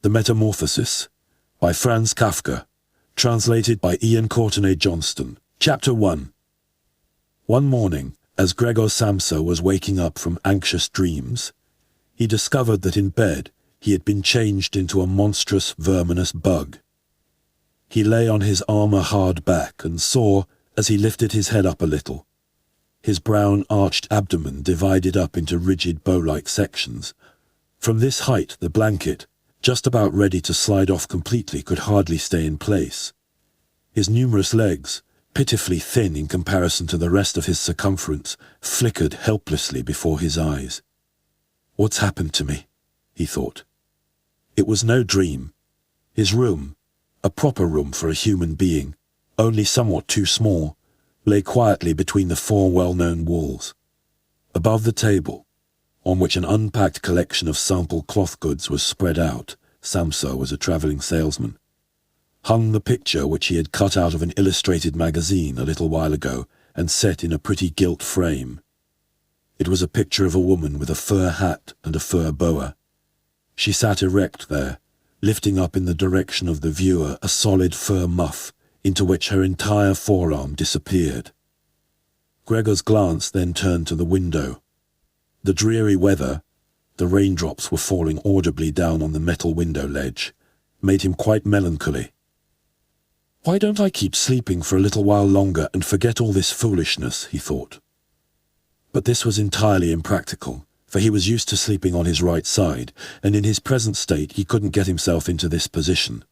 The Metamorphosis, by Franz Kafka, translated by Ian Courtenay Johnston. Chapter 1. One morning, as Gregor Samsa was waking up from anxious dreams, he discovered that in bed he had been changed into a monstrous, verminous bug. He lay on his armour-hard back and saw, as he lifted his head up a little, his brown arched abdomen divided up into rigid bow-like sections. From this height the blanket, just about ready to slide off completely, could hardly stay in place. His numerous legs, pitifully thin in comparison to the rest of his circumference, flickered helplessly before his eyes. "What's happened to me?" he thought. It was no dream. His room, a proper room for a human being, only somewhat too small, lay quietly between the four well-known walls. Above the table, on which an unpacked collection of sample cloth goods was spread out — Samsa was a travelling salesman — hung the picture which he had cut out of an illustrated magazine a little while ago and set in a pretty gilt frame. It was a picture of a woman with a fur hat and a fur boa. She sat erect there, lifting up in the direction of the viewer a solid fur muff into which her entire forearm disappeared. Gregor's glance then turned to the window. The dreary weather, the raindrops were falling audibly down on the metal window ledge, made him quite melancholy. "Why don't I keep sleeping for a little while longer and forget all this foolishness?" he thought. But this was entirely impractical, for he was used to sleeping on his right side, and in his present state he couldn't get himself into this position.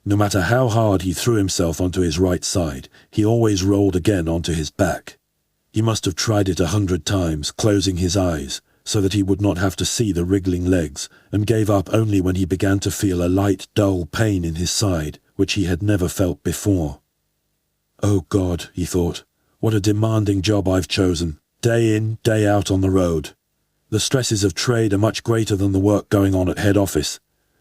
No matter how hard he threw himself onto his right side, he always rolled again onto his back. He must have tried it 100 times, closing his eyes, so that he would not have to see the wriggling legs, and gave up only when he began to feel a light, dull pain in his side, which he had never felt before. "Oh God," he thought, "what a demanding job I've chosen, day in, day out on the road. The stresses of trade are much greater than the work going on at head office,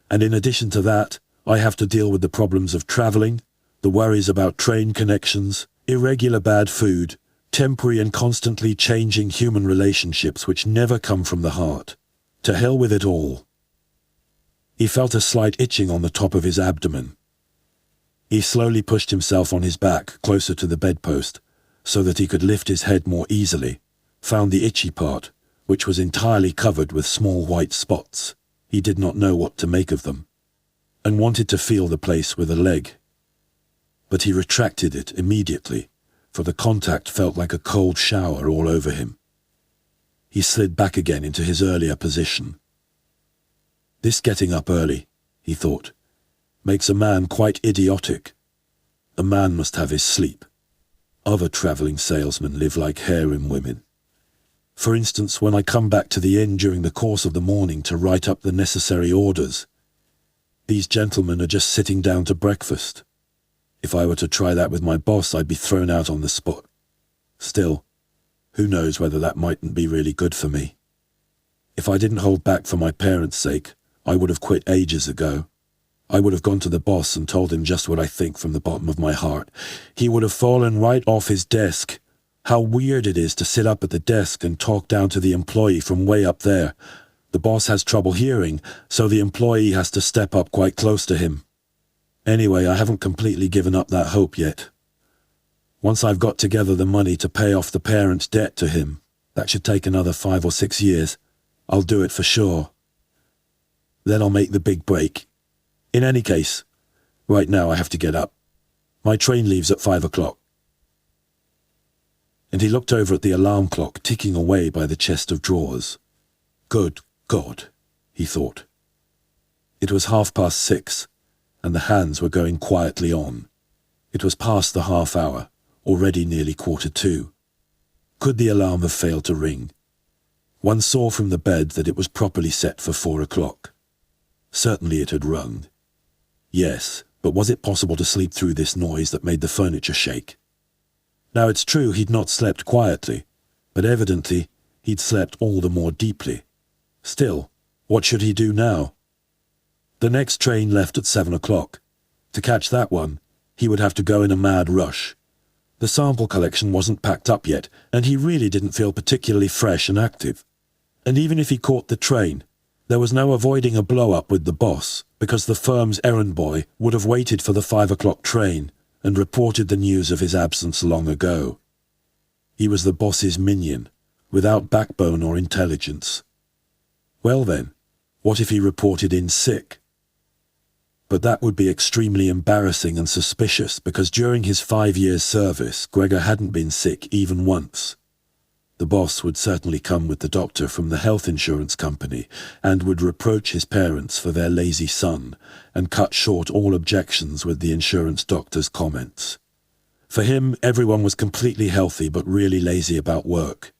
and in addition to that, I have to deal with the problems of travelling, the worries about train connections, irregular bad food, temporary and constantly changing human relationships which never come from the heart. To hell with it all." He felt a slight itching on the top of his abdomen. He slowly pushed himself on his back closer to the bedpost, so that he could lift his head more easily, found the itchy part, which was entirely covered with small white spots. He did not know what to make of them, and wanted to feel the place with a leg. But he retracted it immediately, for the contact felt like a cold shower all over him. He slid back again into his earlier position. "This getting up early," he thought, "makes a man quite idiotic. A man must have his sleep. Other travelling salesmen live like harem women. For instance, when I come back to the inn during the course of the morning to write up the necessary orders, these gentlemen are just sitting down to breakfast. If I were to try that with my boss, I'd be thrown out on the spot. Still, who knows whether that mightn't be really good for me. If I didn't hold back for my parents' sake, I would have quit ages ago. I would have gone to the boss and told him just what I think from the bottom of my heart. He would have fallen right off his desk. How weird it is to sit up at the desk and talk down to the employee from way up there. The boss has trouble hearing, so the employee has to step up quite close to him. Anyway, I haven't completely given up that hope yet. Once I've got together the money to pay off the parents' debt to him, that should take another 5 or 6 years, I'll do it for sure. Then I'll make the big break. In any case, right now I have to get up. My train leaves at 5 o'clock. And he looked over at the alarm clock ticking away by the chest of drawers. Good God, he thought. It was 6:30, and the hands were going quietly on. It was past the half hour, already nearly 1:45. Could the alarm have failed to ring? One saw from the bed that it was properly set for 4 o'clock. Certainly it had rung. Yes, but was it possible to sleep through this noise that made the furniture shake? Now it's true he'd not slept quietly, but evidently he'd slept all the more deeply. Still, what should he do now? The next train left at 7 o'clock. To catch that one, he would have to go in a mad rush. The sample collection wasn't packed up yet, and he really didn't feel particularly fresh and active. And even if he caught the train, there was no avoiding a blow-up with the boss, because the firm's errand boy would have waited for the 5 o'clock train and reported the news of his absence long ago. He was the boss's minion, without backbone or intelligence. Well then, what if he reported in sick? But that would be extremely embarrassing and suspicious, because during his 5 years' service, Gregor hadn't been sick even once. The boss would certainly come with the doctor from the health insurance company and would reproach his parents for their lazy son and cut short all objections with the insurance doctor's comments. For him, everyone was completely healthy but really lazy about work.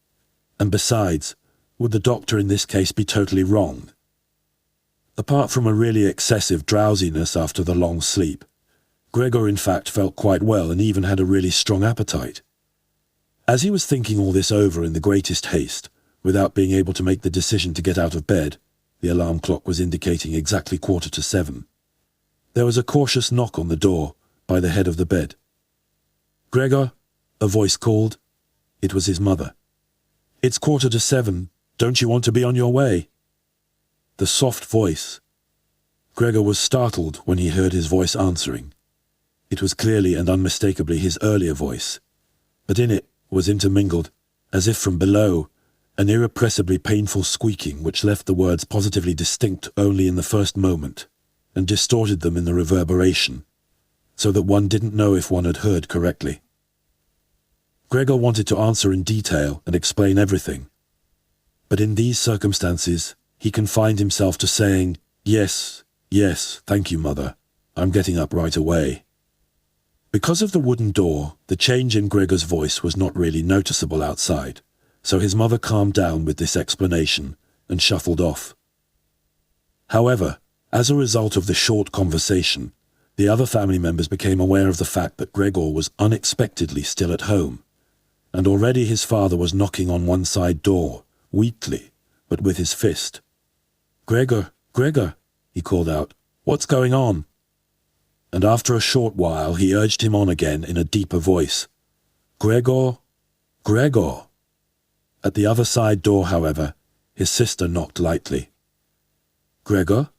And besides, would the doctor in this case be totally wrong? Apart from a really excessive drowsiness after the long sleep, Gregor in fact felt quite well and even had a really strong appetite. As he was thinking all this over in the greatest haste, without being able to make the decision to get out of bed, the alarm clock was indicating exactly 7:15, there was a cautious knock on the door by the head of the bed. "Gregor," a voice called. It was his mother. "It's 7:15. Don't you want to be on your way?" The soft voice. Gregor was startled when he heard his voice answering. It was clearly and unmistakably his earlier voice, but in it was intermingled, as if from below, an irrepressibly painful squeaking which left the words positively distinct only in the first moment, and distorted them in the reverberation, so that one didn't know if one had heard correctly. Gregor wanted to answer in detail and explain everything, but in these circumstances he confined himself to saying, "Yes, yes, thank you, Mother. I'm getting up right away." Because of the wooden door, the change in Gregor's voice was not really noticeable outside, so his mother calmed down with this explanation and shuffled off. However, as a result of the short conversation, the other family members became aware of the fact that Gregor was unexpectedly still at home, and already his father was knocking on one side door, weakly, but with his fist. "Gregor, Gregor," he called out, "what's going on?" And after a short while he urged him on again in a deeper voice. "Gregor, Gregor." At the other side door, however, his sister knocked lightly. "Gregor,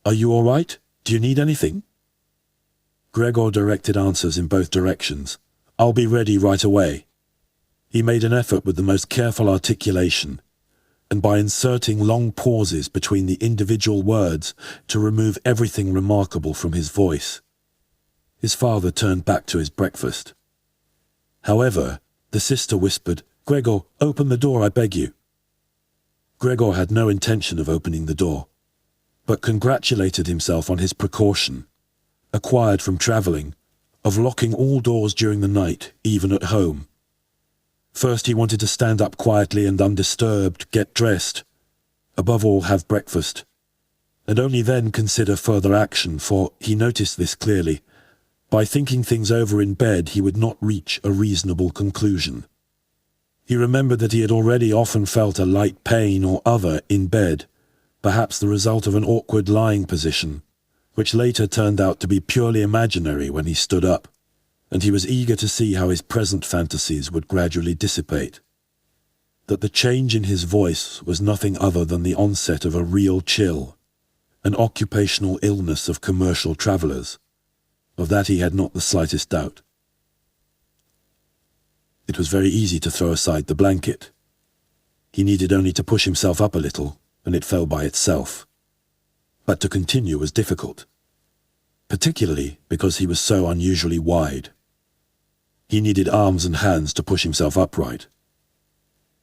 are you all right? Do you need anything?" Gregor directed answers in both directions. "I'll be ready right away." He made an effort with the most careful articulation, and by inserting long pauses between the individual words to remove everything remarkable from his voice. His father turned back to his breakfast. However, the sister whispered, "Gregor, open the door, I beg you." Gregor had no intention of opening the door, but congratulated himself on his precaution, acquired from travelling, of locking all doors during the night, even at home. First he wanted to stand up quietly and undisturbed, get dressed, above all have breakfast, and only then consider further action, for he noticed this clearly. By thinking things over in bed, he would not reach a reasonable conclusion. He remembered that he had already often felt a light pain or other in bed, perhaps the result of an awkward lying position, which later turned out to be purely imaginary when he stood up, and he was eager to see how his present fantasies would gradually dissipate. That the change in his voice was nothing other than the onset of a real chill, an occupational illness of commercial travellers. Of that he had not the slightest doubt. It was very easy to throw aside the blanket. He needed only to push himself up a little, and it fell by itself. But to continue was difficult, particularly because he was so unusually wide. He needed arms and hands to push himself upright.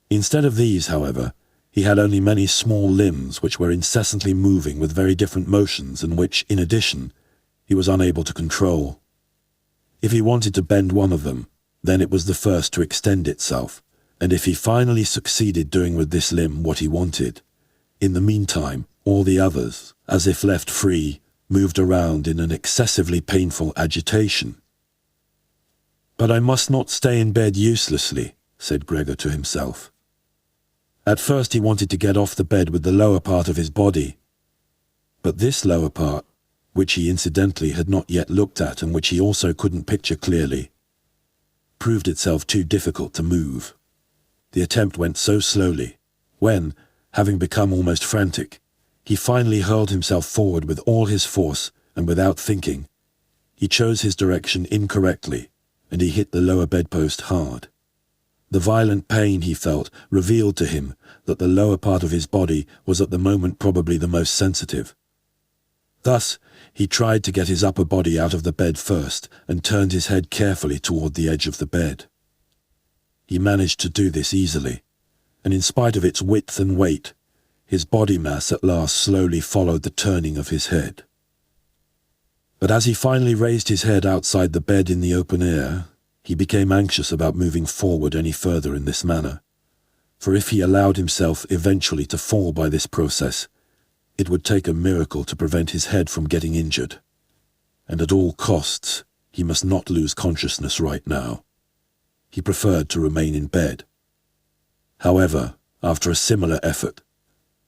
Instead of these, however, he had only many small limbs which were incessantly moving with very different motions and which, in addition, he was unable to control. If he wanted to bend one of them, then it was the first to extend itself, and if he finally succeeded doing with this limb what he wanted, in the meantime, all the others, as if left free, moved around in an excessively painful agitation. "But I must not stay in bed uselessly," said Gregor to himself. At first he wanted to get off the bed with the lower part of his body, but this lower part, which he incidentally had not yet looked at and which he also couldn't picture clearly, proved itself too difficult to move. The attempt went so slowly, when, having become almost frantic, He finally hurled himself forward with all his force, and without thinking. He chose his direction incorrectly, and he hit the lower bedpost hard. The violent pain he felt revealed to him that the lower part of his body was at the moment probably the most sensitive. Thus, he tried to get his upper body out of the bed first and turned his head carefully toward the edge of the bed. He managed to do this easily, and in spite of its width and weight, his body mass at last slowly followed the turning of his head. But as he finally raised his head outside the bed in the open air, he became anxious about moving forward any further in this manner, for if he allowed himself eventually to fall by this process, it would take a miracle to prevent his head from getting injured, and at all costs he must not lose consciousness right now. He preferred to remain in bed. However, after a similar effort,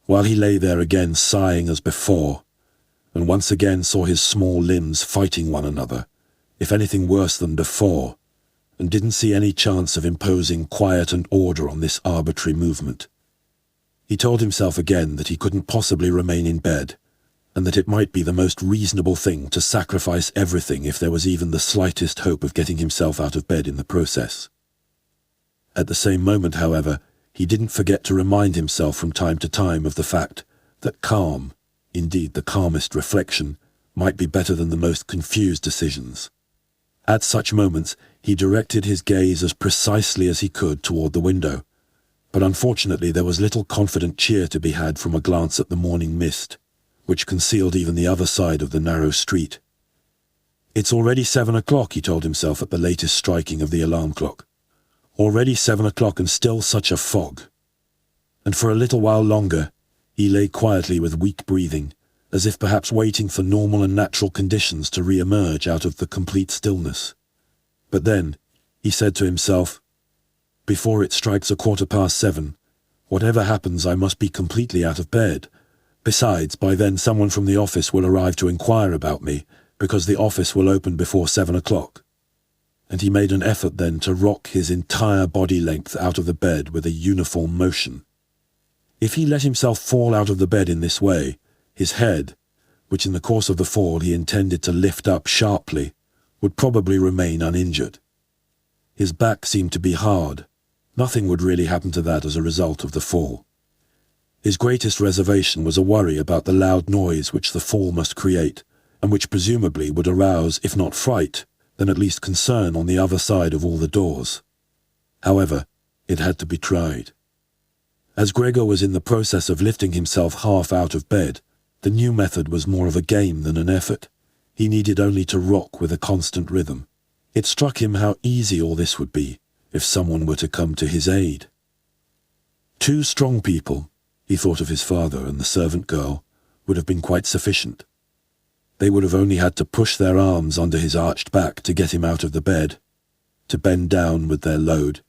while he lay there again sighing as before, and once again saw his small limbs fighting one another, if anything worse than before, and didn't see any chance of imposing quiet and order on this arbitrary movement, he told himself again that he couldn't possibly remain in bed, and that it might be the most reasonable thing to sacrifice everything if there was even the slightest hope of getting himself out of bed in the process. At the same moment, however, he didn't forget to remind himself from time to time of the fact that calm, indeed the calmest reflection, might be better than the most confused decisions. At such moments, he directed his gaze as precisely as he could toward the window, but unfortunately there was little confident cheer to be had from a glance at the morning mist, which concealed even the other side of the narrow street. "It's already 7 o'clock, he told himself at the latest striking of the alarm clock. Already 7 o'clock and still such a fog. And for a little while longer, he lay quietly with weak breathing, as if perhaps waiting for normal and natural conditions to re-emerge out of the complete stillness. But then, he said to himself, "Before it strikes 7:15, whatever happens I must be completely out of bed. Besides, by then someone from the office will arrive to inquire about me, because the office will open before 7 o'clock. And he made an effort then to rock his entire body length out of the bed with a uniform motion. If he let himself fall out of the bed in this way, his head, which in the course of the fall he intended to lift up sharply, would probably remain uninjured. His back seemed to be hard. Nothing would really happen to that as a result of the fall. His greatest reservation was a worry about the loud noise which the fall must create, and which presumably would arouse, if not fright, then at least concern on the other side of all the doors. However, it had to be tried. As Gregor was in the process of lifting himself half out of bed, the new method was more of a game than an effort. He needed only to rock with a constant rhythm. It struck him how easy all this would be if someone were to come to his aid. 2 strong people, he thought of his father and the servant girl, would have been quite sufficient. They would have only had to push their arms under his arched back to get him out of the bed, to bend down with their load,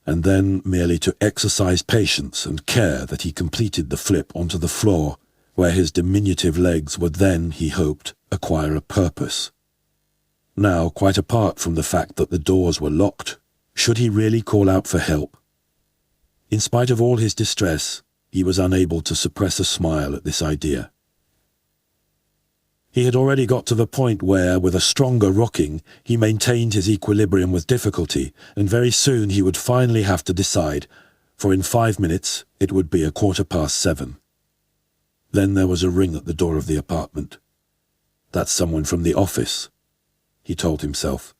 and then merely to exercise patience and care that he completed the flip onto the floor, where his diminutive legs would then, he hoped, acquire a purpose. Now, quite apart from the fact that the doors were locked, should he really call out for help? In spite of all his distress, he was unable to suppress a smile at this idea. He had already got to the point where, with a stronger rocking, he maintained his equilibrium with difficulty, and very soon he would finally have to decide, for in 5 minutes it would be 7:15. Then there was a ring at the door of the apartment. "That's someone from the office," he told himself,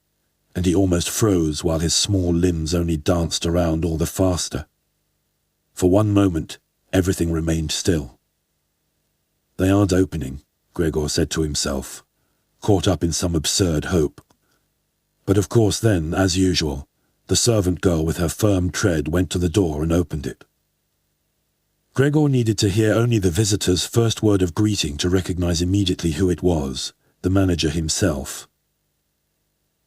and he almost froze while his small limbs only danced around all the faster. For one moment, everything remained still. "They aren't opening," Gregor said to himself, caught up in some absurd hope. But of course then, as usual, the servant girl with her firm tread went to the door and opened it. Gregor needed to hear only the visitor's first word of greeting to recognize immediately who it was, the manager himself.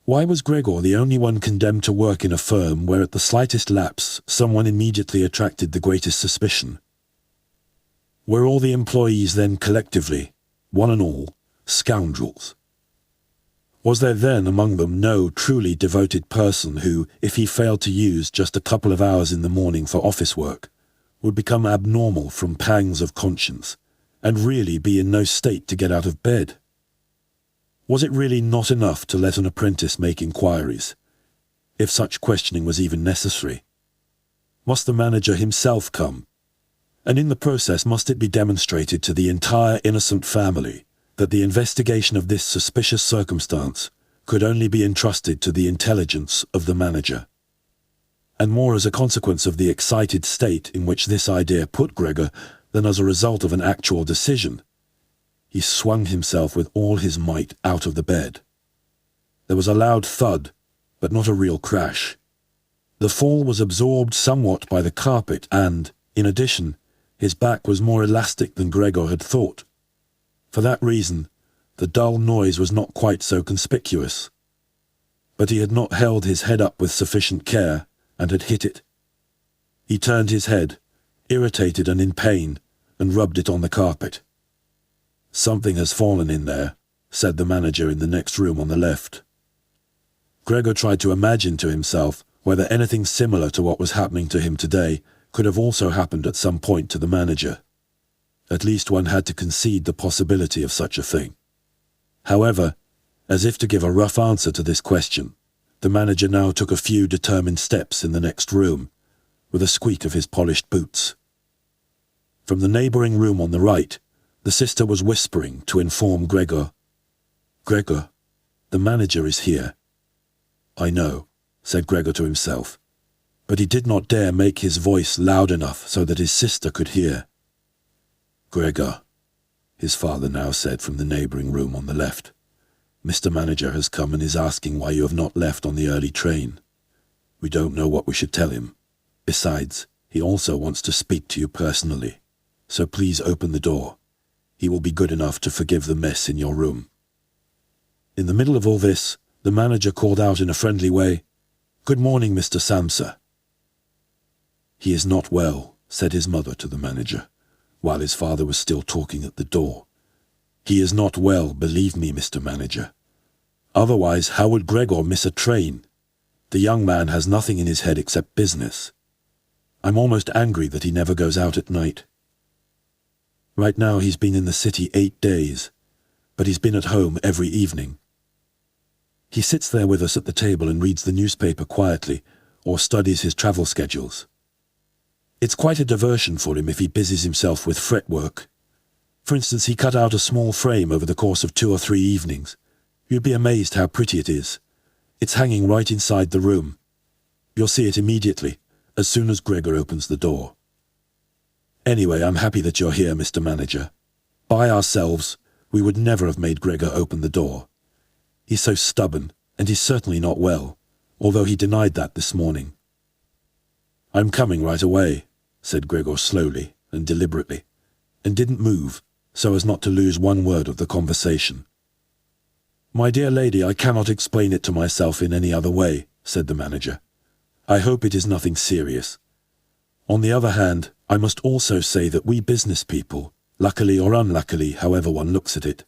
Why was Gregor the only one condemned to work in a firm where at the slightest lapse someone immediately attracted the greatest suspicion? Were all the employees then collectively, one and all, scoundrels? Was there then among them no truly devoted person who, if he failed to use just a couple of hours in the morning for office work, would become abnormal from pangs of conscience, and really be in no state to get out of bed? Was it really not enough to let an apprentice make inquiries, if such questioning was even necessary? Must the manager himself come? And in the process must it be demonstrated to the entire innocent family that the investigation of this suspicious circumstance could only be entrusted to the intelligence of the manager? And more as a consequence of the excited state in which this idea put Gregor than as a result of an actual decision, he swung himself with all his might out of the bed. There was a loud thud, but not a real crash. The fall was absorbed somewhat by the carpet and, in addition, his back was more elastic than Gregor had thought. For that reason, the dull noise was not quite so conspicuous. But he had not held his head up with sufficient care, and had hit it. He turned his head, irritated and in pain, and rubbed it on the carpet. "Something has fallen in there," said the manager in the next room on the left. Gregor tried to imagine to himself whether anything similar to what was happening to him today could have also happened at some point to the manager. At least one had to concede the possibility of such a thing. However, as if to give a rough answer to this question, the manager now took a few determined steps in the next room, with a squeak of his polished boots. From the neighbouring room on the right, the sister was whispering to inform Gregor. "Gregor, the manager is here." "I know," said Gregor to himself, but he did not dare make his voice loud enough so that his sister could hear. "Gregor," his father now said from the neighbouring room on the left, "Mr. Manager has come and is asking why you have not left on the early train. We don't know what we should tell him. Besides, he also wants to speak to you personally, so please open the door. He will be good enough to forgive the mess in your room." In the middle of all this, the manager called out in a friendly way, "Good morning, Mr. Samsa." "He is not well," said his mother to the manager, while his father was still talking at the door. "He is not well, believe me, Mr. Manager. Otherwise, how would Gregor miss a train? The young man has nothing in his head except business. I'm almost angry that he never goes out at night. Right now he's been in the city 8 days, but he's been at home every evening. He sits there with us at the table and reads the newspaper quietly, or studies his travel schedules. It's quite a diversion for him if he busies himself with fretwork. For instance, he cut out a small frame over the course of 2 or 3 evenings. You'd be amazed how pretty it is. It's hanging right inside the room. You'll see it immediately, as soon as Gregor opens the door. Anyway, I'm happy that you're here, Mr. Manager. By ourselves, we would never have made Gregor open the door. He's so stubborn, and he's certainly not well, although he denied that this morning." "I'm coming right away," said Gregor slowly and deliberately, and didn't move, so as not to lose one word of the conversation. "My dear lady, I cannot explain it to myself in any other way," said the manager. "I hope it is nothing serious. On the other hand, I must also say that we business people, luckily or unluckily, however one looks at it,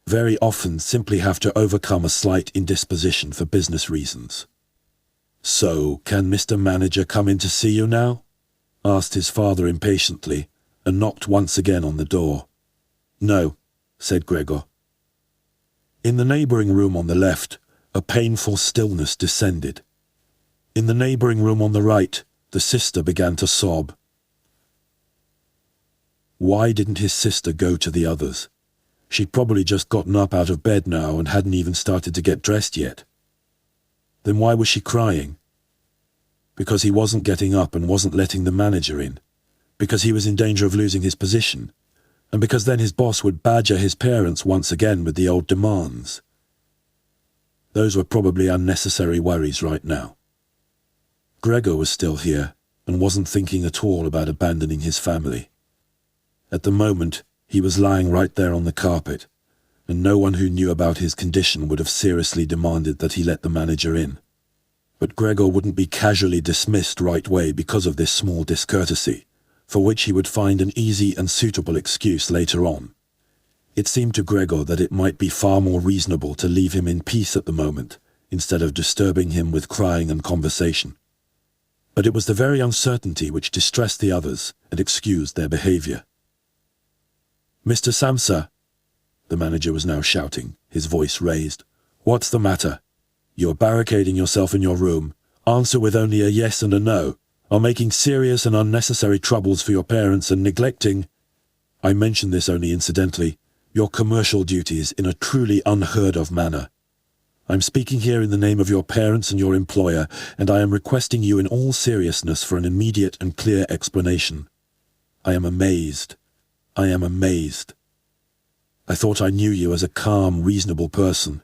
very often simply have to overcome a slight indisposition for business reasons." "So, can Mr. Manager come in to see you now?" asked his father impatiently, and knocked once again on the door. "No," said Gregor. In the neighbouring room on the left, a painful stillness descended. In the neighbouring room on the right, the sister began to sob. Why didn't his sister go to the others? She'd probably just gotten up out of bed now and hadn't even started to get dressed yet. Then why was she crying? Because he wasn't getting up and wasn't letting the manager in. Because he was in danger of losing his position. And because then his boss would badger his parents once again with the old demands. Those were probably unnecessary worries right now. Gregor was still here and wasn't thinking at all about abandoning his family. At the moment, he was lying right there on the carpet, and no one who knew about his condition would have seriously demanded that he let the manager in. But Gregor wouldn't be casually dismissed right away because of this small discourtesy, for which he would find an easy and suitable excuse later on. It seemed to Gregor that it might be far more reasonable to leave him in peace at the moment, instead of disturbing him with crying and conversation. But it was the very uncertainty which distressed the others and excused their behaviour. Mr. Samsa, the manager was now shouting, his voice raised. What's the matter? You're barricading yourself in your room. Answer with only a yes and a no. Are making serious and unnecessary troubles for your parents and neglecting, I mention this only incidentally, your commercial duties in a truly unheard of manner. I'm speaking here in the name of your parents and your employer, and I am requesting you in all seriousness for an immediate and clear explanation. I am amazed. I am amazed. I thought I knew you as a calm, reasonable person,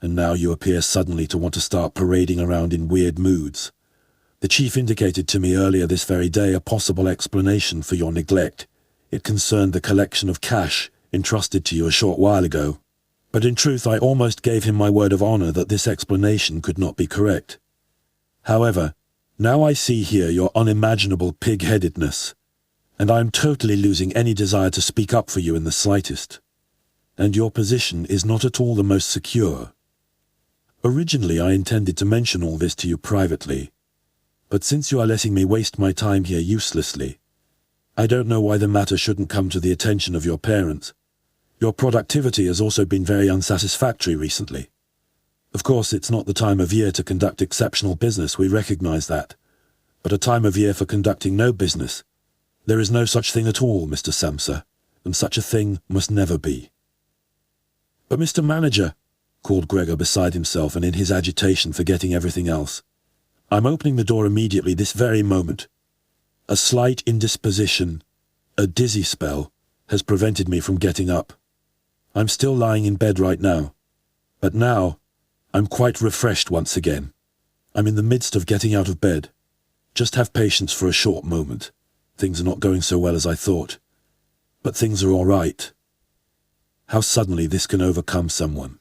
and now you appear suddenly to want to start parading around in weird moods. The chief indicated to me earlier this very day a possible explanation for your neglect. It concerned the collection of cash entrusted to you a short while ago. But in truth I almost gave him my word of honor that this explanation could not be correct. However, now I see here your unimaginable pig-headedness, and I am totally losing any desire to speak up for you in the slightest. And your position is not at all the most secure. Originally I intended to mention all this to you privately, but since you are letting me waste my time here uselessly, I don't know why the matter shouldn't come to the attention of your parents. Your productivity has also been very unsatisfactory recently. Of course, it's not the time of year to conduct exceptional business, we recognize that. But a time of year for conducting no business. There is no such thing at all, Mr. Samsa, and such a thing must never be. But Mr. Manager, called Gregor beside himself and in his agitation forgetting everything else, I'm opening the door immediately this very moment. A slight indisposition, a dizzy spell, has prevented me from getting up. I'm still lying in bed right now, but now I'm quite refreshed once again. I'm in the midst of getting out of bed. Just have patience for a short moment. Things are not going so well as I thought, but things are all right. How suddenly this can overcome someone.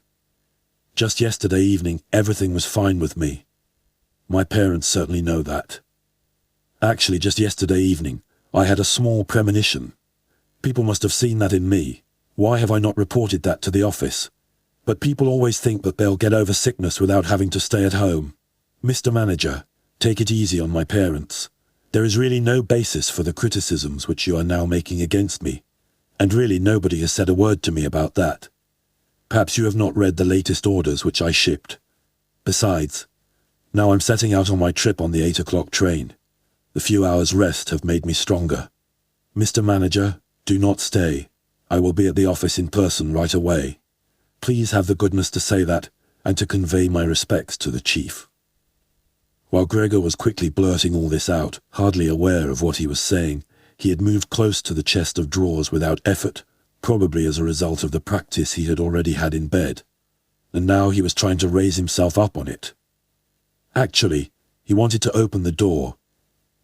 Just yesterday evening, everything was fine with me. My parents certainly know that. Actually, just yesterday evening, I had a small premonition. People must have seen that in me. Why have I not reported that to the office? But people always think that they'll get over sickness without having to stay at home. Mr. Manager, take it easy on my parents. There is really no basis for the criticisms which you are now making against me, and really nobody has said a word to me about that. Perhaps you have not read the latest orders which I shipped. Besides, now I'm setting out on my trip on the 8 o'clock train. The few hours' rest have made me stronger. Mr. Manager, do not stay. I will be at the office in person right away. Please have the goodness to say that, and to convey my respects to the chief. While Gregor was quickly blurting all this out, hardly aware of what he was saying, he had moved close to the chest of drawers without effort, probably as a result of the practice he had already had in bed. And now he was trying to raise himself up on it. Actually, he wanted to open the door.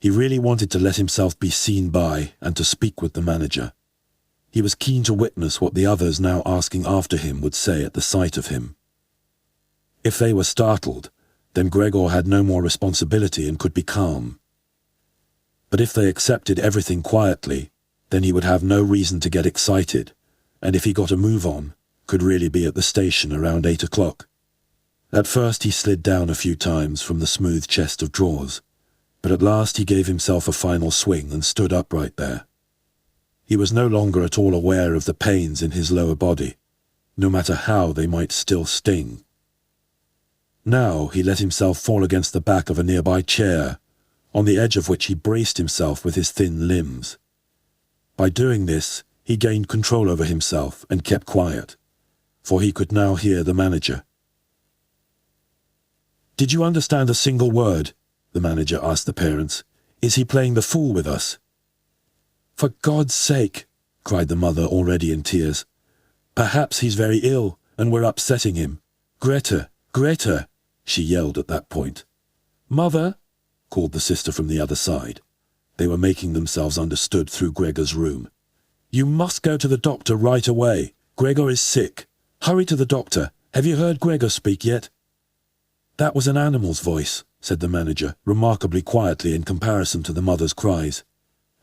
He really wanted to let himself be seen by and to speak with the manager. He was keen to witness what the others now asking after him would say at the sight of him. If they were startled, then Gregor had no more responsibility and could be calm. But if they accepted everything quietly, then he would have no reason to get excited, and if he got a move on, could really be at the station around 8 o'clock. At first he slid down a few times from the smooth chest of drawers, but at last he gave himself a final swing and stood upright there. He was no longer at all aware of the pains in his lower body, no matter how they might still sting. Now he let himself fall against the back of a nearby chair, on the edge of which he braced himself with his thin limbs. By doing this, he gained control over himself and kept quiet, for he could now hear the manager. "Did you understand a single word?" the manager asked the parents. "Is he playing the fool with us?" "For God's sake," cried the mother, already in tears. "Perhaps he's very ill, and we're upsetting him. Greta, Greta," she yelled at that point. "Mother," called the sister from the other side. They were making themselves understood through Gregor's room. "You must go to the doctor right away. Gregor is sick. Hurry to the doctor. Have you heard Gregor speak yet?" "That was an animal's voice," said the manager, remarkably quietly in comparison to the mother's cries.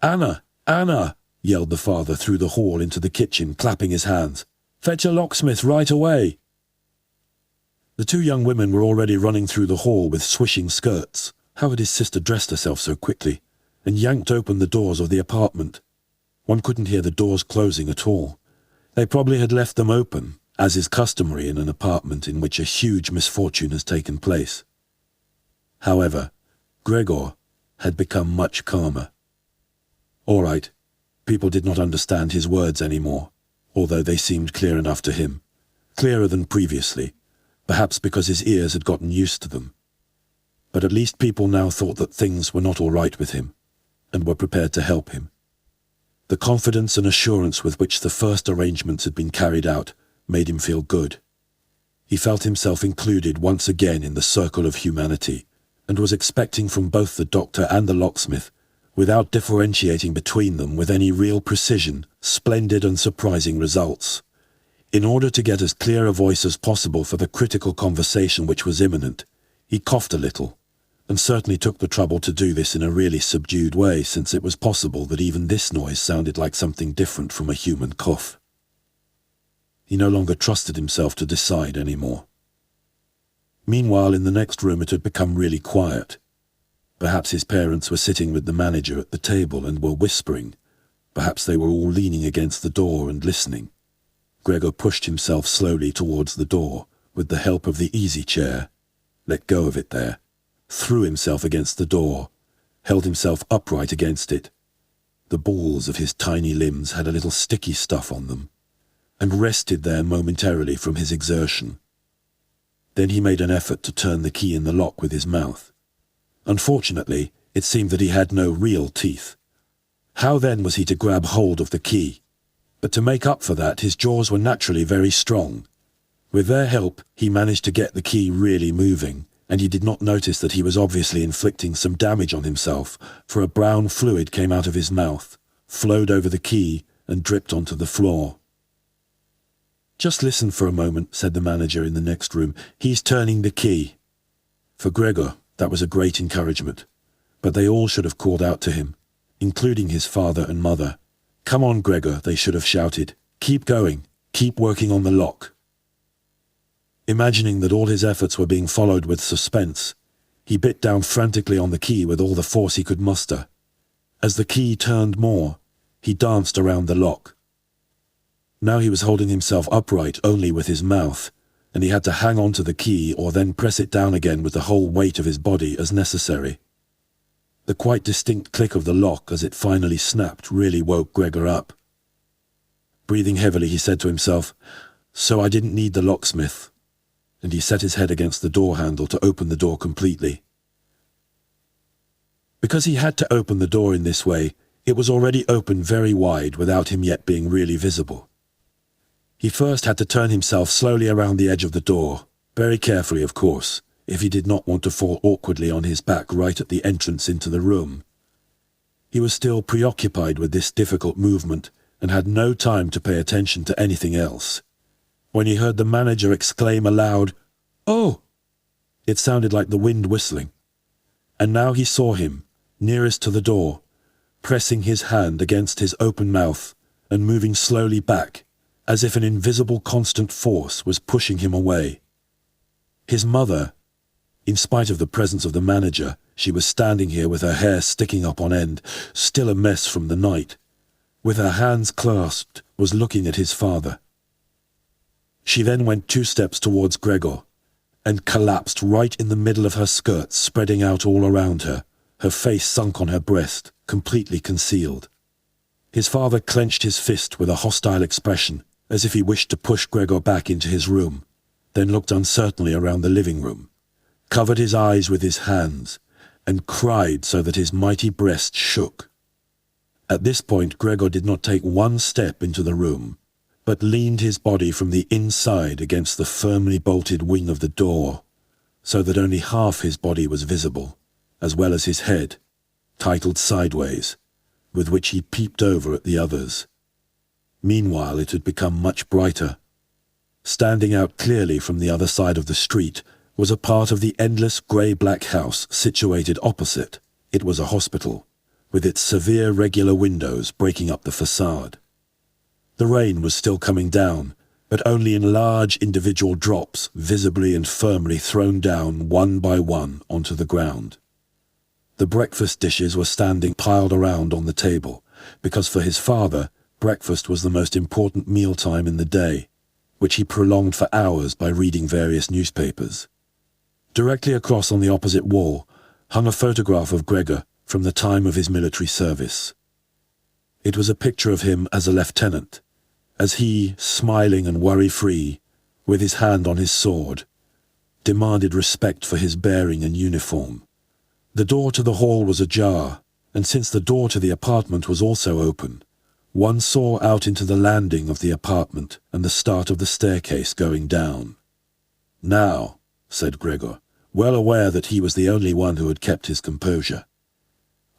"Anna! Anna!" yelled the father through the hall into the kitchen, clapping his hands. "Fetch a locksmith right away!" The two young women were already running through the hall with swishing skirts. How had his sister dressed herself so quickly? And yanked open the doors of the apartment. One couldn't hear the doors closing at all, They probably had left them open, as is customary in an apartment in which a huge misfortune has taken place. However, Gregor had become much calmer. All right, people did not understand his words anymore, although they seemed clear enough to him, clearer than previously, perhaps because his ears had gotten used to them. But at least people now thought that things were not all right with him, and were prepared to help him. The confidence and assurance with which the first arrangements had been carried out made him feel good. He felt himself included once again in the circle of humanity, and was expecting from both the doctor and the locksmith, without differentiating between them with any real precision, splendid and surprising results. In order to get as clear a voice as possible for the critical conversation which was imminent, he coughed a little, and certainly took the trouble to do this in a really subdued way, since it was possible that even this noise sounded like something different from a human cough. He no longer trusted himself to decide any more. Meanwhile, in the next room it had become really quiet. Perhaps his parents were sitting with the manager at the table and were whispering. Perhaps they were all leaning against the door and listening. Gregor pushed himself slowly towards the door, with the help of the easy chair, let go of it there, threw himself against the door, held himself upright against it. The balls of his tiny limbs had a little sticky stuff on them, and rested there momentarily from his exertion. Then he made an effort to turn the key in the lock with his mouth. Unfortunately, it seemed that he had no real teeth. How then was he to grab hold of the key? But to make up for that, his jaws were naturally very strong. With their help, he managed to get the key really moving, and he did not notice that he was obviously inflicting some damage on himself, for a brown fluid came out of his mouth, flowed over the key, and dripped onto the floor. "Just listen for a moment," said the manager in the next room. "He's turning the key." For Gregor, that was a great encouragement, but they all should have called out to him, including his father and mother. "Come on, Gregor," they should have shouted. "Keep going. Keep working on the lock." Imagining that all his efforts were being followed with suspense, he bit down frantically on the key with all the force he could muster. As the key turned more, he danced around the lock. Now he was holding himself upright only with his mouth, and he had to hang on to the key or then press it down again with the whole weight of his body as necessary. The quite distinct click of the lock as it finally snapped really woke Gregor up. Breathing heavily, he said to himself, "So I didn't need the locksmith," and he set his head against the door handle to open the door completely. Because he had to open the door in this way, it was already open very wide without him yet being really visible. He first had to turn himself slowly around the edge of the door, very carefully of course, if he did not want to fall awkwardly on his back right at the entrance into the room. He was still preoccupied with this difficult movement and had no time to pay attention to anything else. When he heard the manager exclaim aloud, "Oh!" It sounded like the wind whistling. And now he saw him, nearest to the door, pressing his hand against his open mouth and moving slowly back, as if an invisible constant force was pushing him away. His mother, in spite of the presence of the manager, she was standing here with her hair sticking up on end, still a mess from the night, with her hands clasped, was looking at his father. She then went 2 steps towards Gregor, and collapsed right in the middle of her skirts, spreading out all around her, her face sunk on her breast, completely concealed. His father clenched his fist with a hostile expression, as if he wished to push Gregor back into his room, then looked uncertainly around the living room, covered his eyes with his hands, and cried so that his mighty breast shook. At this point, Gregor did not take 1 step into the room, but leaned his body from the inside against the firmly bolted wing of the door, so that only half his body was visible, as well as his head, titled sideways, with which he peeped over at the others. Meanwhile, it had become much brighter. Standing out clearly from the other side of the street was a part of the endless grey-black house situated opposite. It was a hospital, with its severe regular windows breaking up the facade. The rain was still coming down, but only in large individual drops, visibly and firmly thrown down one by one onto the ground. The breakfast dishes were standing piled around on the table, because for his father, breakfast was the most important mealtime in the day, which he prolonged for hours by reading various newspapers. Directly across on the opposite wall hung a photograph of Gregor from the time of his military service. It was a picture of him as a lieutenant, as he, smiling and worry-free, with his hand on his sword, demanded respect for his bearing and uniform. The door to the hall was ajar, and since the door to the apartment was also open, one saw out into the landing of the apartment and the start of the staircase going down. "Now," said Gregor, well aware that he was the only one who had kept his composure.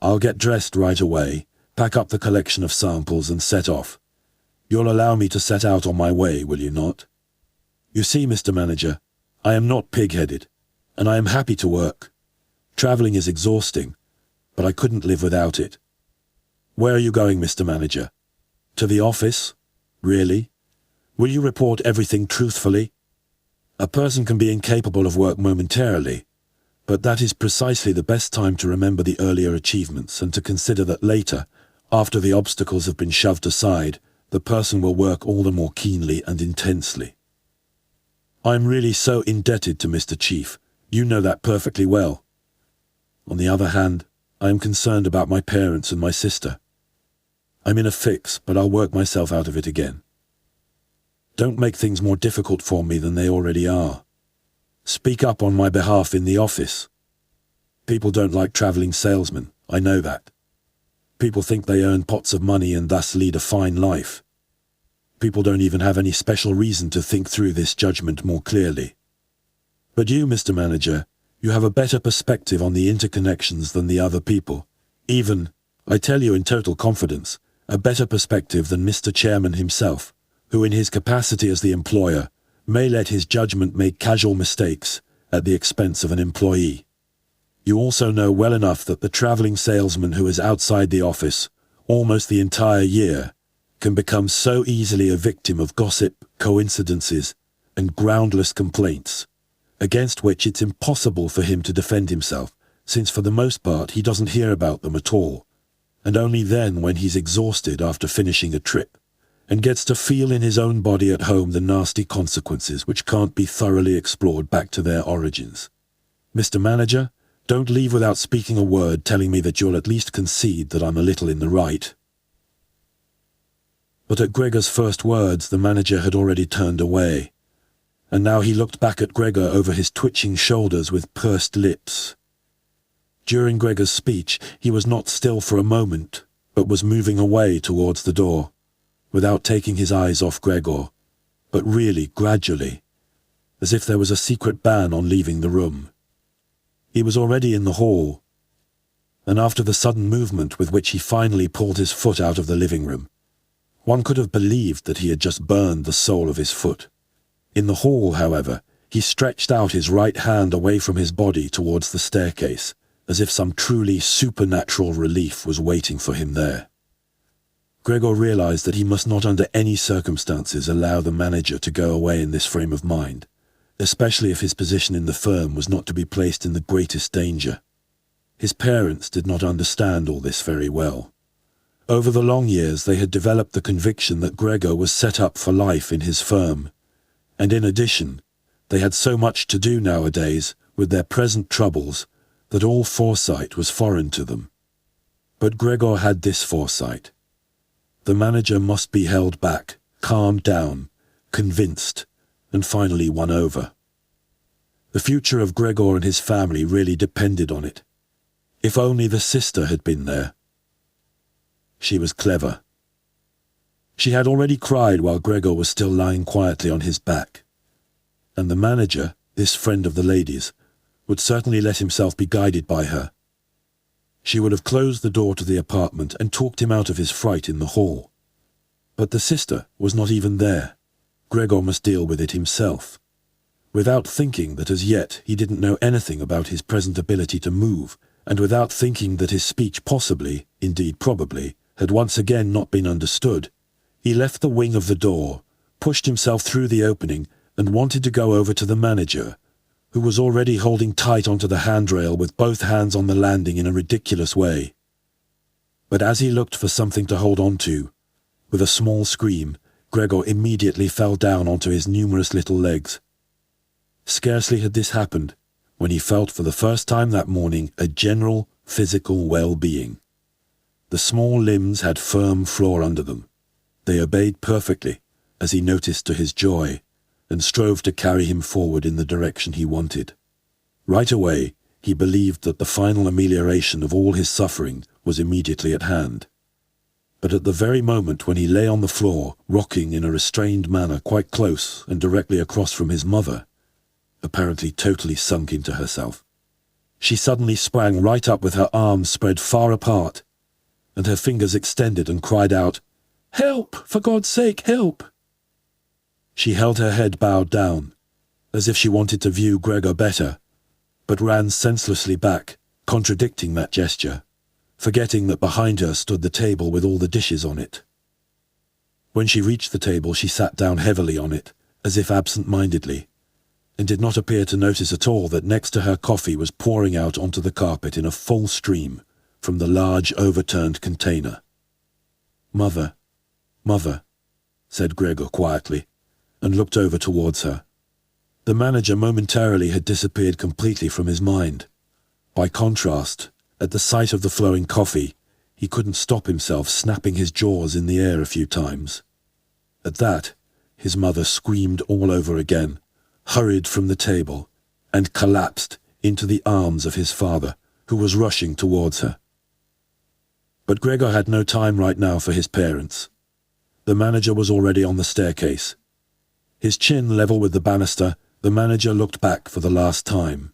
"I'll get dressed right away, pack up the collection of samples and set off. You'll allow me to set out on my way, will you not? You see, Mr. Manager, I am not pig-headed, and I am happy to work. Travelling is exhausting, but I couldn't live without it. Where are you going, Mr. Manager? To the office? Really? Will you report everything truthfully? A person can be incapable of work momentarily, but that is precisely the best time to remember the earlier achievements and to consider that later, after the obstacles have been shoved aside, the person will work all the more keenly and intensely. I am really so indebted to Mr. Chief. You know that perfectly well. On the other hand, I am concerned about my parents and my sister. I'm in a fix, but I'll work myself out of it again. Don't make things more difficult for me than they already are. Speak up on my behalf in the office. People don't like travelling salesmen, I know that. People think they earn pots of money and thus lead a fine life. People don't even have any special reason to think through this judgment more clearly. But you, Mr. Manager, you have a better perspective on the interconnections than the other people. Even, I tell you in total confidence, a better perspective than Mr. Chairman himself, who in his capacity as the employer may let his judgment make casual mistakes at the expense of an employee. You also know well enough that the travelling salesman who is outside the office almost the entire year can become so easily a victim of gossip, coincidences, and groundless complaints, against which it's impossible for him to defend himself, since for the most part he doesn't hear about them at all, and only then when he's exhausted after finishing a trip, and gets to feel in his own body at home the nasty consequences which can't be thoroughly explored back to their origins. Mr. Manager, don't leave without speaking a word telling me that you'll at least concede that I'm a little in the right." But at Gregor's first words the manager had already turned away, and now he looked back at Gregor over his twitching shoulders with pursed lips. During Gregor's speech he was not still for a moment, but was moving away towards the door, without taking his eyes off Gregor, but really gradually, as if there was a secret ban on leaving the room. He was already in the hall, and after the sudden movement with which he finally pulled his foot out of the living room, one could have believed that he had just burned the sole of his foot. In the hall, however, he stretched out his right hand away from his body towards the staircase, as if some truly supernatural relief was waiting for him there. Gregor realized that he must not under any circumstances allow the manager to go away in this frame of mind, especially if his position in the firm was not to be placed in the greatest danger. His parents did not understand all this very well. Over the long years they had developed the conviction that Gregor was set up for life in his firm, and in addition, they had so much to do nowadays with their present troubles that all foresight was foreign to them. But Gregor had this foresight. The manager must be held back, calmed down, convinced, and finally won over. The future of Gregor and his family really depended on it. If only the sister had been there. She was clever. She had already cried while Gregor was still lying quietly on his back, and the manager, this friend of the lady's, would certainly let himself be guided by her. She would have closed the door to the apartment and talked him out of his fright in the hall. But the sister was not even there. Gregor must deal with it himself. Without thinking that as yet he didn't know anything about his present ability to move, and without thinking that his speech possibly, indeed probably, had once again not been understood, he left the wing of the door, pushed himself through the opening, and wanted to go over to the manager, who was already holding tight onto the handrail with both hands on the landing in a ridiculous way. But as he looked for something to hold on to, With a small scream, Gregor immediately fell down onto his numerous little legs. Scarcely had this happened when he felt for the first time that morning a general physical well-being. The small limbs had firm floor under them. They obeyed perfectly, as he noticed to his joy, and strove to carry him forward in the direction he wanted. Right away, he believed that the final amelioration of all his suffering was immediately at hand. But at the very moment when he lay on the floor, rocking in a restrained manner quite close and directly across from his mother, apparently totally sunk into herself, she suddenly sprang right up with her arms spread far apart, and her fingers extended, and cried out, "Help! For God's sake, help!" She held her head bowed down, as if she wanted to view Gregor better, but ran senselessly back, contradicting that gesture, forgetting that behind her stood the table with all the dishes on it. When she reached the table, she sat down heavily on it, as if absent-mindedly, and did not appear to notice at all that next to her coffee was pouring out onto the carpet in a full stream from the large overturned container. "Mother, Mother," said Gregor quietly, and looked over towards her. The manager momentarily had disappeared completely from his mind. By contrast, at the sight of the flowing coffee, he couldn't stop himself snapping his jaws in the air a few times. At that, his mother screamed all over again, hurried from the table, and collapsed into the arms of his father, who was rushing towards her. But Gregor had no time right now for his parents. The manager was already on the staircase. His chin level with the banister, the manager looked back for the last time.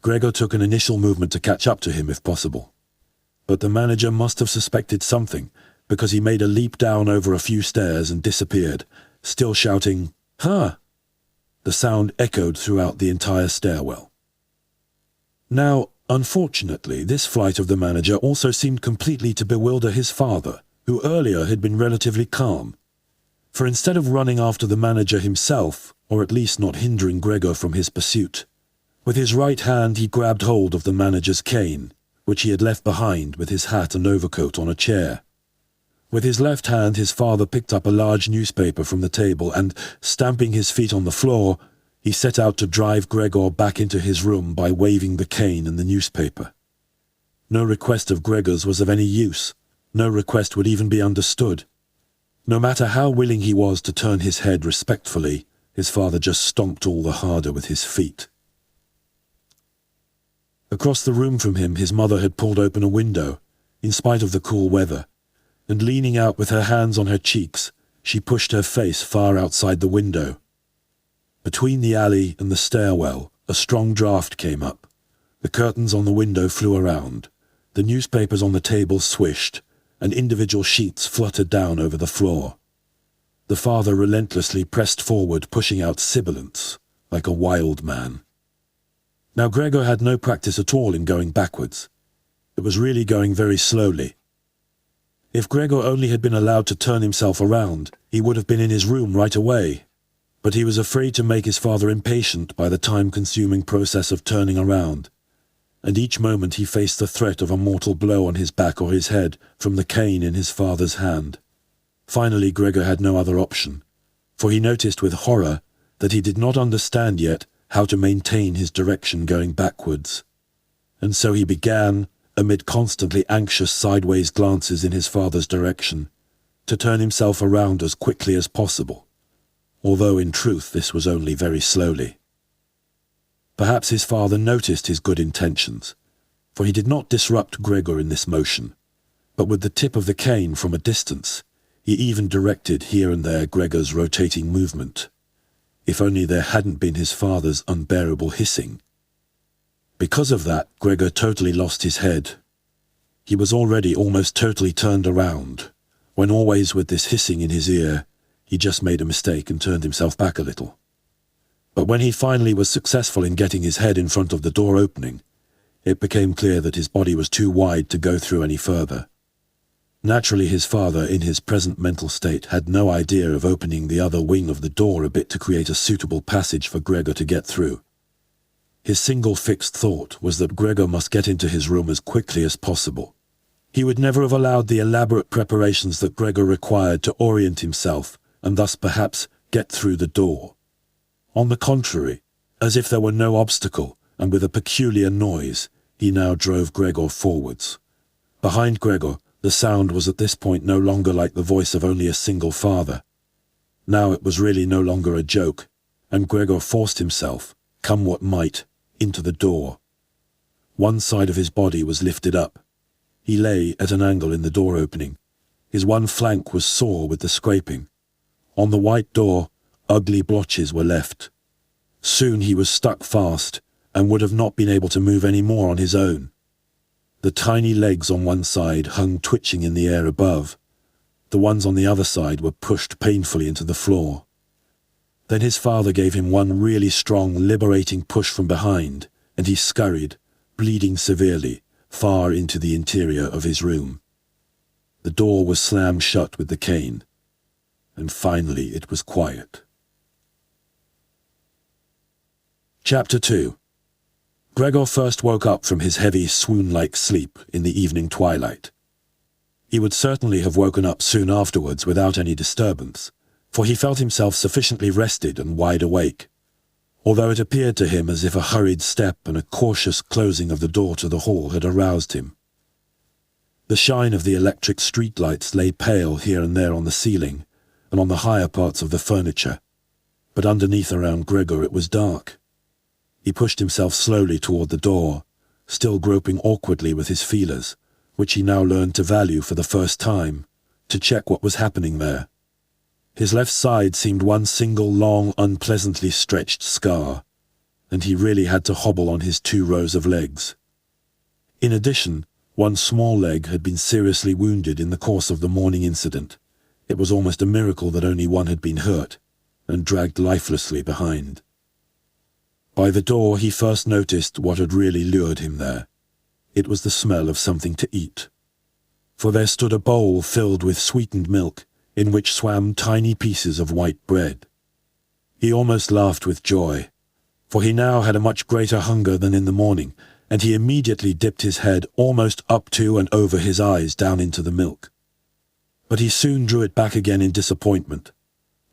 Gregor took an initial movement to catch up to him if possible. But the manager must have suspected something, because he made a leap down over a few stairs and disappeared, still shouting, "Ha!" The sound echoed throughout the entire stairwell. Now, unfortunately, this flight of the manager also seemed completely to bewilder his father, who earlier had been relatively calm. For instead of running after the manager himself, or at least not hindering Gregor from his pursuit, with his right hand he grabbed hold of the manager's cane, which he had left behind with his hat and overcoat on a chair. With his left hand his father picked up a large newspaper from the table and, stamping his feet on the floor, he set out to drive Gregor back into his room by waving the cane and the newspaper. No request of Gregor's was of any use. No request would even be understood. No matter how willing he was to turn his head respectfully, his father just stomped all the harder with his feet. Across the room from him, his mother had pulled open a window, in spite of the cool weather, and leaning out with her hands on her cheeks, she pushed her face far outside the window. Between the alley and the stairwell, a strong draught came up. The curtains on the window flew around. The newspapers on the table swished, and individual sheets fluttered down over the floor. The father relentlessly pressed forward, pushing out sibilants, like a wild man. Now Gregor had no practice at all in going backwards. It was really going very slowly. If Gregor only had been allowed to turn himself around, he would have been in his room right away. But he was afraid to make his father impatient by the time-consuming process of turning around, and each moment he faced the threat of a mortal blow on his back or his head from the cane in his father's hand. Finally, Gregor had no other option, for he noticed with horror that he did not understand yet how to maintain his direction going backwards. And so he began, amid constantly anxious sideways glances in his father's direction, to turn himself around as quickly as possible, although in truth this was only very slowly. Perhaps his father noticed his good intentions, for he did not disrupt Gregor in this motion, but with the tip of the cane from a distance, he even directed here and there Gregor's rotating movement. If only there hadn't been his father's unbearable hissing. Because of that, Gregor totally lost his head. He was already almost totally turned around, when always with this hissing in his ear, he just made a mistake and turned himself back a little. But when he finally was successful in getting his head in front of the door opening, it became clear that his body was too wide to go through any further. Naturally, his father, in his present mental state, had no idea of opening the other wing of the door a bit to create a suitable passage for Gregor to get through. His single fixed thought was that Gregor must get into his room as quickly as possible. He would never have allowed the elaborate preparations that Gregor required to orient himself and thus perhaps get through the door. On the contrary, as if there were no obstacle, and with a peculiar noise, he now drove Gregor forwards. Behind Gregor, the sound was at this point no longer like the voice of only a single father. Now it was really no longer a joke, and Gregor forced himself, come what might, into the door. One side of his body was lifted up. He lay at an angle in the door opening. His one flank was sore with the scraping. On the white door, ugly blotches were left. Soon he was stuck fast, and would have not been able to move any more on his own. The tiny legs on one side hung twitching in the air above. The ones on the other side were pushed painfully into the floor. Then his father gave him one really strong, liberating push from behind, and he scurried, bleeding severely, far into the interior of his room. The door was slammed shut with the cane, and finally it was quiet. Chapter 2. Gregor first woke up from his heavy, swoon-like sleep in the evening twilight. He would certainly have woken up soon afterwards without any disturbance, for he felt himself sufficiently rested and wide awake, although it appeared to him as if a hurried step and a cautious closing of the door to the hall had aroused him. The shine of the electric streetlights lay pale here and there on the ceiling and on the higher parts of the furniture, but underneath around Gregor it was dark. He pushed himself slowly toward the door, still groping awkwardly with his feelers, which he now learned to value for the first time, to check what was happening there. His left side seemed one single long, unpleasantly stretched scar, and he really had to hobble on his 2 rows of legs. In addition, one small leg had been seriously wounded in the course of the morning incident. It was almost a miracle that only one had been hurt, and dragged lifelessly behind. By the door he first noticed what had really lured him there. It was the smell of something to eat. For there stood a bowl filled with sweetened milk, in which swam tiny pieces of white bread. He almost laughed with joy, for he now had a much greater hunger than in the morning, and he immediately dipped his head almost up to and over his eyes down into the milk. But he soon drew it back again in disappointment,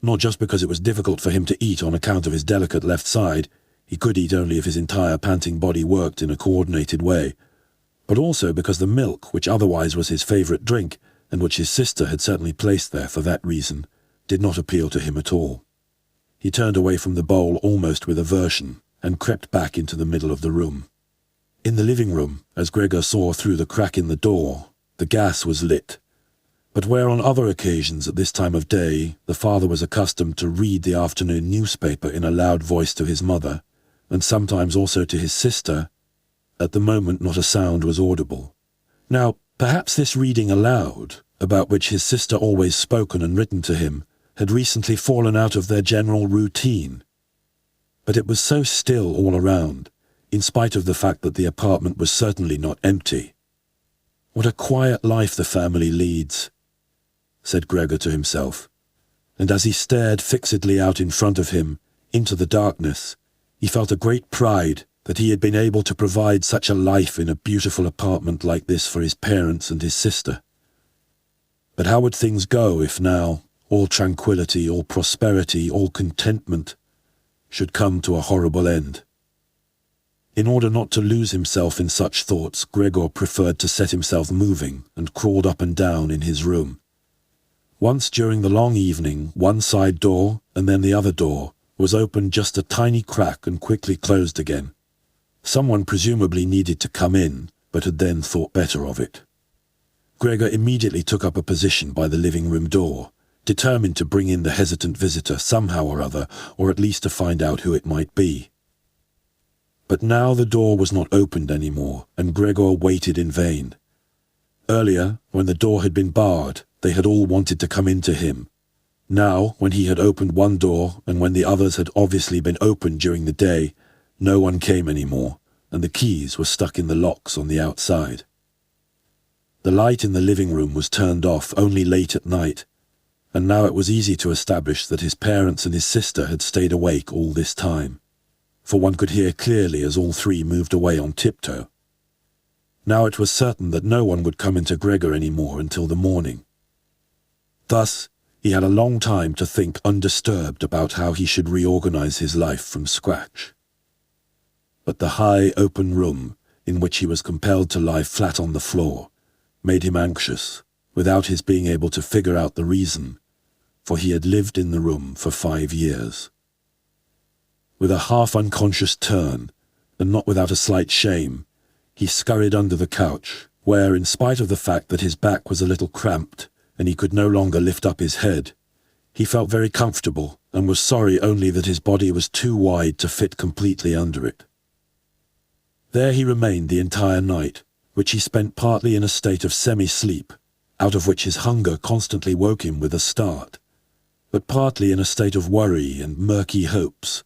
not just because it was difficult for him to eat on account of his delicate left side. He could eat only if his entire panting body worked in a coordinated way, but also because the milk, which otherwise was his favorite drink, and which his sister had certainly placed there for that reason, did not appeal to him at all. He turned away from the bowl almost with aversion, and crept back into the middle of the room. In the living room, as Gregor saw through the crack in the door, the gas was lit. But where on other occasions at this time of day the father was accustomed to read the afternoon newspaper in a loud voice to his mother, and sometimes also to his sister, at the moment not a sound was audible. Now, perhaps this reading aloud, about which his sister always spoken and written to him, had recently fallen out of their general routine. But it was so still all around, in spite of the fact that the apartment was certainly not empty. What a quiet life the family leads, said Gregor to himself, and as he stared fixedly out in front of him, into the darkness, he felt a great pride that he had been able to provide such a life in a beautiful apartment like this for his parents and his sister. But how would things go if now all tranquility, all prosperity, all contentment should come to a horrible end? In order not to lose himself in such thoughts, Gregor preferred to set himself moving and crawled up and down in his room. Once during the long evening, one side door and then the other door was opened just a tiny crack and quickly closed again. Someone presumably needed to come in, but had then thought better of it. Gregor immediately took up a position by the living room door, determined to bring in the hesitant visitor somehow or other, or at least to find out who it might be. But now the door was not opened any more, and Gregor waited in vain. Earlier, when the door had been barred, they had all wanted to come in to him. Now, when he had opened one door, and when the others had obviously been opened during the day, no one came any more, and the keys were stuck in the locks on the outside. The light in the living room was turned off only late at night, and now it was easy to establish that his parents and his sister had stayed awake all this time, for one could hear clearly as all 3 moved away on tiptoe. Now it was certain that no one would come into Gregor any more until the morning. Thus, he had a long time to think undisturbed about how he should reorganize his life from scratch. But the high, open room, in which he was compelled to lie flat on the floor, made him anxious, without his being able to figure out the reason, for he had lived in the room for 5 years. With a half-unconscious turn, and not without a slight shame, he scurried under the couch, where, in spite of the fact that his back was a little cramped and he could no longer lift up his head, he felt very comfortable and was sorry only that his body was too wide to fit completely under it. There he remained the entire night, which he spent partly in a state of semi-sleep, out of which his hunger constantly woke him with a start, but partly in a state of worry and murky hopes,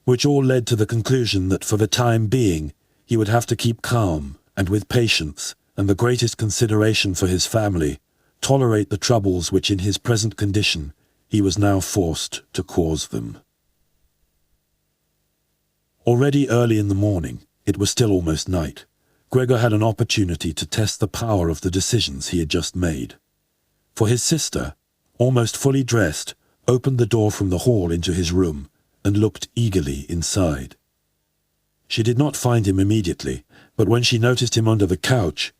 which all led to the conclusion that for the time being he would have to keep calm and with patience and the greatest consideration for his family tolerate the troubles which in his present condition he was now forced to cause them. Already early in the morning, it was still almost night, Gregor had an opportunity to test the power of the decisions he had just made. For his sister, almost fully dressed, opened the door from the hall into his room and looked eagerly inside. She did not find him immediately, but when she noticed him under the couch,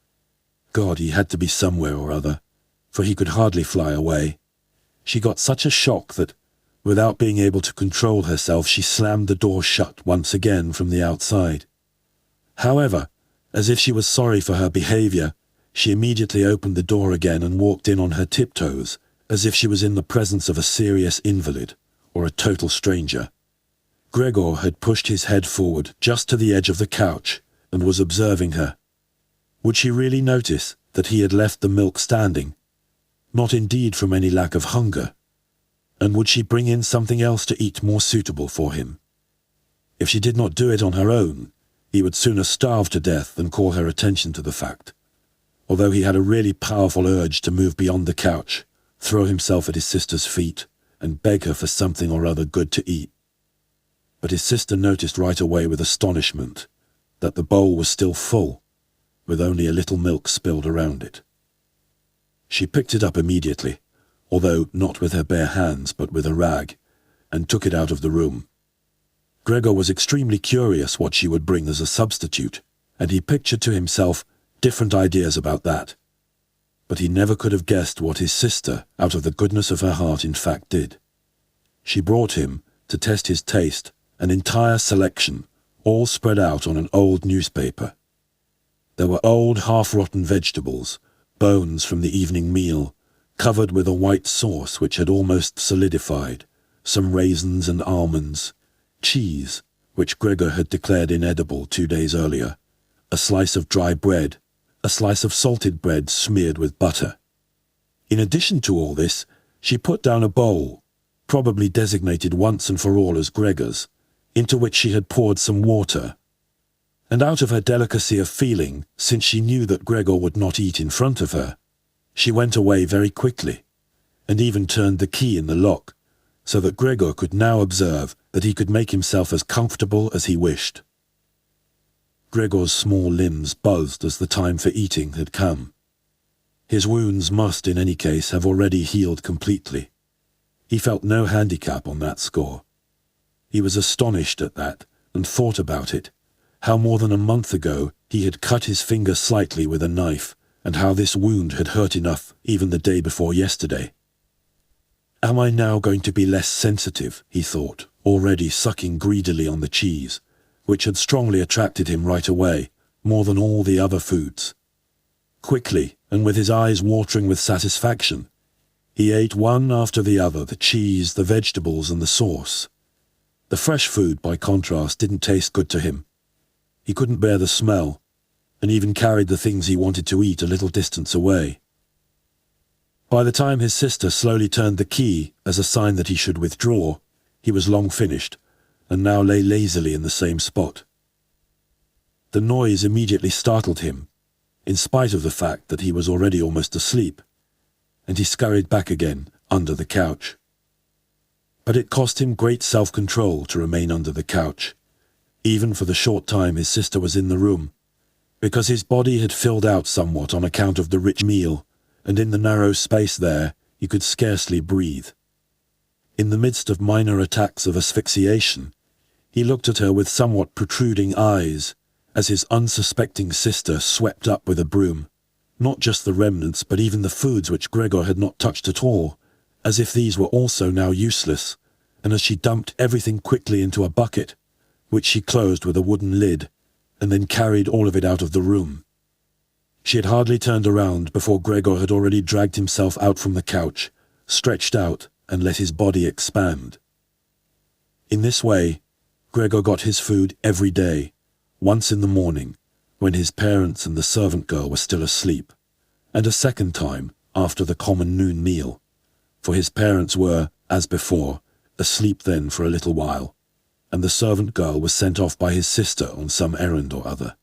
God, he had to be somewhere or other, for he could hardly fly away. She got such a shock that, without being able to control herself, she slammed the door shut once again from the outside. However, as if she was sorry for her behavior, she immediately opened the door again and walked in on her tiptoes, as if she was in the presence of a serious invalid or a total stranger. Gregor had pushed his head forward just to the edge of the couch and was observing her. Would she really notice that he had left the milk standing? Not indeed from any lack of hunger. And would she bring in something else to eat more suitable for him? If she did not do it on her own, he would sooner starve to death than call her attention to the fact, although he had a really powerful urge to move beyond the couch, throw himself at his sister's feet, and beg her for something or other good to eat. But his sister noticed right away with astonishment that the bowl was still full, with only a little milk spilled around it. She picked it up immediately, although not with her bare hands but with a rag, and took it out of the room. Gregor was extremely curious what she would bring as a substitute, and he pictured to himself different ideas about that. But he never could have guessed what his sister, out of the goodness of her heart, in fact did. She brought him, to test his taste, an entire selection, all spread out on an old newspaper. There were old half-rotten vegetables, bones from the evening meal, covered with a white sauce which had almost solidified, some raisins and almonds, cheese, which Gregor had declared inedible 2 days earlier, a slice of dry bread, a slice of salted bread smeared with butter. In addition to all this, she put down a bowl, probably designated once and for all as Gregor's, into which she had poured some water. And out of her delicacy of feeling, since she knew that Gregor would not eat in front of her, she went away very quickly, and even turned the key in the lock, so that Gregor could now observe that he could make himself as comfortable as he wished. Gregor's small limbs buzzed as the time for eating had come. His wounds must, in any case, have already healed completely. He felt no handicap on that score. He was astonished at that, and thought about it, how more than a month ago he had cut his finger slightly with a knife, and how this wound had hurt enough even the day before yesterday. Am I now going to be less sensitive, he thought, already sucking greedily on the cheese, which had strongly attracted him right away, more than all the other foods. Quickly, and with his eyes watering with satisfaction, he ate one after the other, the cheese, the vegetables, and the sauce. The fresh food, by contrast, didn't taste good to him. He couldn't bear the smell, and even carried the things he wanted to eat a little distance away. By the time his sister slowly turned the key as a sign that he should withdraw, he was long finished, and now lay lazily in the same spot. The noise immediately startled him, in spite of the fact that he was already almost asleep, and he scurried back again under the couch. But it cost him great self-control to remain under the couch, even for the short time his sister was in the room, because his body had filled out somewhat on account of the rich meal, and in the narrow space there he could scarcely breathe. In the midst of minor attacks of asphyxiation, he looked at her with somewhat protruding eyes as his unsuspecting sister swept up with a broom, not just the remnants but even the foods which Gregor had not touched at all, as if these were also now useless, and as she dumped everything quickly into a bucket, which she closed with a wooden lid, and then carried all of it out of the room. She had hardly turned around before Gregor had already dragged himself out from the couch, stretched out, and let his body expand. In this way, Gregor got his food every day, once in the morning, when his parents and the servant girl were still asleep, and a second time after the common noon meal, for his parents were, as before, asleep then for a little while, and the servant girl was sent off by his sister on some errand or other.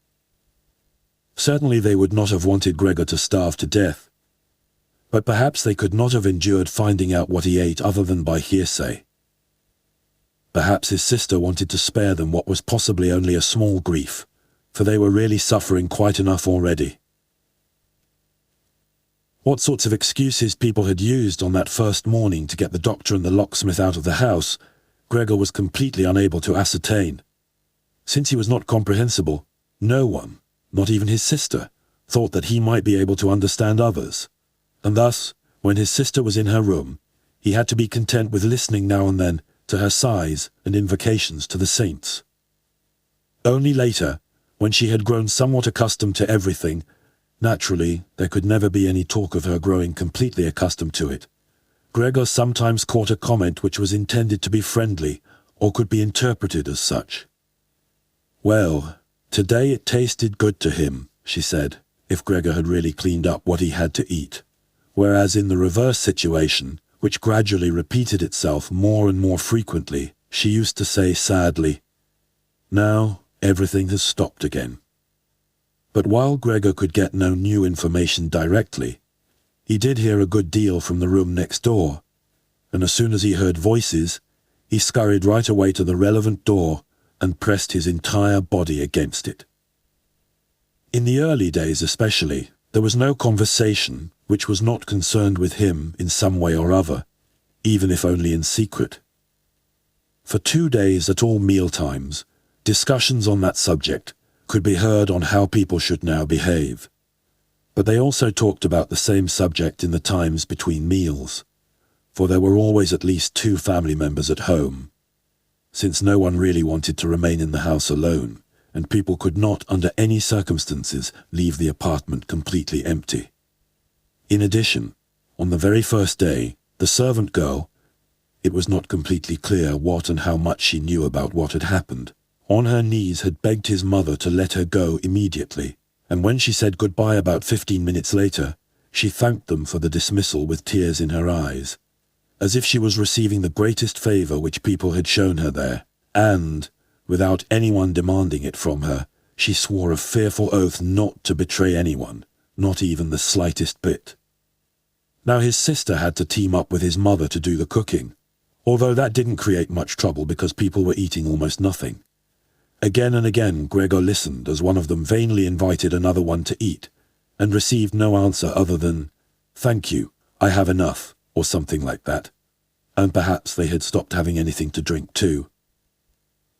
Certainly they would not have wanted Gregor to starve to death, but perhaps they could not have endured finding out what he ate other than by hearsay. Perhaps his sister wanted to spare them what was possibly only a small grief, for they were really suffering quite enough already. What sorts of excuses people had used on that first morning to get the doctor and the locksmith out of the house, Gregor was completely unable to ascertain. Since he was not comprehensible, no one, not even his sister, thought that he might be able to understand others, and thus, when his sister was in her room, he had to be content with listening now and then to her sighs and invocations to the saints. Only later, when she had grown somewhat accustomed to everything, naturally there could never be any talk of her growing completely accustomed to it, Gregor sometimes caught a comment which was intended to be friendly, or could be interpreted as such. "Well, today it tasted good to him," she said, if Gregor had really cleaned up what he had to eat, whereas in the reverse situation, which gradually repeated itself more and more frequently, she used to say sadly, "Now everything has stopped again." But while Gregor could get no new information directly, he did hear a good deal from the room next door, and as soon as he heard voices, he scurried right away to the relevant door and pressed his entire body against it. In the early days especially, there was no conversation which was not concerned with him in some way or other, even if only in secret. For 2 days at all meal times, discussions on that subject could be heard on how people should now behave. But they also talked about the same subject in the times between meals, for there were always at least 2 family members at home, since no one really wanted to remain in the house alone, and people could not, under any circumstances, leave the apartment completely empty. In addition, on the very first day, the servant girl, it was not completely clear what and how much she knew about what had happened, on her knees had begged his mother to let her go immediately, and when she said goodbye about 15 minutes later, she thanked them for the dismissal with tears in her eyes, as if she was receiving the greatest favour which people had shown her there, and, without anyone demanding it from her, she swore a fearful oath not to betray anyone, not even the slightest bit. Now his sister had to team up with his mother to do the cooking, although that didn't create much trouble because people were eating almost nothing. Again and again Gregor listened as one of them vainly invited another one to eat, and received no answer other than, "Thank you, I have enough," or something like that, and perhaps they had stopped having anything to drink too.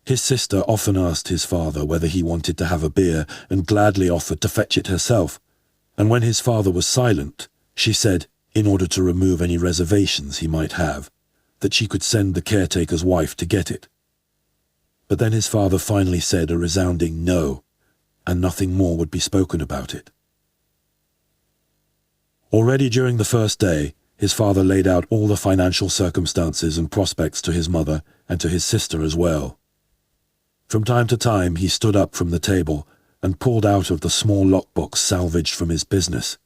His sister often asked his father whether he wanted to have a beer and gladly offered to fetch it herself, and when his father was silent, she said, in order to remove any reservations he might have, that she could send the caretaker's wife to get it. But then his father finally said a resounding no, and nothing more would be spoken about it. Already during the first day, his father laid out all the financial circumstances and prospects to his mother and to his sister as well. From time to time he stood up from the table and pulled out of the small lockbox salvaged from his business,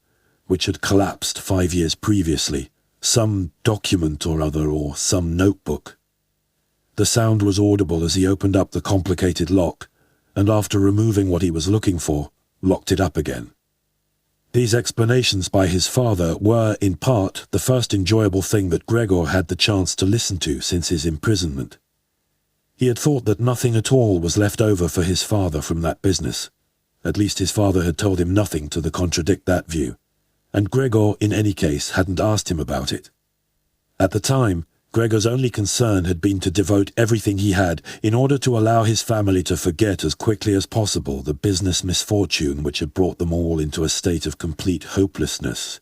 which had collapsed 5 years previously, some document or other or some notebook. The sound was audible as he opened up the complicated lock, and after removing what he was looking for, locked it up again. These explanations by his father were, in part, the first enjoyable thing that Gregor had the chance to listen to since his imprisonment. He had thought that nothing at all was left over for his father from that business, At least his father had told him nothing to contradict that view, and Gregor, in any case, hadn't asked him about it. At the time, Gregor's only concern had been to devote everything he had in order to allow his family to forget as quickly as possible the business misfortune which had brought them all into a state of complete hopelessness.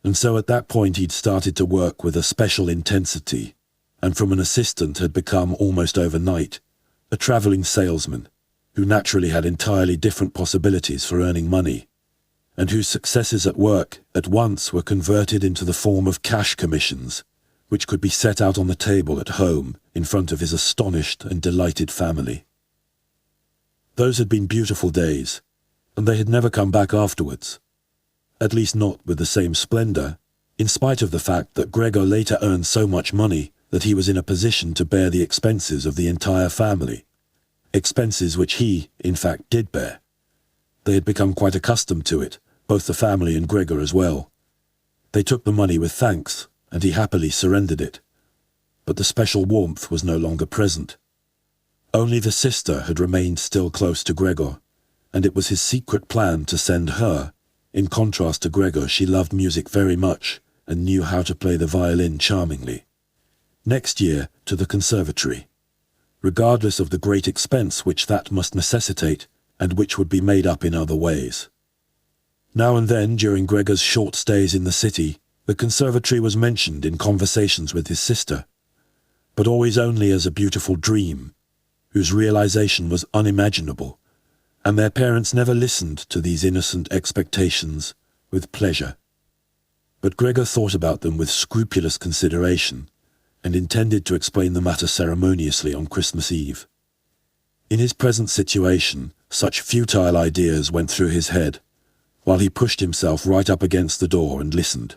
And so at that point he'd started to work with a special intensity, and from an assistant had become, almost overnight, a travelling salesman, who naturally had entirely different possibilities for earning money, and whose successes at work at once were converted into the form of cash commissions, which could be set out on the table at home in front of his astonished and delighted family. Those had been beautiful days, and they had never come back afterwards, at least not with the same splendour, in spite of the fact that Gregor later earned so much money that he was in a position to bear the expenses of the entire family, expenses which he, in fact, did bear. They had become quite accustomed to it, both the family and Gregor as well. They took the money with thanks, and he happily surrendered it. But the special warmth was no longer present. Only the sister had remained still close to Gregor, and it was his secret plan to send her. In contrast to Gregor, she loved music very much and knew how to play the violin charmingly. Next year, to the conservatory, regardless of the great expense which that must necessitate, and which would be made up in other ways. Now and then, during Gregor's short stays in the city, the conservatory was mentioned in conversations with his sister, but always only as a beautiful dream, whose realization was unimaginable, and their parents never listened to these innocent expectations with pleasure. But Gregor thought about them with scrupulous consideration, and intended to explain the matter ceremoniously on Christmas Eve. In his present situation, such futile ideas went through his head, while he pushed himself right up against the door and listened.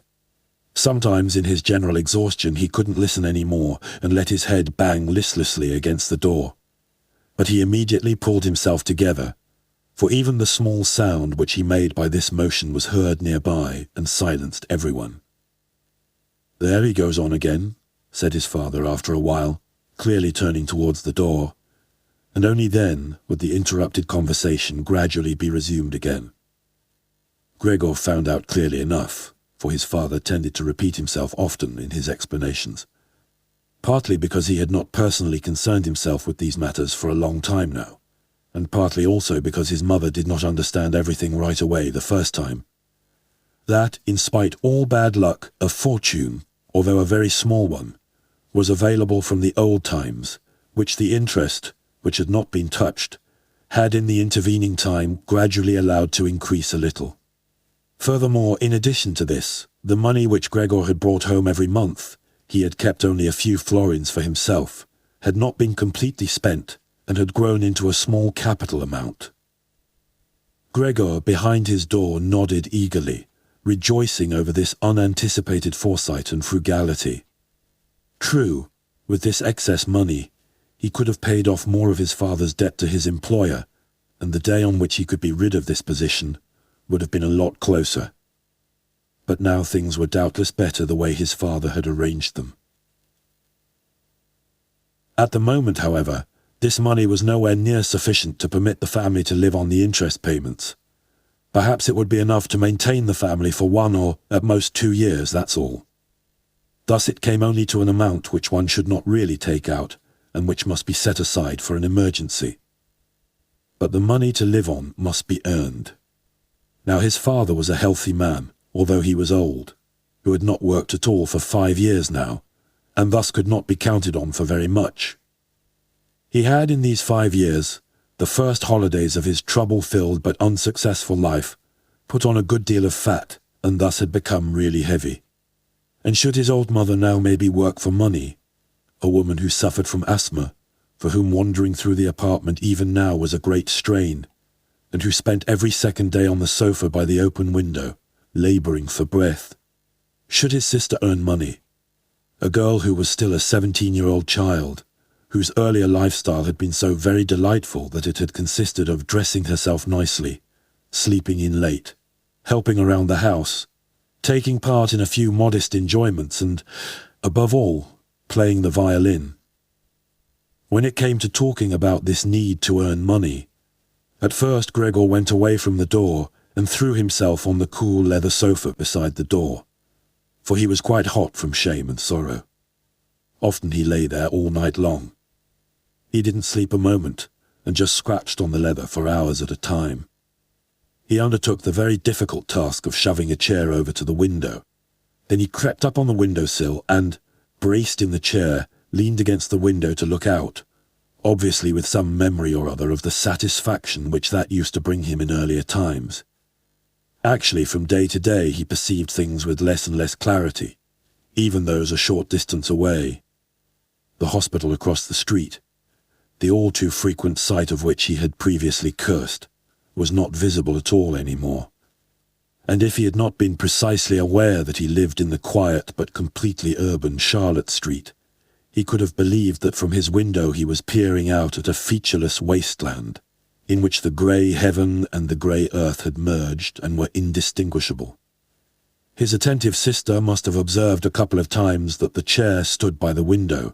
Sometimes in his general exhaustion he couldn't listen any more and let his head bang listlessly against the door. But he immediately pulled himself together, for even the small sound which he made by this motion was heard nearby and silenced everyone. "There he goes on again," said his father after a while, clearly turning towards the door, and only then would the interrupted conversation gradually be resumed again. Gregor found out clearly enough, for his father tended to repeat himself often in his explanations, partly because he had not personally concerned himself with these matters for a long time now, and partly also because his mother did not understand everything right away the first time. That, in spite all bad luck, a fortune, although a very small one, was available from the old times, which the interest, which had not been touched, had in the intervening time gradually allowed to increase a little. Furthermore, in addition to this, the money which Gregor had brought home every month, he had kept only a few florins for himself, had not been completely spent, and had grown into a small capital amount. Gregor, behind his door, nodded eagerly, rejoicing over this unanticipated foresight and frugality. True, with this excess money, he could have paid off more of his father's debt to his employer, and the day on which he could be rid of this position would have been a lot closer. But now things were doubtless better the way his father had arranged them. At the moment, however, this money was nowhere near sufficient to permit the family to live on the interest payments. Perhaps it would be enough to maintain the family for 1 or at most 2 years, that's all. Thus it came only to an amount which one should not really take out, and which must be set aside for an emergency. But the money to live on must be earned. Now his father was a healthy man, although he was old, who had not worked at all for 5 years now, and thus could not be counted on for very much. He had in these 5 years, the first holidays of his trouble-filled but unsuccessful life, put on a good deal of fat, and thus had become really heavy. And should his old mother now maybe work for money, a woman who suffered from asthma, for whom wandering through the apartment even now was a great strain, and who spent every second day on the sofa by the open window, labouring for breath? Should his sister earn money? A girl who was still a 17-year-old child, whose earlier lifestyle had been so very delightful that it had consisted of dressing herself nicely, sleeping in late, helping around the house, taking part in a few modest enjoyments and, above all, playing the violin. When it came to talking about this need to earn money, At first Gregor went away from the door and threw himself on the cool leather sofa beside the door, for he was quite hot from shame and sorrow. Often he lay there all night long. He didn't sleep a moment, and just scratched on the leather for hours at a time. He undertook the very difficult task of shoving a chair over to the window. Then he crept up on the windowsill and, braced in the chair, leaned against the window to look out, obviously with some memory or other of the satisfaction which that used to bring him in earlier times. Actually, from day to day he perceived things with less and less clarity, even those a short distance away. The hospital across the street, the all too frequent sight of which he had previously cursed, was not visible at all anymore. And if he had not been precisely aware that he lived in the quiet but completely urban Charlotte Street, he could have believed that from his window he was peering out at a featureless wasteland, in which the grey heaven and the grey earth had merged and were indistinguishable. His attentive sister must have observed a couple of times that the chair stood by the window.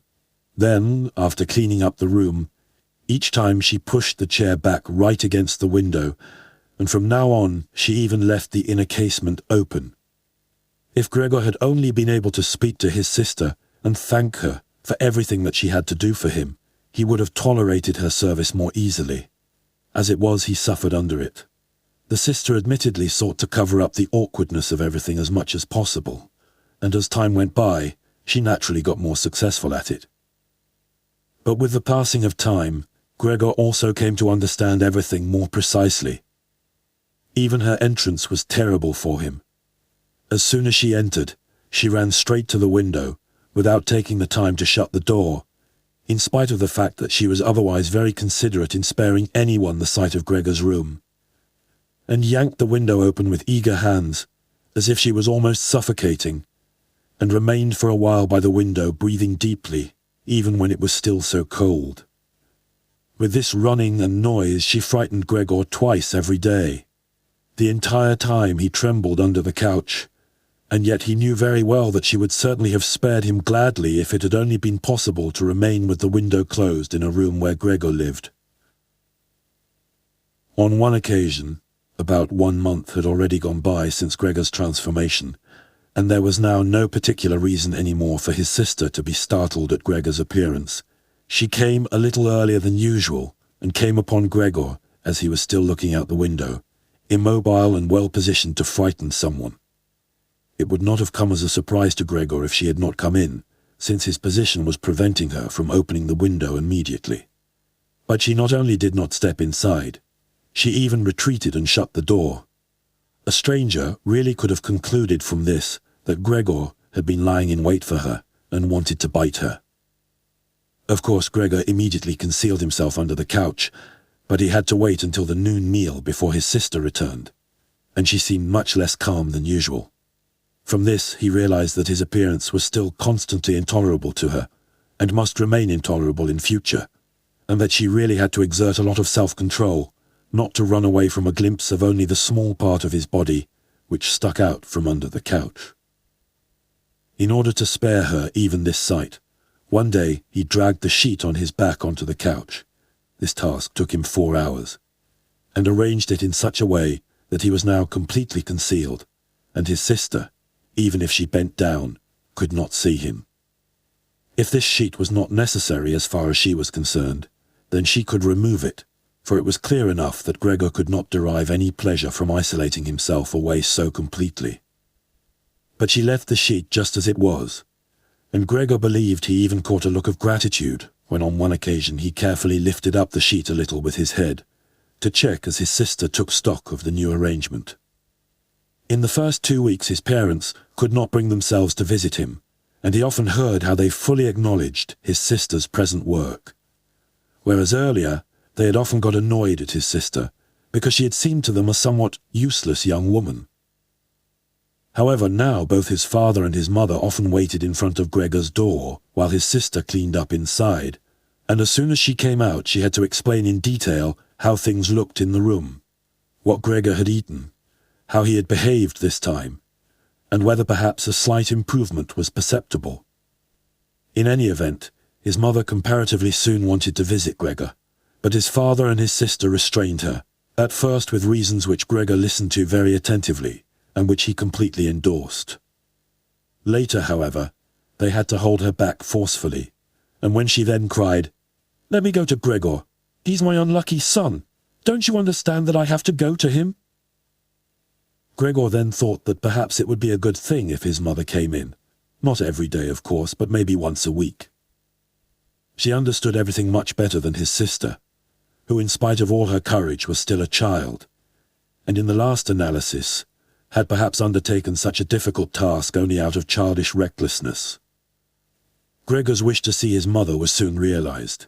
Then, after cleaning up the room, each time she pushed the chair back right against the window, and from now on she even left the inner casement open. If Gregor had only been able to speak to his sister and thank her for everything that she had to do for him, he would have tolerated her service more easily. As it was, he suffered under it. The sister admittedly sought to cover up the awkwardness of everything as much as possible, and as time went by, she naturally got more successful at it. But with the passing of time, Gregor also came to understand everything more precisely. Even her entrance was terrible for him. As soon as she entered, she ran straight to the window, without taking the time to shut the door, in spite of the fact that she was otherwise very considerate in sparing anyone the sight of Gregor's room, and yanked the window open with eager hands, as if she was almost suffocating, and remained for a while by the window breathing deeply, even when it was still so cold. With this running and noise she frightened Gregor twice every day. The entire time he trembled under the couch, and yet he knew very well that she would certainly have spared him gladly if it had only been possible to remain with the window closed in a room where Gregor lived. On one occasion, about 1 month had already gone by since Gregor's transformation, and there was now no particular reason any more for his sister to be startled at Gregor's appearance. She came a little earlier than usual, and came upon Gregor, as he was still looking out the window, immobile and well positioned to frighten someone. It would not have come as a surprise to Gregor if she had not come in, since his position was preventing her from opening the window immediately. But she not only did not step inside, she even retreated and shut the door. A stranger really could have concluded from this that Gregor had been lying in wait for her and wanted to bite her. Of course, Gregor immediately concealed himself under the couch, but he had to wait until the noon meal before his sister returned, and she seemed much less calm than usual. From this he realized that his appearance was still constantly intolerable to her, and must remain intolerable in future, and that she really had to exert a lot of self-control, not to run away from a glimpse of only the small part of his body which stuck out from under the couch. In order to spare her even this sight, one day he dragged the sheet on his back onto the couch. This task took him 4 hours, and arranged it in such a way that he was now completely concealed, and his sister, even if she bent down, could not see him. If this sheet was not necessary as far as she was concerned, then she could remove it, for it was clear enough that Gregor could not derive any pleasure from isolating himself away so completely. But she left the sheet just as it was, and Gregor believed he even caught a look of gratitude when on one occasion he carefully lifted up the sheet a little with his head, to check as his sister took stock of the new arrangement. In the first 2 weeks his parents could not bring themselves to visit him, and he often heard how they fully acknowledged his sister's present work. Whereas earlier they had often got annoyed at his sister, because she had seemed to them a somewhat useless young woman. However, now both his father and his mother often waited in front of Gregor's door while his sister cleaned up inside, and as soon as she came out she had to explain in detail how things looked in the room, what Gregor had eaten, how he had behaved this time, and whether perhaps a slight improvement was perceptible. In any event, his mother comparatively soon wanted to visit Gregor, but his father and his sister restrained her, at first with reasons which Gregor listened to very attentively, and which he completely endorsed. Later, however, they had to hold her back forcefully, and when she then cried, "Let me go to Gregor. He's my unlucky son. Don't you understand that I have to go to him?" Gregor then thought that perhaps it would be a good thing if his mother came in. Not every day, of course, but maybe once a week. She understood everything much better than his sister, who in spite of all her courage was still a child, and in the last analysis had perhaps undertaken such a difficult task only out of childish recklessness. Gregor's wish to see his mother was soon realized.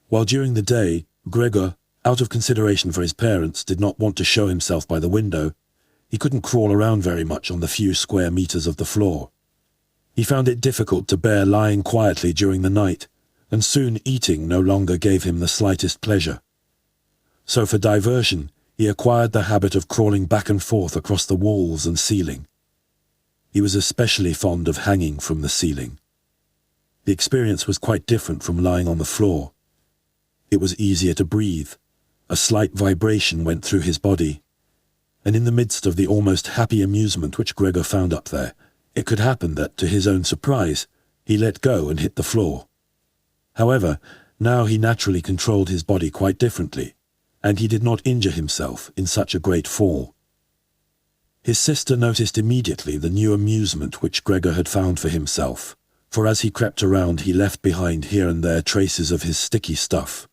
While during the day, Gregor, out of consideration for his parents, did not want to show himself by the window, he couldn't crawl around very much on the few square meters of the floor. He found it difficult to bear lying quietly during the night, and soon eating no longer gave him the slightest pleasure. So for diversion, he acquired the habit of crawling back and forth across the walls and ceiling. He was especially fond of hanging from the ceiling. The experience was quite different from lying on the floor. It was easier to breathe. A slight vibration went through his body, and in the midst of the almost happy amusement which Gregor found up there, it could happen that, to his own surprise, he let go and hit the floor. However, now he naturally controlled his body quite differently, and he did not injure himself in such a great fall. His sister noticed immediately the new amusement which Gregor had found for himself, for as he crept around he left behind here and there traces of his sticky stuff.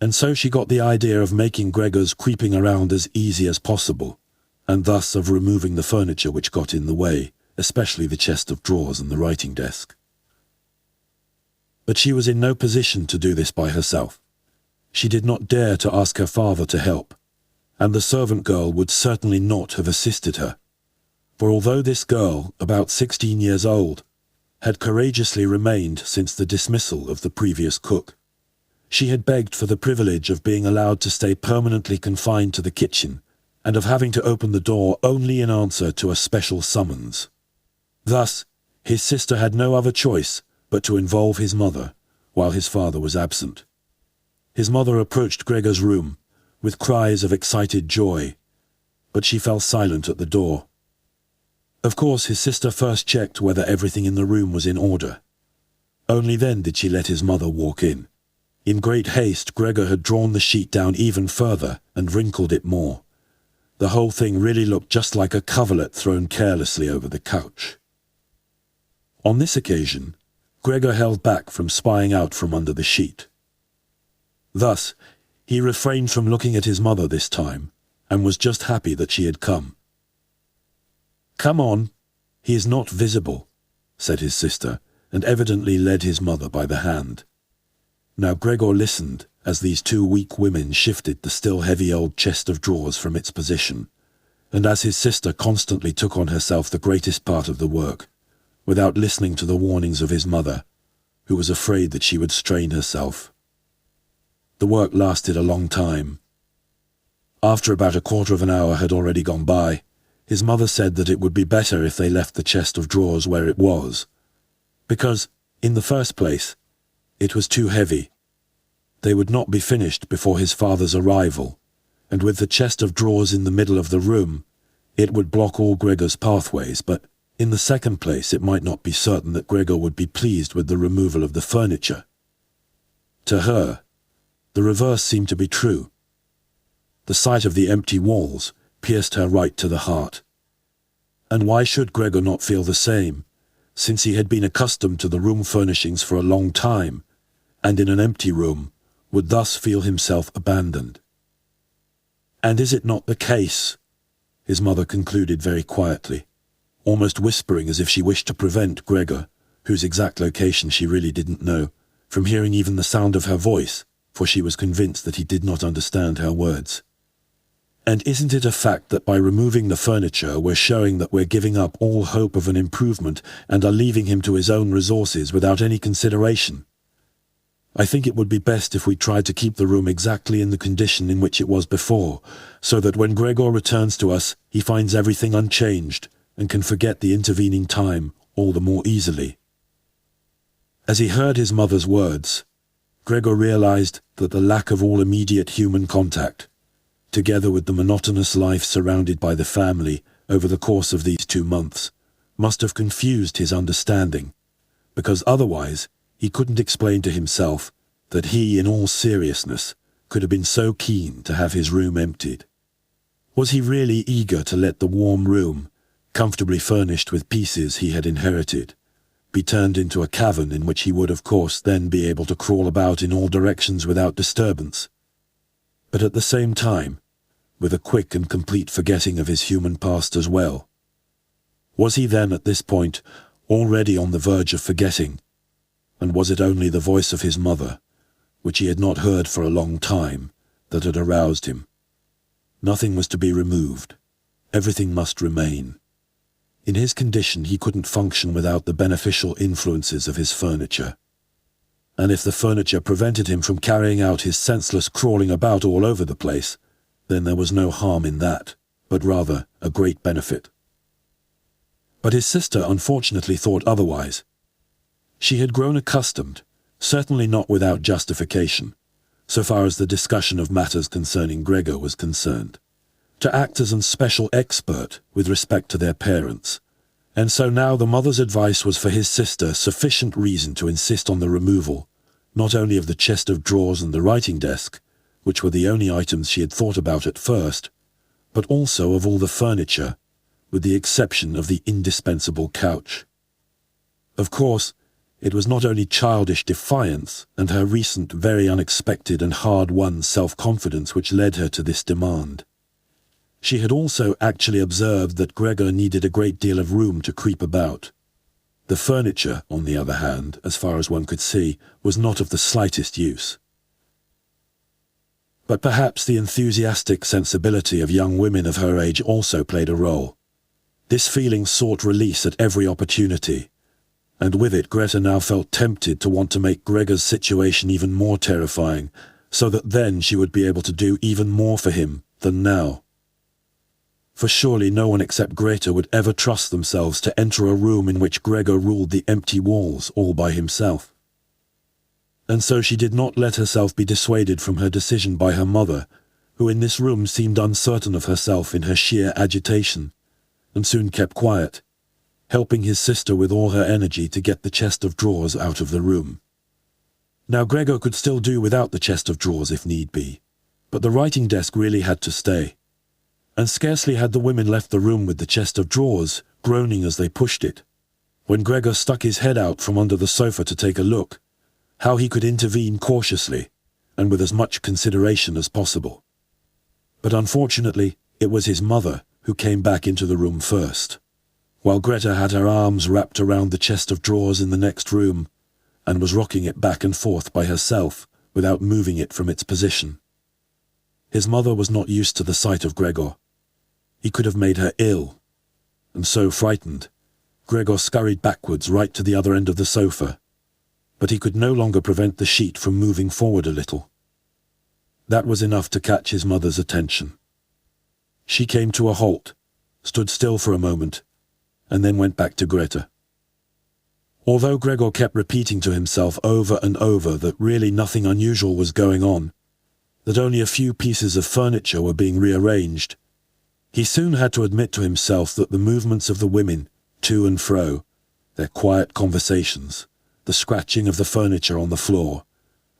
And so she got the idea of making Gregor's creeping around as easy as possible, and thus of removing the furniture which got in the way, especially the chest of drawers and the writing desk. But she was in no position to do this by herself. She did not dare to ask her father to help, and the servant girl would certainly not have assisted her. For although this girl, about 16 years old, had courageously remained since the dismissal of the previous cook, she had begged for the privilege of being allowed to stay permanently confined to the kitchen, and of having to open the door only in answer to a special summons. Thus, his sister had no other choice but to involve his mother, while his father was absent. His mother approached Gregor's room, with cries of excited joy, but she fell silent at the door. Of course, his sister first checked whether everything in the room was in order. Only then did she let his mother walk in. In great haste, Gregor had drawn the sheet down even further and wrinkled it more. The whole thing really looked just like a coverlet thrown carelessly over the couch. On this occasion, Gregor held back from spying out from under the sheet. Thus, he refrained from looking at his mother this time, and was just happy that she had come. "Come on, he is not visible," said his sister, and evidently led his mother by the hand. Now Gregor listened as these two weak women shifted the still heavy old chest of drawers from its position, and as his sister constantly took on herself the greatest part of the work, without listening to the warnings of his mother, who was afraid that she would strain herself. The work lasted a long time. After about a quarter of an hour had already gone by, his mother said that it would be better if they left the chest of drawers where it was, because, in the first place, it was too heavy. They would not be finished before his father's arrival, and with the chest of drawers in the middle of the room, it would block all Gregor's pathways, but in the second place it might not be certain that Gregor would be pleased with the removal of the furniture. To her, the reverse seemed to be true. The sight of the empty walls pierced her right to the heart. And why should Gregor not feel the same, since he had been accustomed to the room furnishings for a long time, and in an empty room would thus feel himself abandoned? "And is it not the case," his mother concluded very quietly, almost whispering as if she wished to prevent Gregor, whose exact location she really didn't know, from hearing even the sound of her voice, for she was convinced that he did not understand her words. "And isn't it a fact that by removing the furniture we're showing that we're giving up all hope of an improvement and are leaving him to his own resources without any consideration? I think it would be best if we tried to keep the room exactly in the condition in which it was before, so that when Gregor returns to us, he finds everything unchanged and can forget the intervening time all the more easily." As he heard his mother's words, Gregor realized that the lack of all immediate human contact, together with the monotonous life surrounded by the family over the course of these 2 months, must have confused his understanding, because otherwise he couldn't explain to himself that he, in all seriousness, could have been so keen to have his room emptied. Was he really eager to let the warm room, comfortably furnished with pieces he had inherited, be turned into a cavern in which he would, of course, then be able to crawl about in all directions without disturbance? But at the same time, with a quick and complete forgetting of his human past as well. Was he then, at this point, already on the verge of forgetting? And was it only the voice of his mother, which he had not heard for a long time, that had aroused him? Nothing was to be removed. Everything must remain. In his condition, he couldn't function without the beneficial influences of his furniture. And if the furniture prevented him from carrying out his senseless crawling about all over the place, then there was no harm in that, but rather a great benefit. But his sister unfortunately thought otherwise. She had grown accustomed, certainly not without justification, so far as the discussion of matters concerning Gregor was concerned, to act as a special expert with respect to their parents, and so now the mother's advice was for his sister sufficient reason to insist on the removal, not only of the chest of drawers and the writing desk, which were the only items she had thought about at first, but also of all the furniture, with the exception of the indispensable couch. Of course, it was not only childish defiance and her recent very unexpected and hard-won self-confidence which led her to this demand. She had also actually observed that Gregor needed a great deal of room to creep about. The furniture, on the other hand, as far as one could see, was not of the slightest use. But perhaps the enthusiastic sensibility of young women of her age also played a role. This feeling sought release at every opportunity, and with it Greta now felt tempted to want to make Gregor's situation even more terrifying, so that then she would be able to do even more for him than now. For surely no one except Greta would ever trust themselves to enter a room in which Gregor ruled the empty walls all by himself. And so she did not let herself be dissuaded from her decision by her mother, who in this room seemed uncertain of herself in her sheer agitation, and soon kept quiet, helping his sister with all her energy to get the chest of drawers out of the room. Now Gregor could still do without the chest of drawers if need be, but the writing desk really had to stay. And scarcely had the women left the room with the chest of drawers, groaning as they pushed it, when Gregor stuck his head out from under the sofa to take a look, how he could intervene cautiously, and with as much consideration as possible. But unfortunately, it was his mother who came back into the room first, while Greta had her arms wrapped around the chest of drawers in the next room, and was rocking it back and forth by herself without moving it from its position. His mother was not used to the sight of Gregor. He could have made her ill, and so frightened, Gregor scurried backwards right to the other end of the sofa, but he could no longer prevent the sheet from moving forward a little. That was enough to catch his mother's attention. She came to a halt, stood still for a moment, and then went back to Greta. Although Gregor kept repeating to himself over and over that really nothing unusual was going on, that only a few pieces of furniture were being rearranged, he soon had to admit to himself that the movements of the women, to and fro, their quiet conversations, the scratching of the furniture on the floor,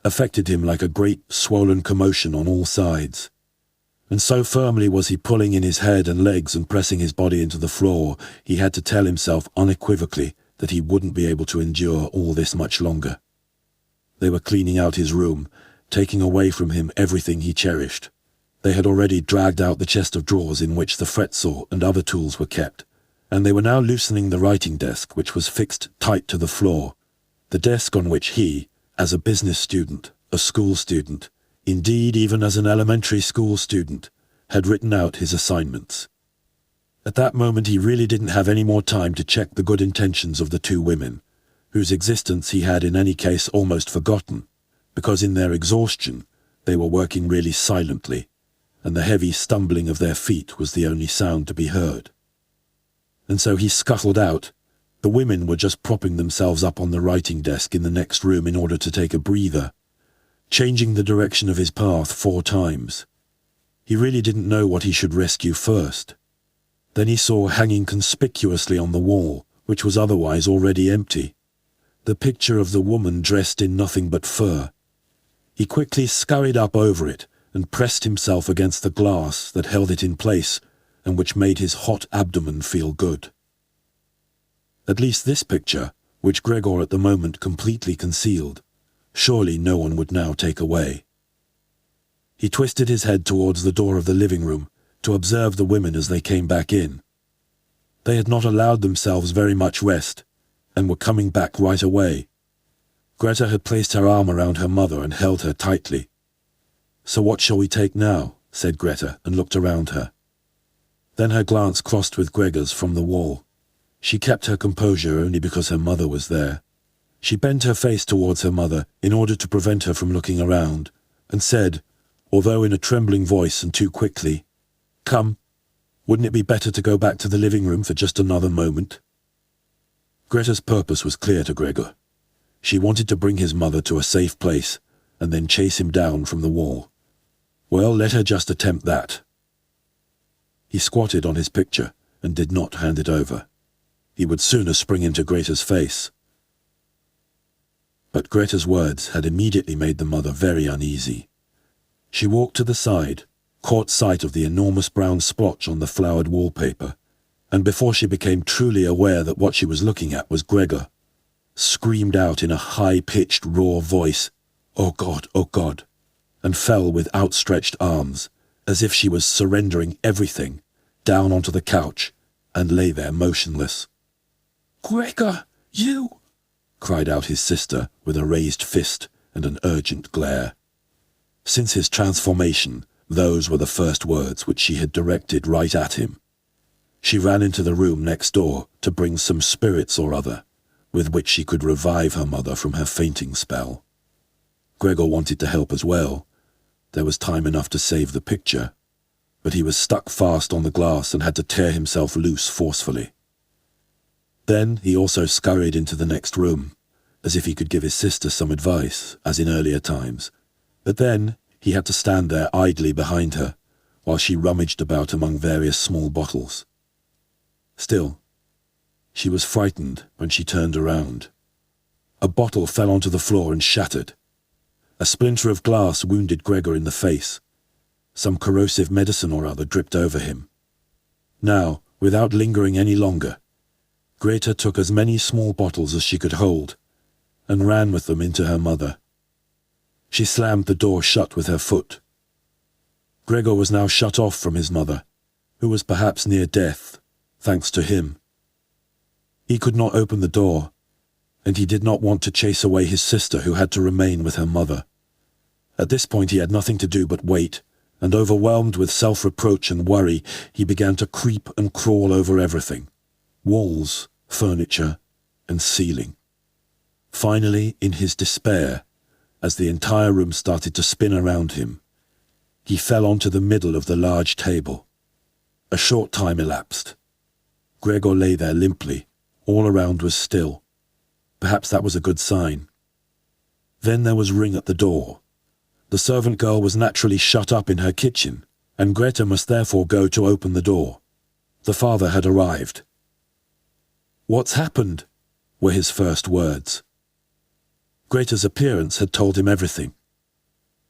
affected him like a great swollen commotion on all sides. And so firmly was he pulling in his head and legs and pressing his body into the floor, he had to tell himself unequivocally that he wouldn't be able to endure all this much longer. They were cleaning out his room, taking away from him everything he cherished. They had already dragged out the chest of drawers in which the fretsaw and other tools were kept, and they were now loosening the writing desk, which was fixed tight to the floor, the desk on which he, as a business student, a school student, indeed even as an elementary school student, had written out his assignments. At that moment he really didn't have any more time to check the good intentions of the two women, whose existence he had in any case almost forgotten, because in their exhaustion they were working really silently, and the heavy stumbling of their feet was the only sound to be heard. And so he scuttled out. The women were just propping themselves up on the writing desk in the next room in order to take a breather, changing the direction of his path 4 times. He really didn't know what he should rescue first. Then he saw hanging conspicuously on the wall, which was otherwise already empty, the picture of the woman dressed in nothing but fur. He quickly scurried up over it and pressed himself against the glass that held it in place and which made his hot abdomen feel good. At least this picture, which Gregor at the moment completely concealed, surely no one would now take away. He twisted his head towards the door of the living room to observe the women as they came back in. They had not allowed themselves very much rest and were coming back right away. Greta had placed her arm around her mother and held her tightly. "So what shall we take now?" said Greta, and looked around her. Then her glance crossed with Gregor's from the wall. She kept her composure only because her mother was there. She bent her face towards her mother in order to prevent her from looking around, and said, although in a trembling voice and too quickly, "Come, wouldn't it be better to go back to the living room for just another moment?" Greta's purpose was clear to Gregor. She wanted to bring his mother to a safe place and then chase him down from the wall. Well, let her just attempt that. He squatted on his picture and did not hand it over. He would sooner spring into Greta's face. But Greta's words had immediately made the mother very uneasy. She walked to the side, caught sight of the enormous brown splotch on the flowered wallpaper, and before she became truly aware that what she was looking at was Gregor, screamed out in a high-pitched, raw voice, "Oh God," and fell with outstretched arms, as if she was surrendering everything, down onto the couch, and lay there motionless. "Gregor, you!" cried out his sister with a raised fist and an urgent glare. Since his transformation, those were the first words which she had directed right at him. She ran into the room next door to bring some spirits or other, with which she could revive her mother from her fainting spell. Gregor wanted to help as well. There was time enough to save the picture, but he was stuck fast on the glass and had to tear himself loose forcefully. Then he also scurried into the next room, as if he could give his sister some advice, as in earlier times, but then he had to stand there idly behind her, while she rummaged about among various small bottles. Still, she was frightened when she turned around. A bottle fell onto the floor and shattered. A splinter of glass wounded Gregor in the face. Some corrosive medicine or other dripped over him. Now, without lingering any longer, Greta took as many small bottles as she could hold, and ran with them into her mother. She slammed the door shut with her foot. Gregor was now shut off from his mother, who was perhaps near death, thanks to him. He could not open the door, and he did not want to chase away his sister who had to remain with her mother. At this point he had nothing to do but wait, and overwhelmed with self-reproach and worry, he began to creep and crawl over everything. Walls, furniture, and ceiling. Finally, in his despair, as the entire room started to spin around him, he fell onto the middle of the large table. A short time elapsed. Gregor lay there limply. All around was still. Perhaps that was a good sign. Then there was a ring at the door. The servant girl was naturally shut up in her kitchen, and Greta must therefore go to open the door. The father had arrived. "What's happened?" were his first words. Greta's appearance had told him everything.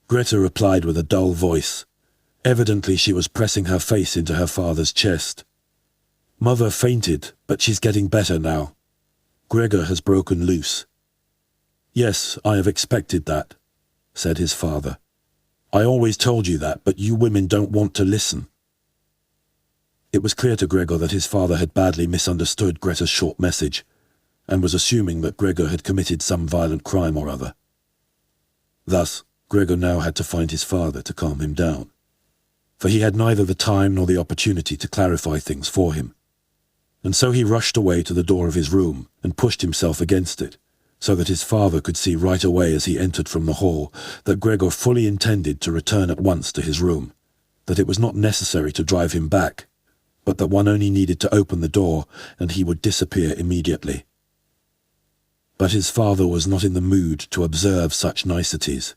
Greta replied with a dull voice. Evidently she was pressing her face into her father's chest. "Mother fainted, but she's getting better now. Gregor has broken loose." "Yes, I have expected that," said his father. "I always told you that, but you women don't want to listen." It was clear to Gregor that his father had badly misunderstood Greta's short message, and was assuming that Gregor had committed some violent crime or other. Thus, Gregor now had to find his father to calm him down, for he had neither the time nor the opportunity to clarify things for him. And so he rushed away to the door of his room and pushed himself against it, so that his father could see right away as he entered from the hall that Gregor fully intended to return at once to his room, that it was not necessary to drive him back, but that one only needed to open the door and he would disappear immediately. But his father was not in the mood to observe such niceties.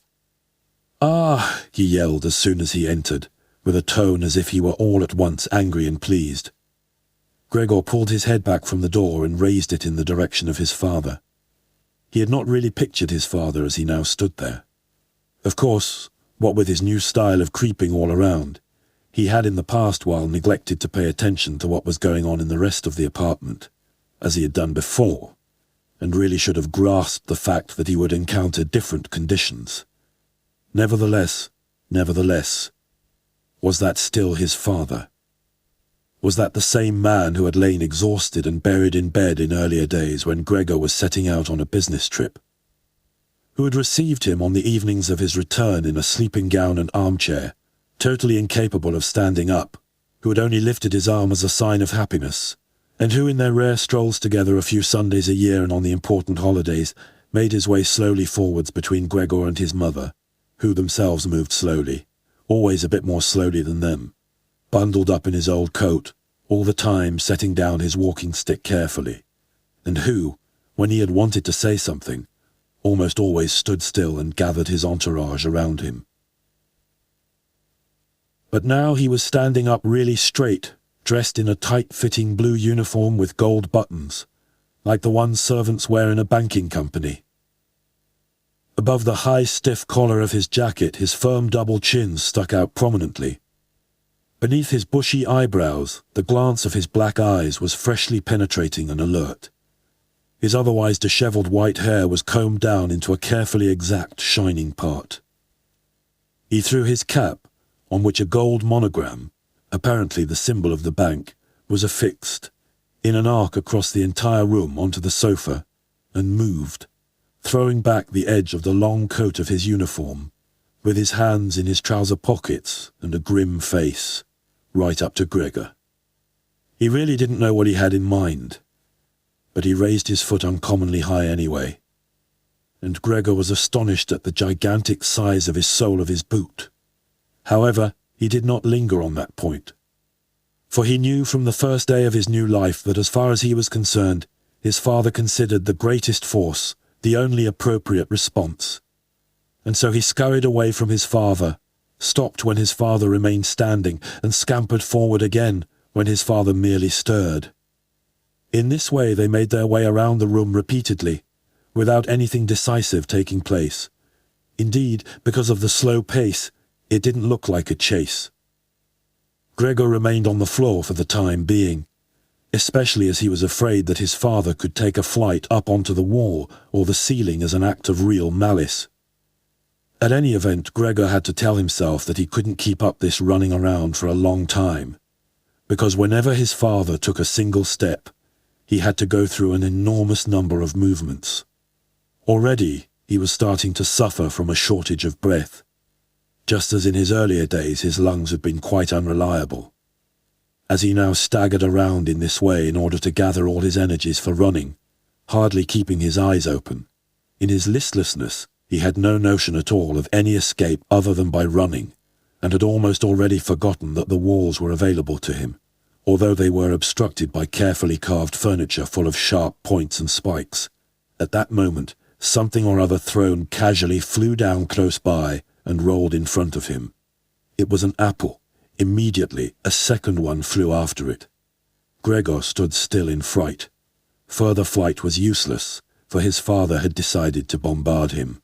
"Ah!" he yelled as soon as he entered, with a tone as if he were all at once angry and pleased. Gregor pulled his head back from the door and raised it in the direction of his father. He had not really pictured his father as he now stood there. Of course, what with his new style of creeping all around, he had in the past while neglected to pay attention to what was going on in the rest of the apartment, as he had done before, and really should have grasped the fact that he would encounter different conditions. Nevertheless, was that still his father? Was that the same man who had lain exhausted and buried in bed in earlier days when Gregor was setting out on a business trip? Who had received him on the evenings of his return in a sleeping gown and armchair, totally incapable of standing up, who had only lifted his arm as a sign of happiness, and who in their rare strolls together a few Sundays a year and on the important holidays made his way slowly forwards between Gregor and his mother, who themselves moved slowly, always a bit more slowly than them, bundled up in his old coat, all the time setting down his walking stick carefully, and who, when he had wanted to say something, almost always stood still and gathered his entourage around him. But now he was standing up really straight, dressed in a tight-fitting blue uniform with gold buttons, like the ones servants wear in a banking company. Above the high, stiff collar of his jacket, his firm double chin stuck out prominently. Beneath his bushy eyebrows, the glance of his black eyes was freshly penetrating and alert. His otherwise dishevelled white hair was combed down into a carefully exact shining part. He threw his cap, on which a gold monogram, apparently the symbol of the bank, was affixed, in an arc across the entire room onto the sofa, and moved, throwing back the edge of the long coat of his uniform, with his hands in his trouser pockets and a grim face, right up to Gregor. He really didn't know what he had in mind, but he raised his foot uncommonly high anyway, and Gregor was astonished at the gigantic size of his sole of his boot. However, he did not linger on that point, for he knew from the first day of his new life that as far as he was concerned, his father considered the greatest force the only appropriate response. And so he scurried away from his father, stopped when his father remained standing, and scampered forward again when his father merely stirred. In this way they made their way around the room repeatedly, without anything decisive taking place. Indeed, because of the slow pace, it didn't look like a chase. Gregor remained on the floor for the time being, especially as he was afraid that his father could take a flight up onto the wall or the ceiling as an act of real malice. At any event, Gregor had to tell himself that he couldn't keep up this running around for a long time, because whenever his father took a single step, he had to go through an enormous number of movements. Already, he was starting to suffer from a shortage of breath, just as in his earlier days his lungs had been quite unreliable. As he now staggered around in this way in order to gather all his energies for running, hardly keeping his eyes open, in his listlessness he had no notion at all of any escape other than by running, and had almost already forgotten that the walls were available to him, although they were obstructed by carefully carved furniture full of sharp points and spikes. At that moment, something or other thrown casually flew down close by and rolled in front of him. It was an apple. Immediately, a second one flew after it. Gregor stood still in fright. Further flight was useless, for his father had decided to bombard him.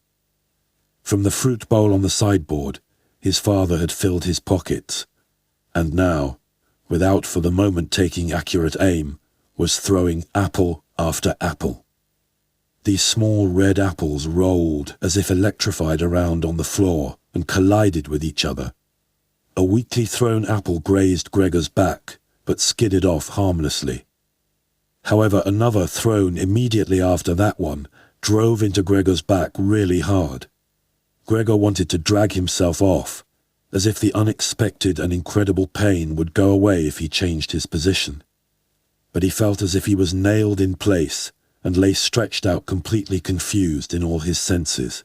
From the fruit bowl on the sideboard, his father had filled his pockets, and now, without for the moment taking accurate aim, was throwing apple after apple. These small red apples rolled as if electrified around on the floor and collided with each other. A weakly thrown apple grazed Gregor's back, but skidded off harmlessly. However, another thrown immediately after that one drove into Gregor's back really hard. Gregor wanted to drag himself off, as if the unexpected and incredible pain would go away if he changed his position. But he felt as if he was nailed in place and lay stretched out completely confused in all his senses.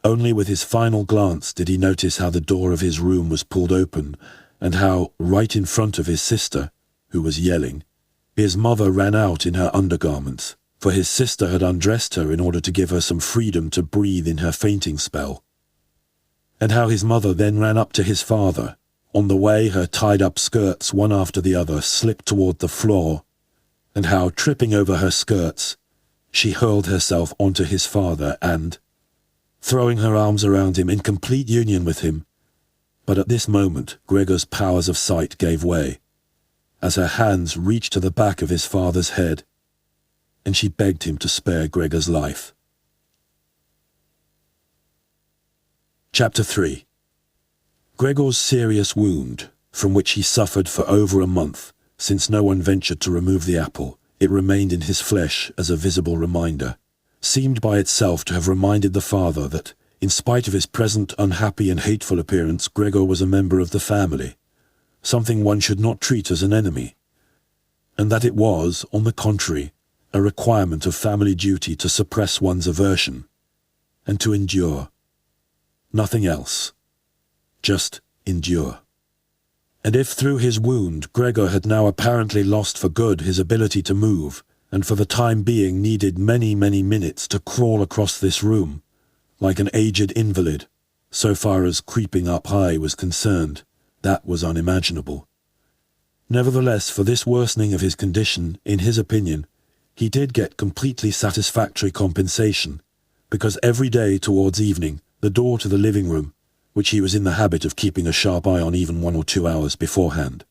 Only with his final glance did he notice how the door of his room was pulled open, and how, right in front of his sister, who was yelling, his mother ran out in her undergarments, for his sister had undressed her in order to give her some freedom to breathe in her fainting spell. and how his mother then ran up to his father. On the way, her tied-up skirts, one after the other, slipped toward the floor, and how, tripping over her skirts, she hurled herself onto his father and, throwing her arms around him in complete union with him. But at this moment, Gregor's powers of sight gave way, as her hands reached to the back of his father's head, and she begged him to spare Gregor's life. Chapter 3. Gregor's serious wound, from which he suffered for over a month, since no one ventured to remove the apple, it remained in his flesh as a visible reminder, seemed by itself to have reminded the father that, in spite of his present unhappy and hateful appearance, Gregor was a member of the family, something one should not treat as an enemy, and that it was, on the contrary, a requirement of family duty to suppress one's aversion, and to endure. Nothing else. Just endure. And if through his wound Gregor had now apparently lost for good his ability to move, and for the time being needed many, many minutes to crawl across this room, like an aged invalid, so far as creeping up high was concerned, that was unimaginable. Nevertheless, for this worsening of his condition, in his opinion, he did get completely satisfactory compensation, because every day towards evening, the door to the living room, which he was in the habit of keeping a sharp eye on even 1 or 2 hours beforehand,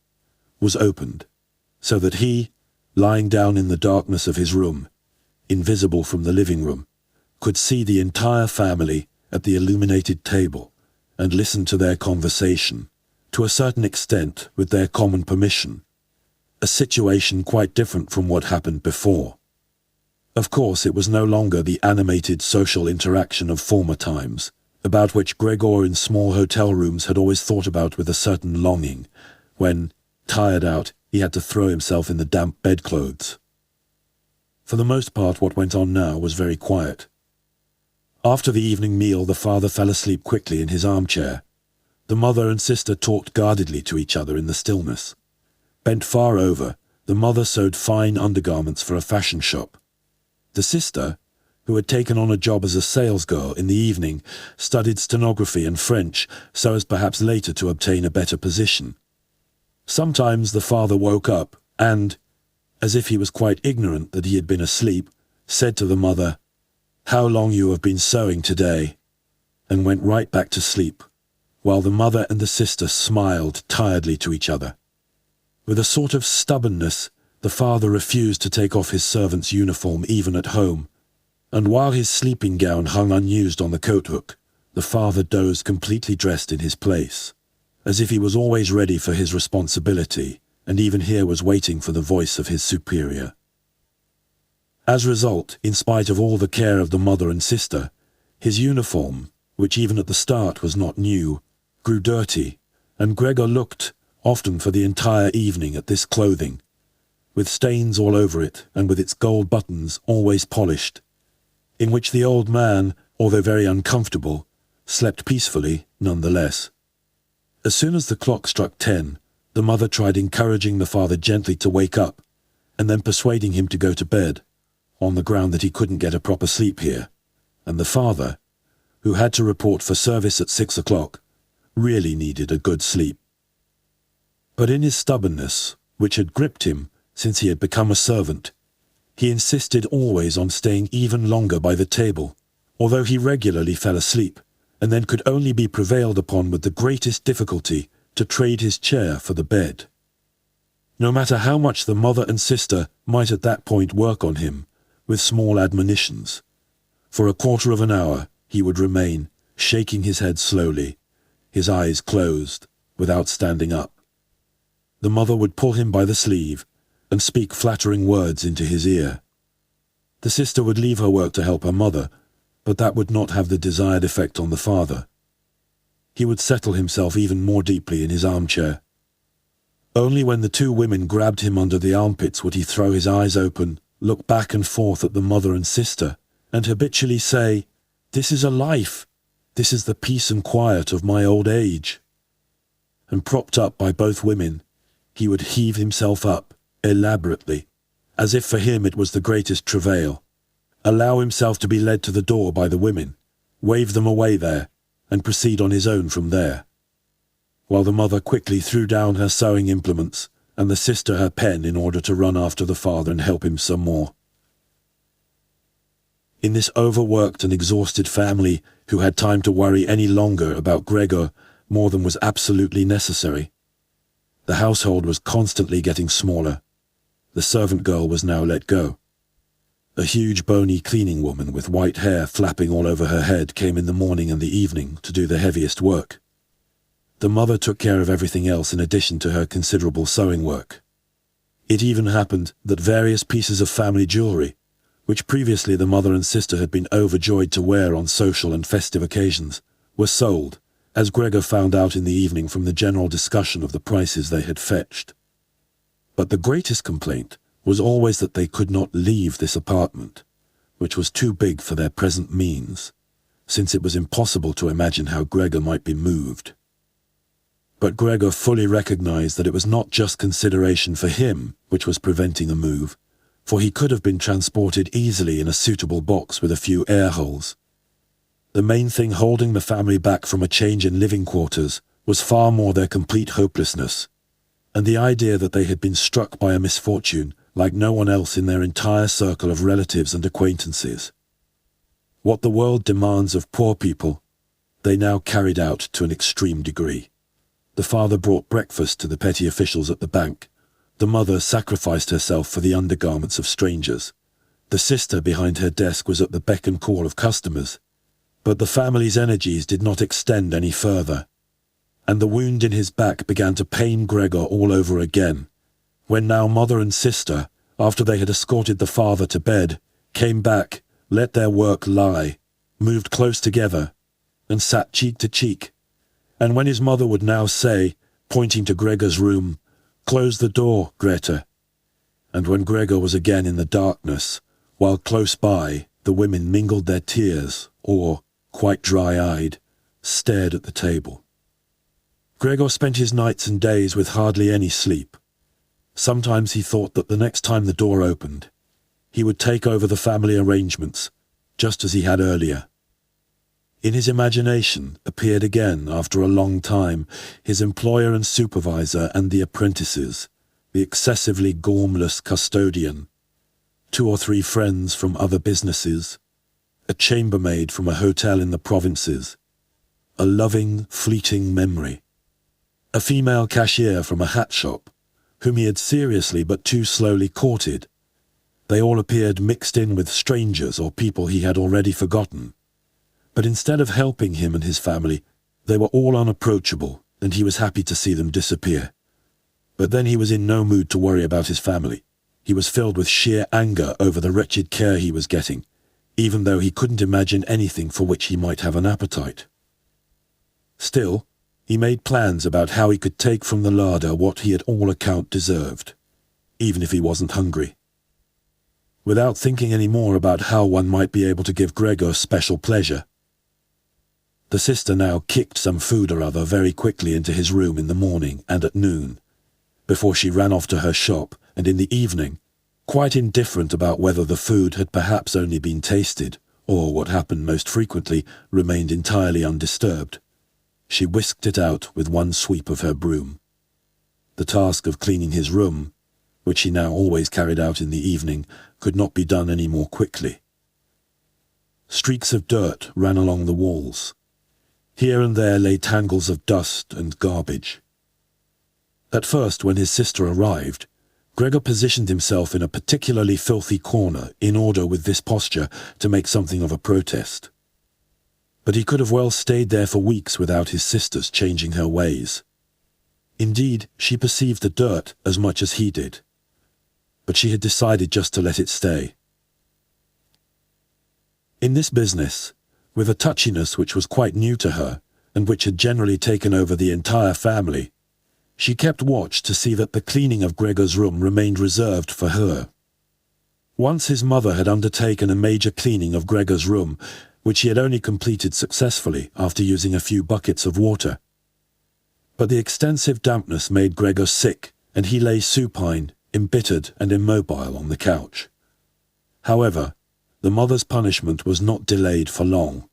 was opened, so that he, lying down in the darkness of his room, invisible from the living room, could see the entire family at the illuminated table and listen to their conversation, to a certain extent with their common permission, a situation quite different from what happened before. Of course, it was no longer the animated social interaction of former times, about which Gregor in small hotel rooms had always thought about with a certain longing, when, tired out, he had to throw himself in the damp bedclothes. For the most part, what went on now was very quiet. After the evening meal, the father fell asleep quickly in his armchair. The mother and sister talked guardedly to each other in the stillness. Bent far over, the mother sewed fine undergarments for a fashion shop. The sister, who had taken on a job as a salesgirl in the evening, studied stenography and French so as perhaps later to obtain a better position. Sometimes the father woke up and, as if he was quite ignorant that he had been asleep, said to the mother, "How long you have been sewing today," and went right back to sleep, while the mother and the sister smiled tiredly to each other. With a sort of stubbornness, the father refused to take off his servant's uniform even at home, and while his sleeping gown hung unused on the coat hook, the father dozed completely dressed in his place, as if he was always ready for his responsibility, and even here was waiting for the voice of his superior. As a result, in spite of all the care of the mother and sister, his uniform, which even at the start was not new, grew dirty, and Gregor looked, often for the entire evening, at this clothing, with stains all over it and with its gold buttons always polished, in which the old man, although very uncomfortable, slept peacefully nonetheless. As soon as the clock struck 10, the mother tried encouraging the father gently to wake up, and then persuading him to go to bed, on the ground that he couldn't get a proper sleep here, and the father, who had to report for service at 6 o'clock, really needed a good sleep. But in his stubbornness, which had gripped him since he had become a servant, he insisted always on staying even longer by the table, although he regularly fell asleep, and then could only be prevailed upon with the greatest difficulty to trade his chair for the bed. No matter how much the mother and sister might at that point work on him, with small admonitions, for a quarter of an hour he would remain, shaking his head slowly, his eyes closed, without standing up. The mother would pull him by the sleeve and speak flattering words into his ear. The sister would leave her work to help her mother, but that would not have the desired effect on the father. He would settle himself even more deeply in his armchair. Only when the two women grabbed him under the armpits would he throw his eyes open, look back and forth at the mother and sister, and habitually say, "This is a life. This is the peace and quiet of my old age." And propped up by both women, he would heave himself up, elaborately, as if for him it was the greatest travail, allow himself to be led to the door by the women, wave them away there, and proceed on his own from there, while the mother quickly threw down her sewing implements and the sister her pen in order to run after the father and help him some more. In this overworked and exhausted family, who had time to worry any longer about Gregor more than was absolutely necessary, the household was constantly getting smaller. The servant girl was now let go. A huge bony cleaning woman with white hair flapping all over her head came in the morning and the evening to do the heaviest work. The mother took care of everything else in addition to her considerable sewing work. It even happened that various pieces of family jewelry, which previously the mother and sister had been overjoyed to wear on social and festive occasions, were sold, as Gregor found out in the evening from the general discussion of the prices they had fetched. But the greatest complaint was always that they could not leave this apartment, which was too big for their present means, since it was impossible to imagine how Gregor might be moved. But Gregor fully recognized that it was not just consideration for him which was preventing a move, for he could have been transported easily in a suitable box with a few air holes. The main thing holding the family back from a change in living quarters was far more their complete hopelessness, and the idea that they had been struck by a misfortune like no one else in their entire circle of relatives and acquaintances. What the world demands of poor people, they now carried out to an extreme degree. The father brought breakfast to the petty officials at the bank. The mother sacrificed herself for the undergarments of strangers. The sister behind her desk was at the beck and call of customers. But the family's energies did not extend any further, and the wound in his back began to pain Gregor all over again, when now mother and sister, after they had escorted the father to bed, came back, let their work lie, moved close together, and sat cheek to cheek. And when his mother would now say, pointing to Gregor's room, "Close the door, Greta," and when Gregor was again in the darkness, while close by the women mingled their tears or, quite dry-eyed, stared at the table. Gregor spent his nights and days with hardly any sleep. Sometimes he thought that the next time the door opened, he would take over the family arrangements, just as he had earlier. In his imagination appeared again, after a long time, his employer and supervisor and the apprentices, the excessively gormless custodian, 2 or 3 friends from other businesses, a chambermaid from a hotel in the provinces, a loving, fleeting memory, a female cashier from a hat shop, whom he had seriously but too slowly courted. They all appeared mixed in with strangers or people he had already forgotten. But instead of helping him and his family, they were all unapproachable, and he was happy to see them disappear. But then he was in no mood to worry about his family. He was filled with sheer anger over the wretched care he was getting, even though he couldn't imagine anything for which he might have an appetite. Still, he made plans about how he could take from the larder what he at all account deserved, even if he wasn't hungry. Without thinking any more about how one might be able to give Gregor special pleasure, the sister now kicked some food or other very quickly into his room in the morning and at noon, before she ran off to her shop, and in the evening, quite indifferent about whether the food had perhaps only been tasted, or, what happened most frequently, remained entirely undisturbed, she whisked it out with one sweep of her broom. The task of cleaning his room, which she now always carried out in the evening, could not be done any more quickly. Streaks of dirt ran along the walls. Here and there lay tangles of dust and garbage. At first, when his sister arrived, Gregor positioned himself in a particularly filthy corner in order, with this posture, to make something of a protest. But he could have well stayed there for weeks without his sister's changing her ways. Indeed, she perceived the dirt as much as he did, but she had decided just to let it stay. In this business, with a touchiness which was quite new to her, and which had generally taken over the entire family, she kept watch to see that the cleaning of Gregor's room remained reserved for her. Once his mother had undertaken a major cleaning of Gregor's room, which he had only completed successfully after using a few buckets of water. But the extensive dampness made Gregor sick, and he lay supine, embittered and immobile on the couch. However, the mother's punishment was not delayed for long,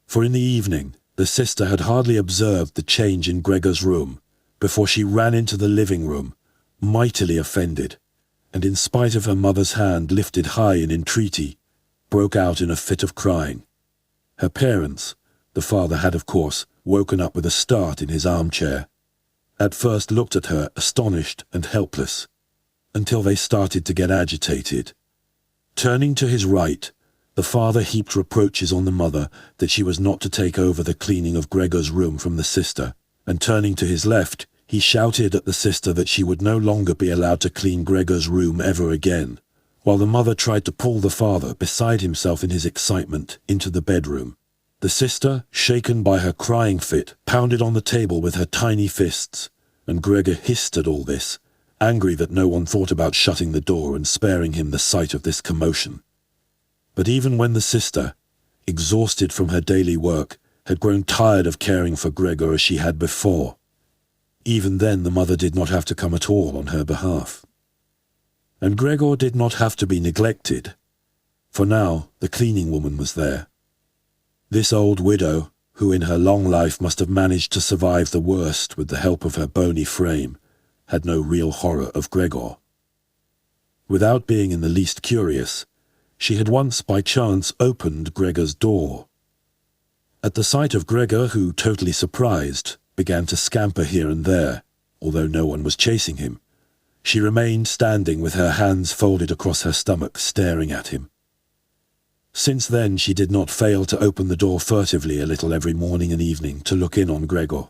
for in the evening, The sister had hardly observed the change in Gregor's room before she ran into the living room, mightily offended, and in spite of her mother's hand lifted high in entreaty, broke out in a fit of crying. Her parents, the father had of course woken up with a start in his armchair, at first looked at her astonished and helpless, until they started to get agitated. Turning to his right, the father heaped reproaches on the mother that she was not to take over the cleaning of Gregor's room from the sister, and turning to his left, he shouted at the sister that she would no longer be allowed to clean Gregor's room ever again, while the mother tried to pull the father, beside himself in his excitement, into the bedroom. The sister, shaken by her crying fit, pounded on the table with her tiny fists, and Gregor hissed at all this, angry that no one thought about shutting the door and sparing him the sight of this commotion. But even when the sister, exhausted from her daily work, had grown tired of caring for Gregor as she had before, even then the mother did not have to come at all on her behalf. And Gregor did not have to be neglected, for now the cleaning woman was there. This old widow, who in her long life must have managed to survive the worst with the help of her bony frame, had no real horror of Gregor. Without being in the least curious, she had once by chance opened Gregor's door. At the sight of Gregor, who, totally surprised, began to scamper here and there, although no one was chasing him, she remained standing with her hands folded across her stomach, staring at him. Since then she did not fail to open the door furtively a little every morning and evening to look in on Gregor.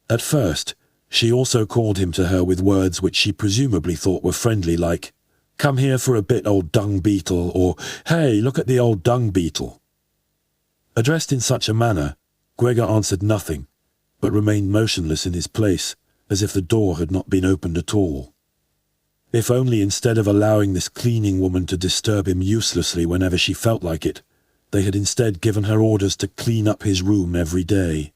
At first, she also called him to her with words which she presumably thought were friendly, like, "Come here for a bit, old dung beetle," or "Hey, look at the old dung beetle." Addressed in such a manner, Gregor answered nothing, but remained motionless in his place, as if the door had not been opened at all. If only instead of allowing this cleaning woman to disturb him uselessly whenever she felt like it, they had instead given her orders to clean up his room every day.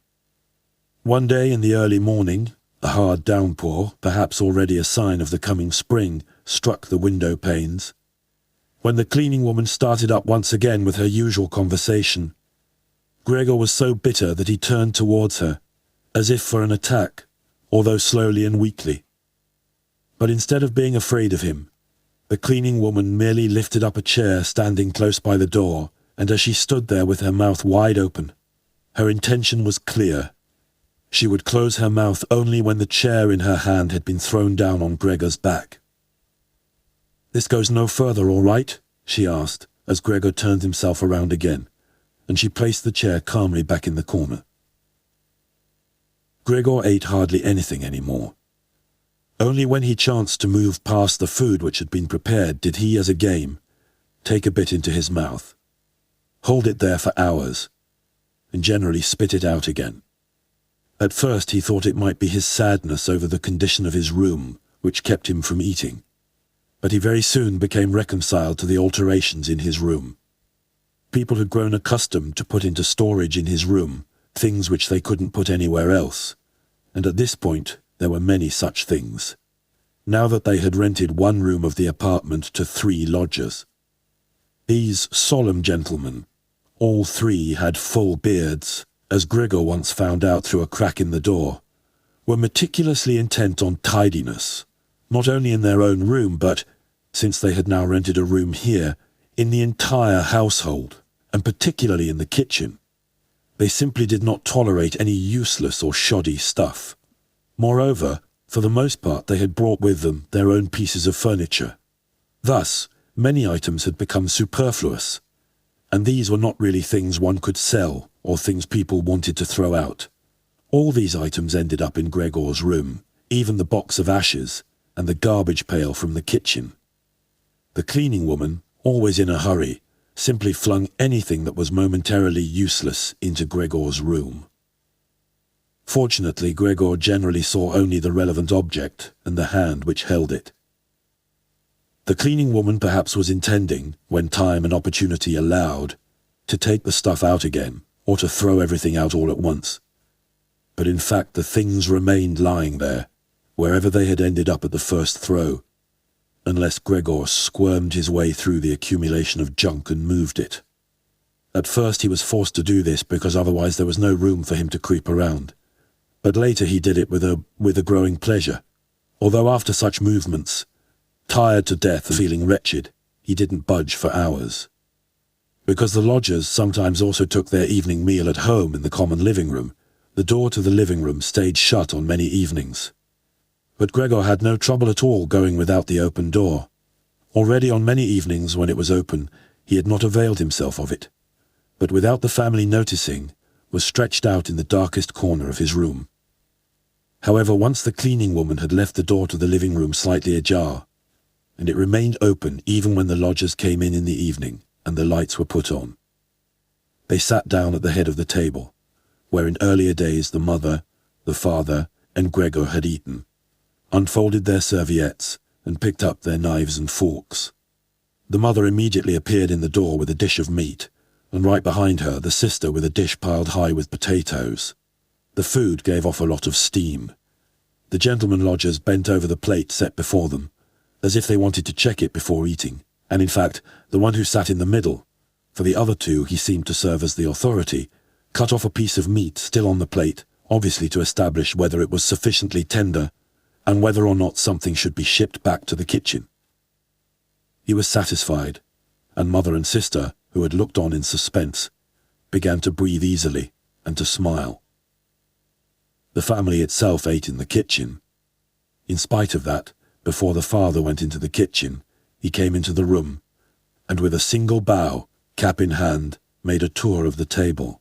One day in the early morning, a hard downpour, perhaps already a sign of the coming spring, struck the window panes. When the cleaning woman started up once again with her usual conversation, Gregor was so bitter that he turned towards her, as if for an attack, although slowly and weakly. But instead of being afraid of him, the cleaning woman merely lifted up a chair standing close by the door, and as she stood there with her mouth wide open, her intention was clear. She would close her mouth only when the chair in her hand had been thrown down on Gregor's back. "This goes no further, all right?" she asked, as Gregor turned himself around again, and she placed the chair calmly back in the corner. Gregor ate hardly anything anymore. Only when he chanced to move past the food which had been prepared did he, as a game, take a bit into his mouth, hold it there for hours, and generally spit it out again. At first he thought it might be his sadness over the condition of his room which kept him from eating, but he very soon became reconciled to the alterations in his room. People had grown accustomed to put into storage in his room things which they couldn't put anywhere else, and at this point there were many such things, now that they had rented one room of the apartment to 3 lodgers. These solemn gentlemen, all 3 had full beards, as Gregor once found out through a crack in the door, were meticulously intent on tidiness, not only in their own room but, since they had now rented a room here, in the entire household, and particularly in the kitchen. They simply did not tolerate any useless or shoddy stuff. Moreover, for the most part they had brought with them their own pieces of furniture. Thus, many items had become superfluous, and these were not really things one could sell or things people wanted to throw out. All these items ended up in Gregor's room, even the box of ashes and the garbage pail from the kitchen. The cleaning woman, always in a hurry, simply flung anything that was momentarily useless into Gregor's room. Fortunately, Gregor generally saw only the relevant object and the hand which held it. The cleaning woman perhaps was intending, when time and opportunity allowed, to take the stuff out again, or to throw everything out all at once. But in fact the things remained lying there, wherever they had ended up at the first throw, unless Gregor squirmed his way through the accumulation of junk and moved it. At first he was forced to do this because otherwise there was no room for him to creep around. But later he did it with a growing pleasure. Although after such movements, tired to death and feeling wretched, he didn't budge for hours. Because the lodgers sometimes also took their evening meal at home in the common living room, the door to the living room stayed shut on many evenings. But Gregor had no trouble at all going without the open door. Already on many evenings when it was open, he had not availed himself of it, but without the family noticing, was stretched out in the darkest corner of his room. However, once the cleaning woman had left the door to the living room slightly ajar, and it remained open even when the lodgers came in the evening and the lights were put on. They sat down at the head of the table, where in earlier days the mother, the father, and Gregor had eaten, unfolded their serviettes, and picked up their knives and forks. The mother immediately appeared in the door with a dish of meat, and right behind her the sister with a dish piled high with potatoes. The food gave off a lot of steam. The gentlemen lodgers bent over the plate set before them, as if they wanted to check it before eating, and in fact, the one who sat in the middle, for the other two he seemed to serve as the authority, cut off a piece of meat still on the plate, obviously to establish whether it was sufficiently tender, and whether or not something should be shipped back to the kitchen. He was satisfied, and mother and sister, who had looked on in suspense, began to breathe easily and to smile. The family itself ate in the kitchen. In spite of that, before the father went into the kitchen, he came into the room, and with a single bow, cap in hand, made a tour of the table.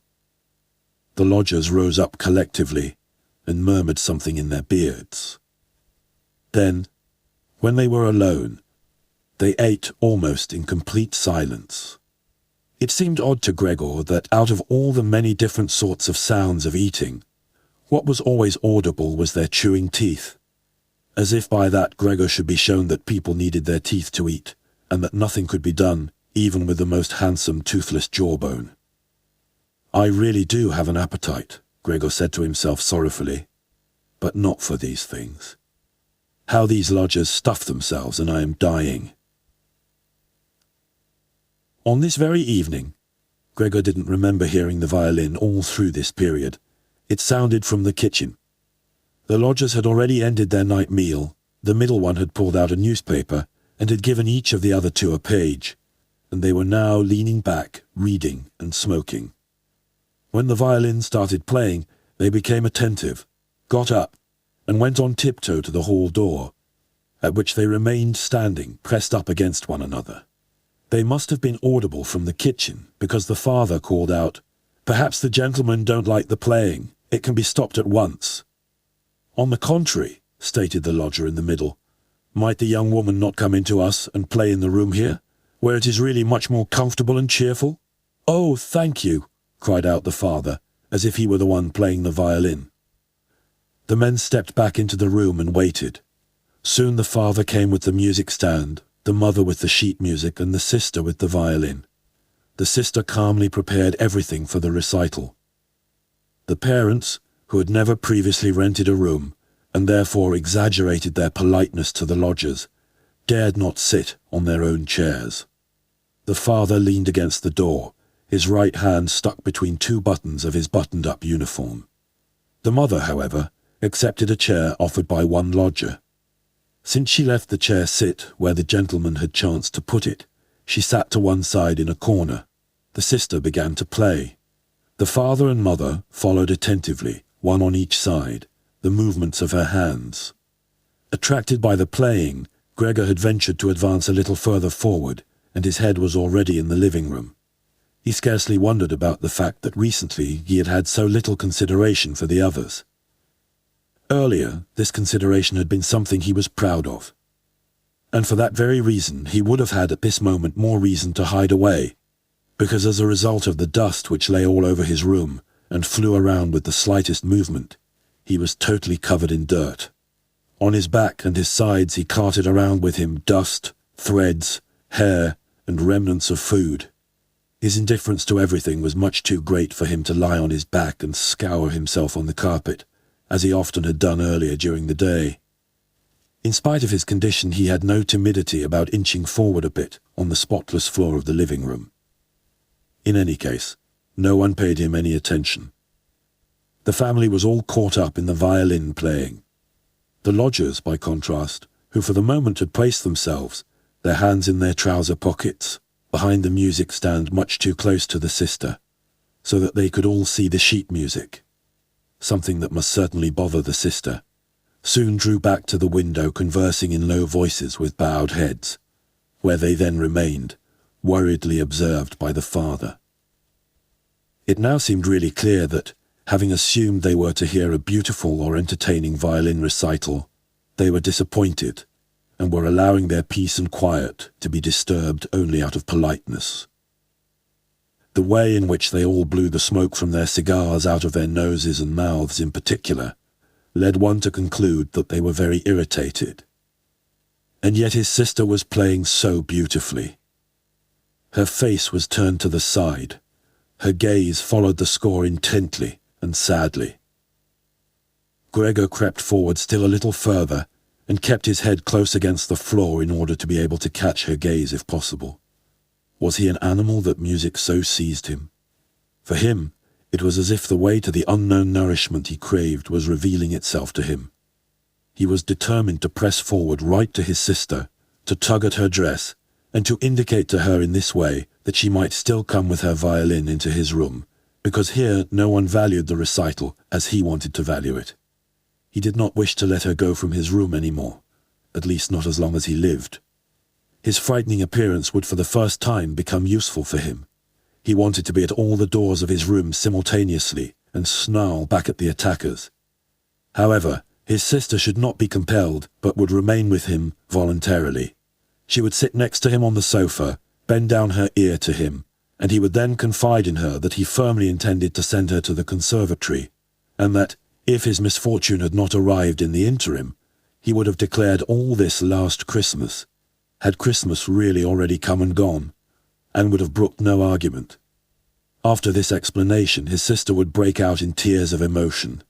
The lodgers rose up collectively and murmured something in their beards. Then, when they were alone, they ate almost in complete silence. It seemed odd to Gregor that out of all the many different sorts of sounds of eating, what was always audible was their chewing teeth, as if by that Gregor should be shown that people needed their teeth to eat, and that nothing could be done, even with the most handsome toothless jawbone. "I really do have an appetite," Gregor said to himself sorrowfully, "but not for these things. How these lodgers stuff themselves, and I am dying." On this very evening, Gregor didn't remember hearing the violin all through this period. It sounded from the kitchen. The lodgers had already ended their night meal, the middle one had pulled out a newspaper, and had given each of the other two a page, and they were now leaning back, reading and smoking. When the violin started playing, they became attentive, got up, and went on tiptoe to the hall door, at which they remained standing, pressed up against one another. They must have been audible from the kitchen, because the father called out, "Perhaps the gentlemen don't like the playing. It can be stopped at once." "On the contrary," stated the lodger in the middle, "might the young woman not come into us and play in the room here, where it is really much more comfortable and cheerful?" "Oh, thank you," cried out the father, as if he were the one playing the violin. The men stepped back into the room and waited. Soon the father came with the music stand, the mother with the sheet music, and the sister with the violin. The sister calmly prepared everything for the recital. The parents, who had never previously rented a room, and therefore exaggerated their politeness to the lodgers, dared not sit on their own chairs. The father leaned against the door, his right hand stuck between two buttons of his buttoned-up uniform. The mother, however, accepted a chair offered by one lodger. Since she left the chair sit where the gentleman had chanced to put it, she sat to one side in a corner. The sister began to play. The father and mother followed attentively, one on each side, the movements of her hands. Attracted by the playing, Gregor had ventured to advance a little further forward, and his head was already in the living room. He scarcely wondered about the fact that recently he had had so little consideration for the others. Earlier, this consideration had been something he was proud of. And for that very reason, he would have had at this moment more reason to hide away, because as a result of the dust which lay all over his room and flew around with the slightest movement, he was totally covered in dirt. On his back and his sides he carted around with him dust, threads, hair, and remnants of food. His indifference to everything was much too great for him to lie on his back and scour himself on the carpet, as he often had done earlier during the day. In spite of his condition, he had no timidity about inching forward a bit on the spotless floor of the living room. In any case, no one paid him any attention. The family was all caught up in the violin playing. The lodgers, by contrast, who for the moment had placed themselves, their hands in their trouser pockets, behind the music stand much too close to the sister, so that they could all see the sheet music, something that must certainly bother the sister, soon drew back to the window conversing in low voices with bowed heads, where they then remained, worriedly observed by the father. It now seemed really clear that, having assumed they were to hear a beautiful or entertaining violin recital, they were disappointed, and were allowing their peace and quiet to be disturbed only out of politeness. The way in which they all blew the smoke from their cigars out of their noses and mouths in particular led one to conclude that they were very irritated. And yet his sister was playing so beautifully. Her face was turned to the side. Her gaze followed the score intently and sadly. Gregor crept forward still a little further and kept his head close against the floor in order to be able to catch her gaze if possible. Was he an animal that music so seized him? For him, it was as if the way to the unknown nourishment he craved was revealing itself to him. He was determined to press forward right to his sister, to tug at her dress, and to indicate to her in this way that she might still come with her violin into his room, because here no one valued the recital as he wanted to value it. He did not wish to let her go from his room any more, at least not as long as he lived. His frightening appearance would for the first time become useful for him. He wanted to be at all the doors of his room simultaneously and snarl back at the attackers. However, his sister should not be compelled, but would remain with him voluntarily. She would sit next to him on the sofa, bend down her ear to him, and he would then confide in her that he firmly intended to send her to the conservatory, and that, if his misfortune had not arrived in the interim, he would have declared all this last Christmas, had Christmas really already come and gone, and would have brooked no argument. After this explanation, his sister would break out in tears of emotion,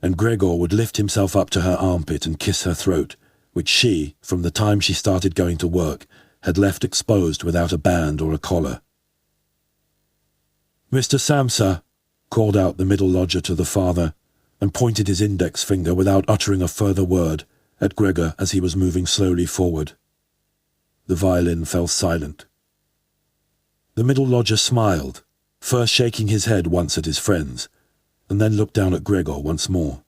and Gregor would lift himself up to her armpit and kiss her throat, which she, from the time she started going to work, had left exposed without a band or a collar. "Mr. Samsa," called out the middle lodger to the father, and pointed his index finger without uttering a further word at Gregor as he was moving slowly forward. The violin fell silent. The middle lodger smiled, first shaking his head once at his friends, and then looked down at Gregor once more.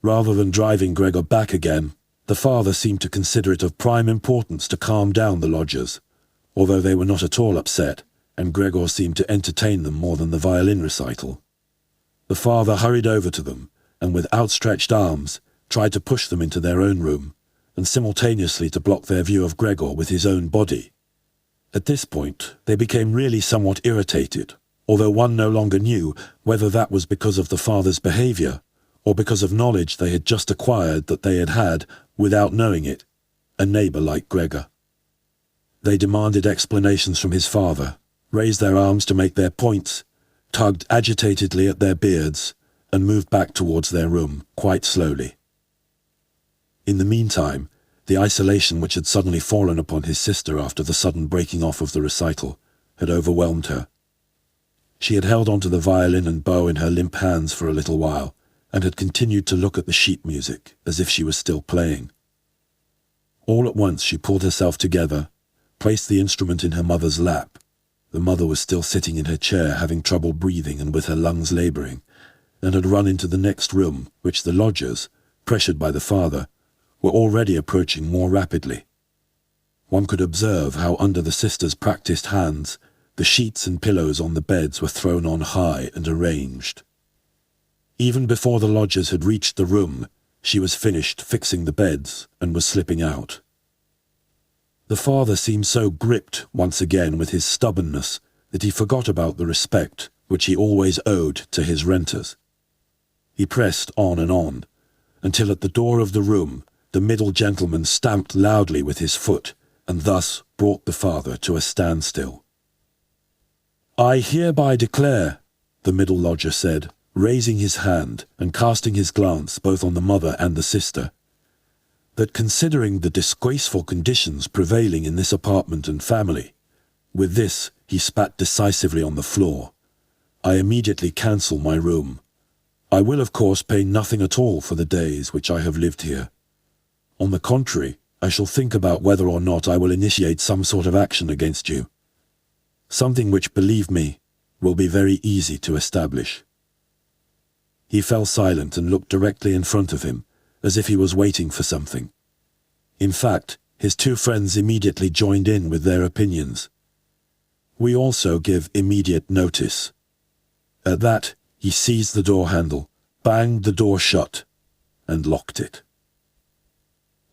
Rather than driving Gregor back again, the father seemed to consider it of prime importance to calm down the lodgers, although they were not at all upset, and Gregor seemed to entertain them more than the violin recital. The father hurried over to them, and with outstretched arms, tried to push them into their own room, and simultaneously to block their view of Gregor with his own body. At this point, they became really somewhat irritated, although one no longer knew whether that was because of the father's behavior, or because of knowledge they had just acquired that they had, without knowing it, a neighbor like Gregor. They demanded explanations from his father, raised their arms to make their points, tugged agitatedly at their beards, and moved back towards their room, quite slowly. In the meantime, the isolation which had suddenly fallen upon his sister after the sudden breaking off of the recital had overwhelmed her. She had held onto the violin and bow in her limp hands for a little while, and had continued to look at the sheet music as if she was still playing. All at once she pulled herself together, placed the instrument in her mother's lap. The mother was still sitting in her chair, having trouble breathing and with her lungs labouring, and had run into the next room, which the lodgers, pressured by the father, were already approaching more rapidly. One could observe how under the sister's practised hands the sheets and pillows on the beds were thrown on high and arranged. Even before the lodgers had reached the room, she was finished fixing the beds and was slipping out. The father seemed so gripped once again with his stubbornness that he forgot about the respect which he always owed to his renters. He pressed on and on, until at the door of the room the middle gentleman stamped loudly with his foot, and thus brought the father to a standstill. "I hereby declare," the middle lodger said, raising his hand and casting his glance both on the mother and the sister, "that considering the disgraceful conditions prevailing in this apartment and family, with this He spat decisively on the floor. "I immediately cancel my room. I will, of course, pay nothing at all for the days which I have lived here. On the contrary, I shall think about whether or not I will initiate some sort of action against you. Something which, believe me, will be very easy to establish." He fell silent and looked directly in front of him, as if he was waiting for something. In fact, his two friends immediately joined in with their opinions. "We also give immediate notice." At that, he seized the door handle, banged the door shut, and locked it.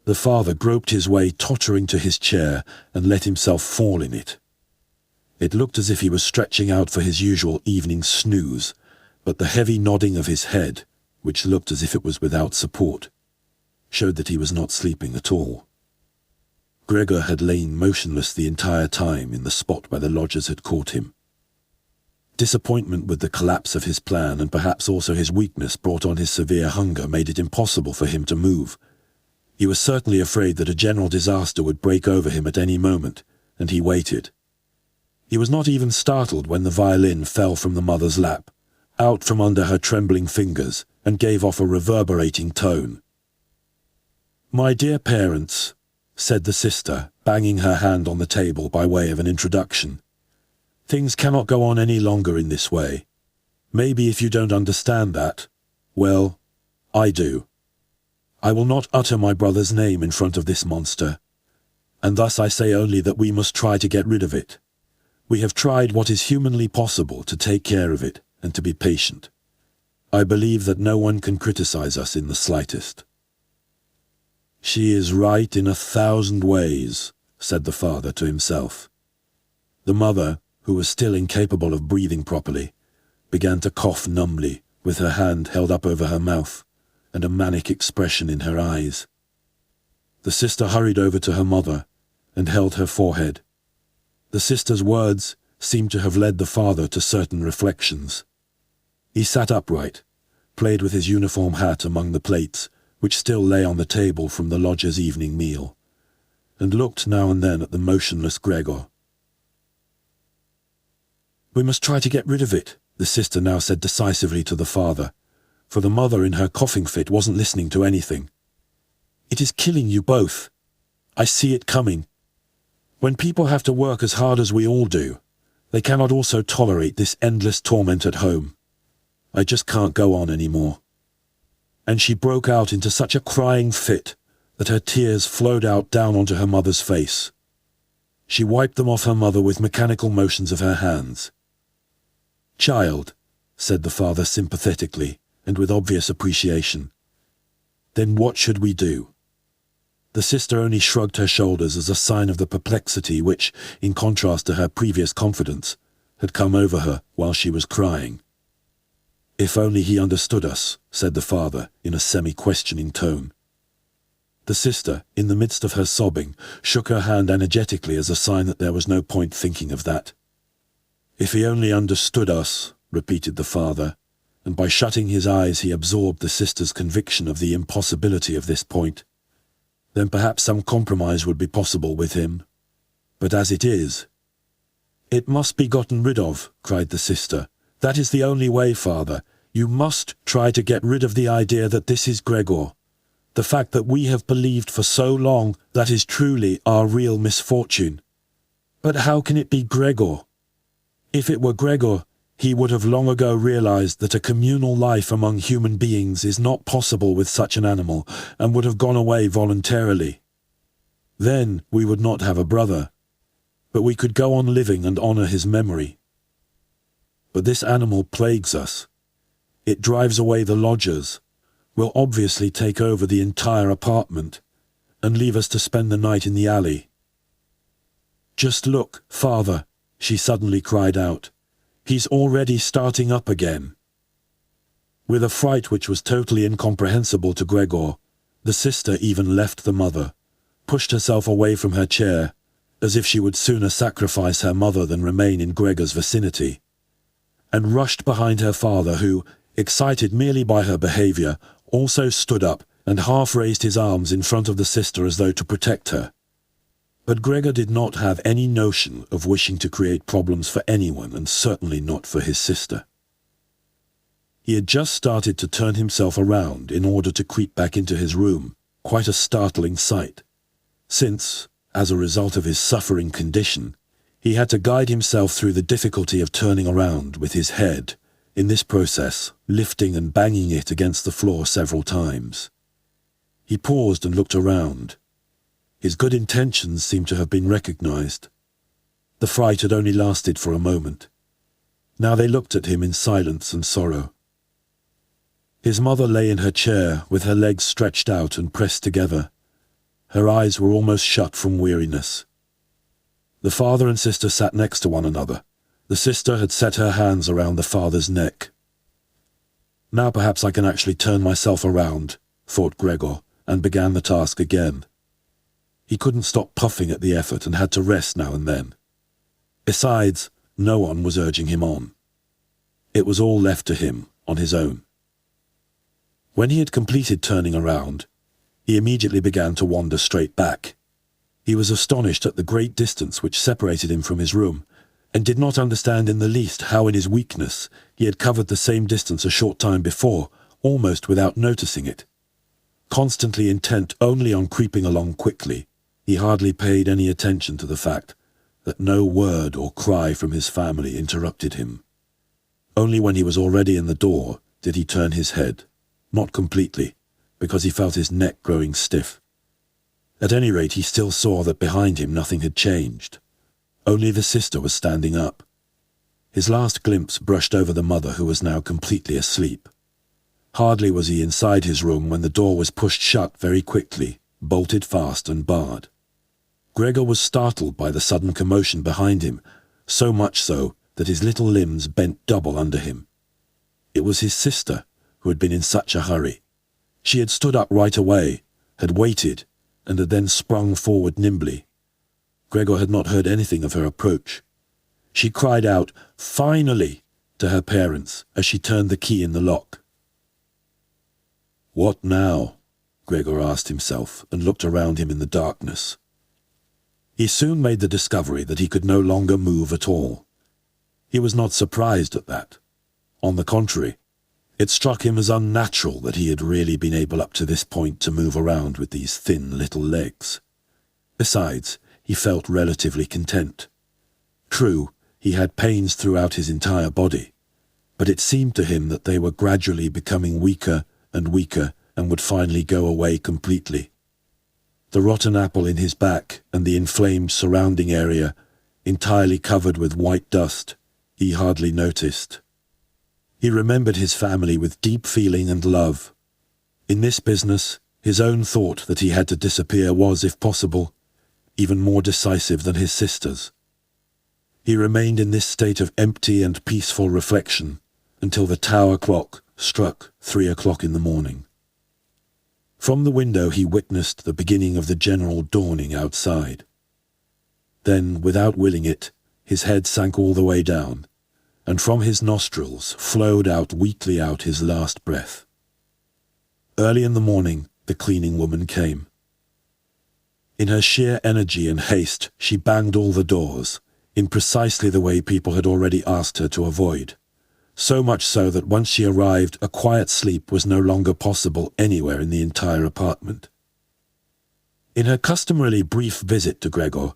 The father groped his way tottering to his chair and let himself fall in it. It looked as if he was stretching out for his usual evening snooze, but the heavy nodding of his head, which looked as if it was without support, showed that he was not sleeping at all. Gregor had lain motionless the entire time in the spot where the lodgers had caught him. Disappointment with the collapse of his plan, and perhaps also his weakness brought on his severe hunger, made it impossible for him to move. He was certainly afraid that a general disaster would break over him at any moment, and he waited. He was not even startled when the violin fell from the mother's lap, out from under her trembling fingers, and gave off a reverberating tone. "My dear parents," said the sister, banging her hand on the table by way of an introduction, "things cannot go on any longer in this way. Maybe if you don't understand that, well, I do. I will not utter my brother's name in front of this monster, and thus I say only that we must try to get rid of it. We have tried what is humanly possible to take care of it and to be patient. I believe that no one can criticize us in the slightest." "She is right in 1,000 ways," said the father to himself. The mother, who was still incapable of breathing properly, began to cough numbly, with her hand held up over her mouth, and a manic expression in her eyes. The sister hurried over to her mother and held her forehead. The sister's words seemed to have led the father to certain reflections. He sat upright, played with his uniform hat among the plates, which still lay on the table from the lodger's evening meal, and looked now and then at the motionless Gregor. "We must try to get rid of it," the sister now said decisively to the father, for the mother in her coughing fit wasn't listening to anything. "It is killing you both. I see it coming. When people have to work as hard as we all do, they cannot also tolerate this endless torment at home. I just can't go on anymore." And she broke out into such a crying fit that her tears flowed out down onto her mother's face. She wiped them off her mother with mechanical motions of her hands. "Child," said the father sympathetically and with obvious appreciation, "then what should we do?" The sister only shrugged her shoulders as a sign of the perplexity which, in contrast to her previous confidence, had come over her while she was crying. "If only he understood us," said the father in a semi-questioning tone. The sister, in the midst of her sobbing, shook her hand energetically as a sign that there was no point thinking of that. "If he only understood us," repeated the father, and by shutting his eyes he absorbed the sister's conviction of the impossibility of this point. "Then perhaps some compromise would be possible with him. But as it is—" "It must be gotten rid of," cried the sister. "That is the only way, father. You must try to get rid of the idea that this is Gregor. The fact that we have believed for so long that is truly our real misfortune. But how can it be Gregor? If it were Gregor, he would have long ago realized that a communal life among human beings is not possible with such an animal, and would have gone away voluntarily. Then we would not have a brother, but we could go on living and honor his memory. But this animal plagues us. It drives away the lodgers, will obviously take over the entire apartment, and leave us to spend the night in the alley. Just look, father," she suddenly cried out. "He's already starting up again." With a fright which was totally incomprehensible to Gregor, the sister even left the mother, pushed herself away from her chair, as if she would sooner sacrifice her mother than remain in Gregor's vicinity, and rushed behind her father who, excited merely by her behavior, also stood up and half raised his arms in front of the sister as though to protect her. But Gregor did not have any notion of wishing to create problems for anyone, and certainly not for his sister. He had just started to turn himself around in order to creep back into his room, quite a startling sight, since, as a result of his suffering condition, he had to guide himself through the difficulty of turning around with his head, in this process lifting and banging it against the floor several times. He paused and looked around. His good intentions seemed to have been recognized. The fright had only lasted for a moment. Now they looked at him in silence and sorrow. His mother lay in her chair with her legs stretched out and pressed together. Her eyes were almost shut from weariness. The father and sister sat next to one another. The sister had set her hands around the father's neck. Now perhaps I can actually turn myself around, thought Gregor, and began the task again. He couldn't stop puffing at the effort and had to rest now and then. Besides, no one was urging him on. It was all left to him on his own. When he had completed turning around, he immediately began to wander straight back. He was astonished at the great distance which separated him from his room, and did not understand in the least how in his weakness he had covered the same distance a short time before, almost without noticing it. Constantly intent only on creeping along quickly, he hardly paid any attention to the fact that no word or cry from his family interrupted him. Only when he was already in the door did he turn his head, not completely, because he felt his neck growing stiff. At any rate, he still saw that behind him nothing had changed. Only the sister was standing up. His last glimpse brushed over the mother, who was now completely asleep. Hardly was he inside his room when the door was pushed shut very quickly, bolted fast and barred. Gregor was startled by the sudden commotion behind him, so much so that his little limbs bent double under him. It was his sister, who had been in such a hurry. She had stood up right away, had waited, and had then sprung forward nimbly. Gregor had not heard anything of her approach. She cried out, "Finally!" to her parents as she turned the key in the lock. What now? Gregor asked himself, and looked around him in the darkness. He soon made the discovery that he could no longer move at all. He was not surprised at that. On the contrary, it struck him as unnatural that he had really been able up to this point to move around with these thin little legs. Besides, he felt relatively content. True, he had pains throughout his entire body, but it seemed to him that they were gradually becoming weaker and weaker and would finally go away completely. The rotten apple in his back and the inflamed surrounding area, entirely covered with white dust, he hardly noticed. He remembered his family with deep feeling and love. In this business, his own thought that he had to disappear was, if possible, even more decisive than his sister's. He remained in this state of empty and peaceful reflection until the tower clock struck 3 o'clock in the morning. From the window he witnessed the beginning of the general dawning outside. Then, without willing it, his head sank all the way down, and from his nostrils flowed out weakly out his last breath. Early in the morning, the cleaning woman came. In her sheer energy and haste, she banged all the doors, in precisely the way people had already asked her to avoid, so much so that once she arrived, a quiet sleep was no longer possible anywhere in the entire apartment. In her customarily brief visit to Gregor,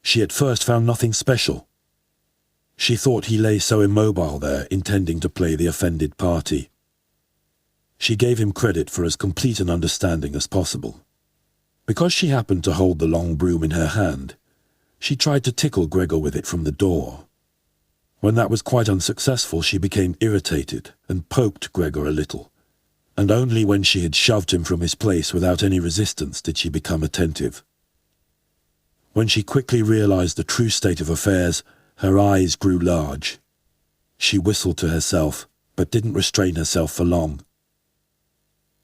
she at first found nothing special. She thought he lay so immobile there, intending to play the offended party. She gave him credit for as complete an understanding as possible. Because she happened to hold the long broom in her hand, she tried to tickle Gregor with it from the door. When that was quite unsuccessful, she became irritated and poked Gregor a little, and only when she had shoved him from his place without any resistance did she become attentive. When she quickly realized the true state of affairs, her eyes grew large. She whistled to herself, but didn't restrain herself for long.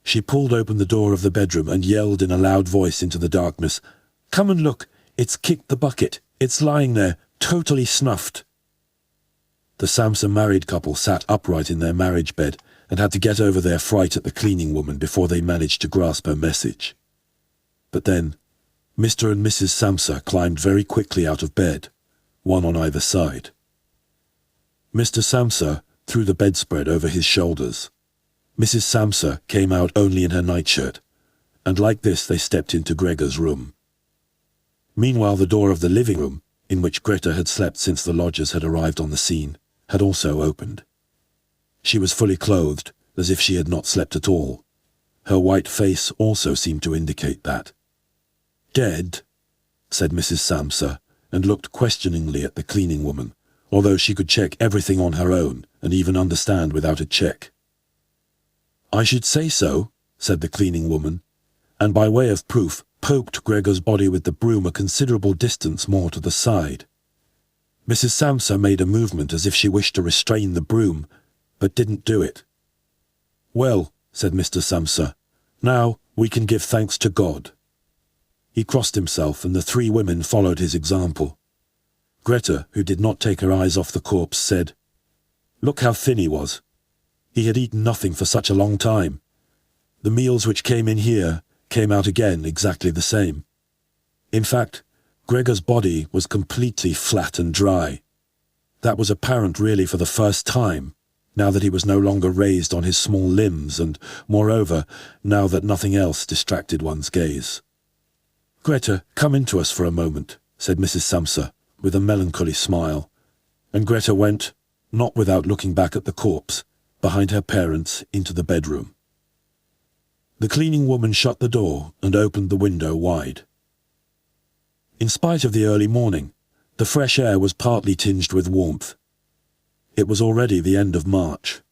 She pulled open the door of the bedroom and yelled in a loud voice into the darkness, "Come and look! It's kicked the bucket! It's lying there, totally snuffed!" The Samsa married couple sat upright in their marriage bed and had to get over their fright at the cleaning woman before they managed to grasp her message. But then, Mr. and Mrs. Samsa climbed very quickly out of bed, one on either side. Mr. Samsa threw the bedspread over his shoulders. Mrs. Samsa came out only in her nightshirt, and like this they stepped into Gregor's room. Meanwhile, the door of the living room, in which Greta had slept since the lodgers had arrived on the scene, had also opened. She was fully clothed, as if she had not slept at all. Her white face also seemed to indicate that. "Dead?" said Mrs. Samsa, and looked questioningly at the cleaning woman, although she could check everything on her own and even understand without a check. "I should say so," said the cleaning woman, and by way of proof poked Gregor's body with the broom a considerable distance more to the side. Mrs. Samsa made a movement as if she wished to restrain the broom, but didn't do it. "Well," said Mr. Samsa, "now we can give thanks to God." He crossed himself, and the three women followed his example. Greta, who did not take her eyes off the corpse, said, "Look how thin he was. He had eaten nothing for such a long time. The meals which came in here came out again exactly the same. In fact, Gregor's body was completely flat and dry. That was apparent really for the first time, now that he was no longer raised on his small limbs and, moreover, now that nothing else distracted one's gaze. "Greta, come in to us for a moment," said Mrs. Samsa, with a melancholy smile, and Greta went, not without looking back at the corpse, behind her parents into the bedroom. The cleaning woman shut the door and opened the window wide. In spite of the early morning, the fresh air was partly tinged with warmth. It was already the end of March.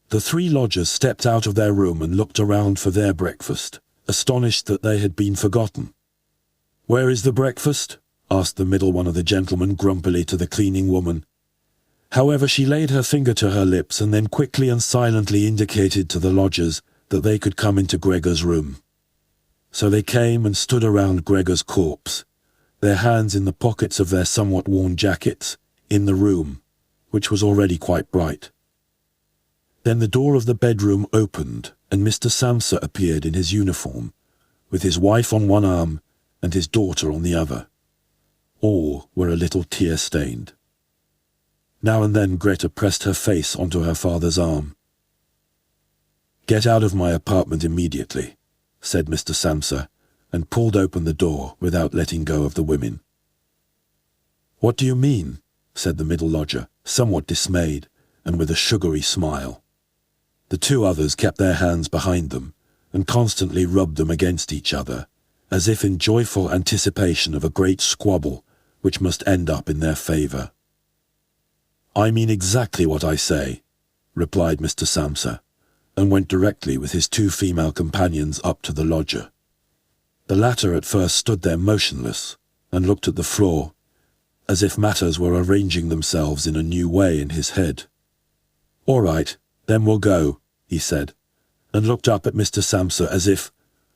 The three lodgers stepped out of their room and looked around for their breakfast, astonished that they had been forgotten. "Where is the breakfast?" asked the middle one of the gentlemen grumpily to the cleaning woman. However, she laid her finger to her lips and then quickly and silently indicated to the lodgers that they could come into Gregor's room. So they came and stood around Gregor's corpse, their hands in the pockets of their somewhat worn jackets, in the room, which was already quite bright. Then the door of the bedroom opened, and Mr. Samsa appeared in his uniform, with his wife on one arm and his daughter on the other. All were a little tear-stained. Now and then Greta pressed her face onto her father's arm. "Get out of my apartment immediately," said Mr. Samsa, and pulled open the door without letting go of the women. "What do you mean?" said the middle lodger, somewhat dismayed, and with a sugary smile. The two others kept their hands behind them, and constantly rubbed them against each other, as if in joyful anticipation of a great squabble which must end up in their favour. "I mean exactly what I say," replied Mr. Samsa, and went directly with his two female companions up to the lodger. The latter at first stood there motionless, and looked at the floor, as if matters were arranging themselves in a new way in his head. "All right, then we'll go," he said, and looked up at Mr. Samsa as if,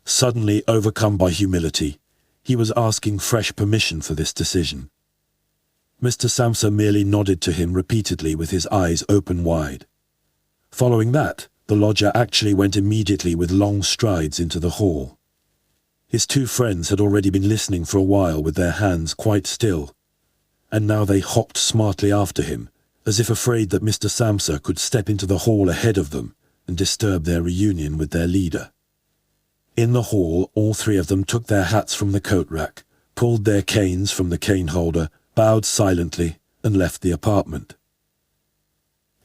suddenly overcome by humility, he was asking fresh permission for this decision. Mr. Samsa merely nodded to him repeatedly with his eyes open wide. Following that, the lodger actually went immediately with long strides into the hall. His two friends had already been listening for a while with their hands quite still, and now they hopped smartly after him, as if afraid that Mr. Samsa could step into the hall ahead of them and disturb their reunion with their leader. In the hall, all three of them took their hats from the coat rack, pulled their canes from the cane holder, bowed silently, and left the apartment.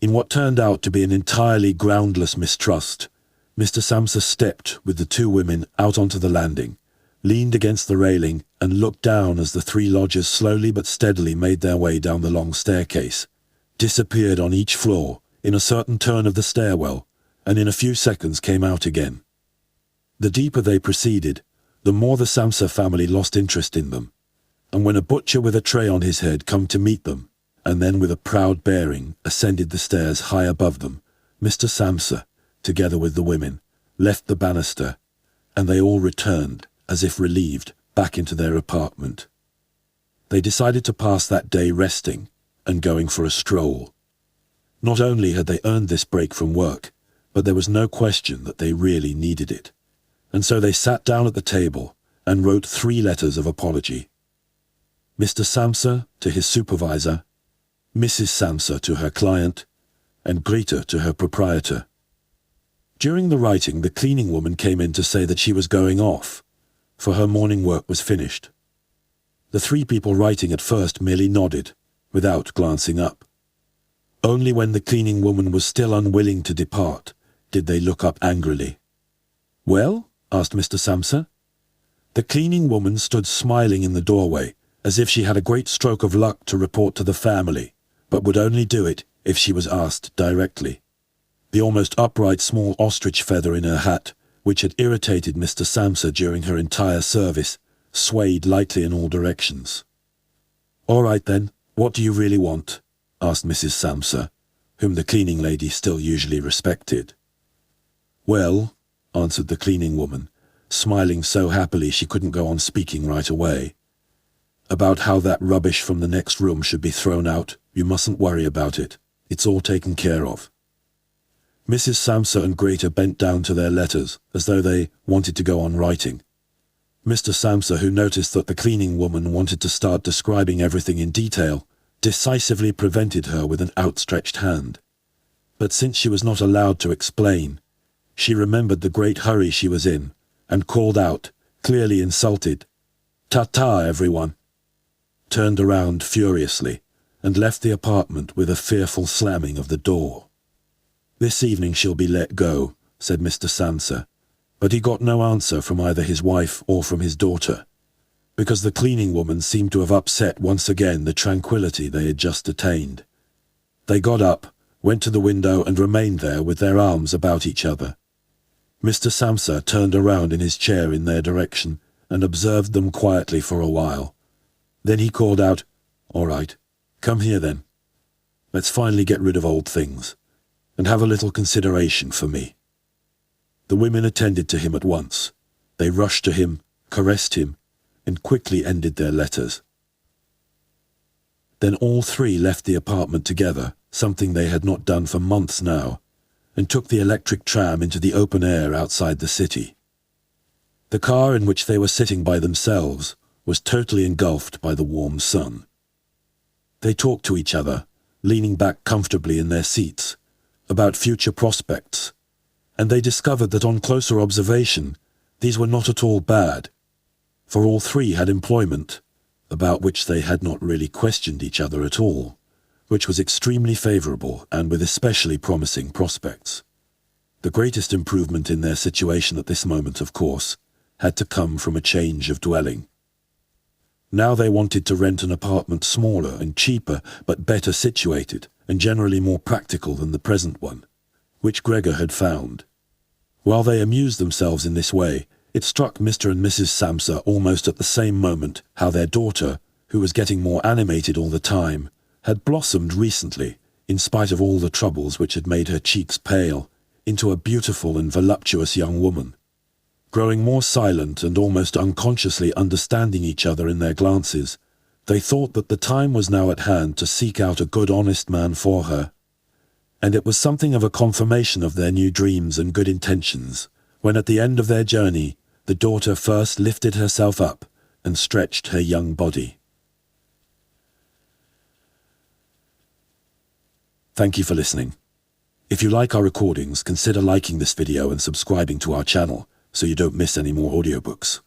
In what turned out to be an entirely groundless mistrust, Mr. Samsa stepped with the two women out onto the landing, leaned against the railing, and looked down as the three lodgers slowly but steadily made their way down the long staircase, disappeared on each floor in a certain turn of the stairwell, and in a few seconds came out again. The deeper they proceeded, the more the Samsa family lost interest in them, and when a butcher with a tray on his head come to meet them, and then with a proud bearing ascended the stairs high above them, Mr. Samsa, together with the women, left the banister, and they all returned, as if relieved, back into their apartment. They decided to pass that day resting and going for a stroll. Not only had they earned this break from work, but there was no question that they really needed it. And so they sat down at the table and wrote 3 letters of apology. Mr. Samsa to his supervisor, Mrs. Samsa to her client, and Greta to her proprietor. During the writing, the cleaning woman came in to say that she was going off, for her morning work was finished. The 3 people writing at first merely nodded, without glancing up. Only when the cleaning woman was still unwilling to depart did they look up angrily. "Well?" asked Mr. Samsa. The cleaning woman stood smiling in the doorway, as if she had a great stroke of luck to report to the family, but would only do it if she was asked directly. The almost upright small ostrich feather in her hat, which had irritated Mr. Samsa during her entire service, swayed lightly in all directions. "All right then, what do you really want?" asked Mrs. Samsa, whom the cleaning lady still usually respected. "Well," answered the cleaning woman, smiling so happily she couldn't go on speaking right away, "about how that rubbish from the next room should be thrown out. You mustn't worry about it. It's all taken care of." Mrs. Samsa and Greta bent down to their letters, as though they wanted to go on writing. Mr. Samsa, who noticed that the cleaning woman wanted to start describing everything in detail, decisively prevented her with an outstretched hand. But since she was not allowed to explain, she remembered the great hurry she was in, and called out, clearly insulted, "Ta-ta, everyone!" turned around furiously, and left the apartment with a fearful slamming of the door. "This evening she'll be let go," said Mr. Samsa, but he got no answer from either his wife or from his daughter, because the cleaning woman seemed to have upset once again the tranquility they had just attained. They got up, went to the window and remained there with their arms about each other. Mr. Samsa turned around in his chair in their direction and observed them quietly for a while. Then he called out, "All right, come here then. Let's finally get rid of old things, and have a little consideration for me." The women attended to him at once. They rushed to him, caressed him, and quickly ended their letters. Then all 3 left the apartment together, something they had not done for months now, and took the electric tram into the open air outside the city. The car in which they were sitting by themselves was totally engulfed by the warm sun. They talked to each other, leaning back comfortably in their seats, about future prospects, and they discovered that on closer observation these were not at all bad, for all 3 had employment, about which they had not really questioned each other at all, which was extremely favourable and with especially promising prospects. The greatest improvement in their situation at this moment, of course, had to come from a change of dwelling. Now they wanted to rent an apartment smaller and cheaper, but better situated, and generally more practical than the present one, which Gregor had found. While they amused themselves in this way, it struck Mr. and Mrs. Samsa almost at the same moment how their daughter, who was getting more animated all the time, had blossomed recently, in spite of all the troubles which had made her cheeks pale, into a beautiful and voluptuous young woman. Growing more silent and almost unconsciously understanding each other in their glances, they thought that the time was now at hand to seek out a good honest man for her. And it was something of a confirmation of their new dreams and good intentions, when at the end of their journey, the daughter first lifted herself up and stretched her young body. Thank you for listening. If you like our recordings, consider liking this video and subscribing to our channel so you don't miss any more audiobooks.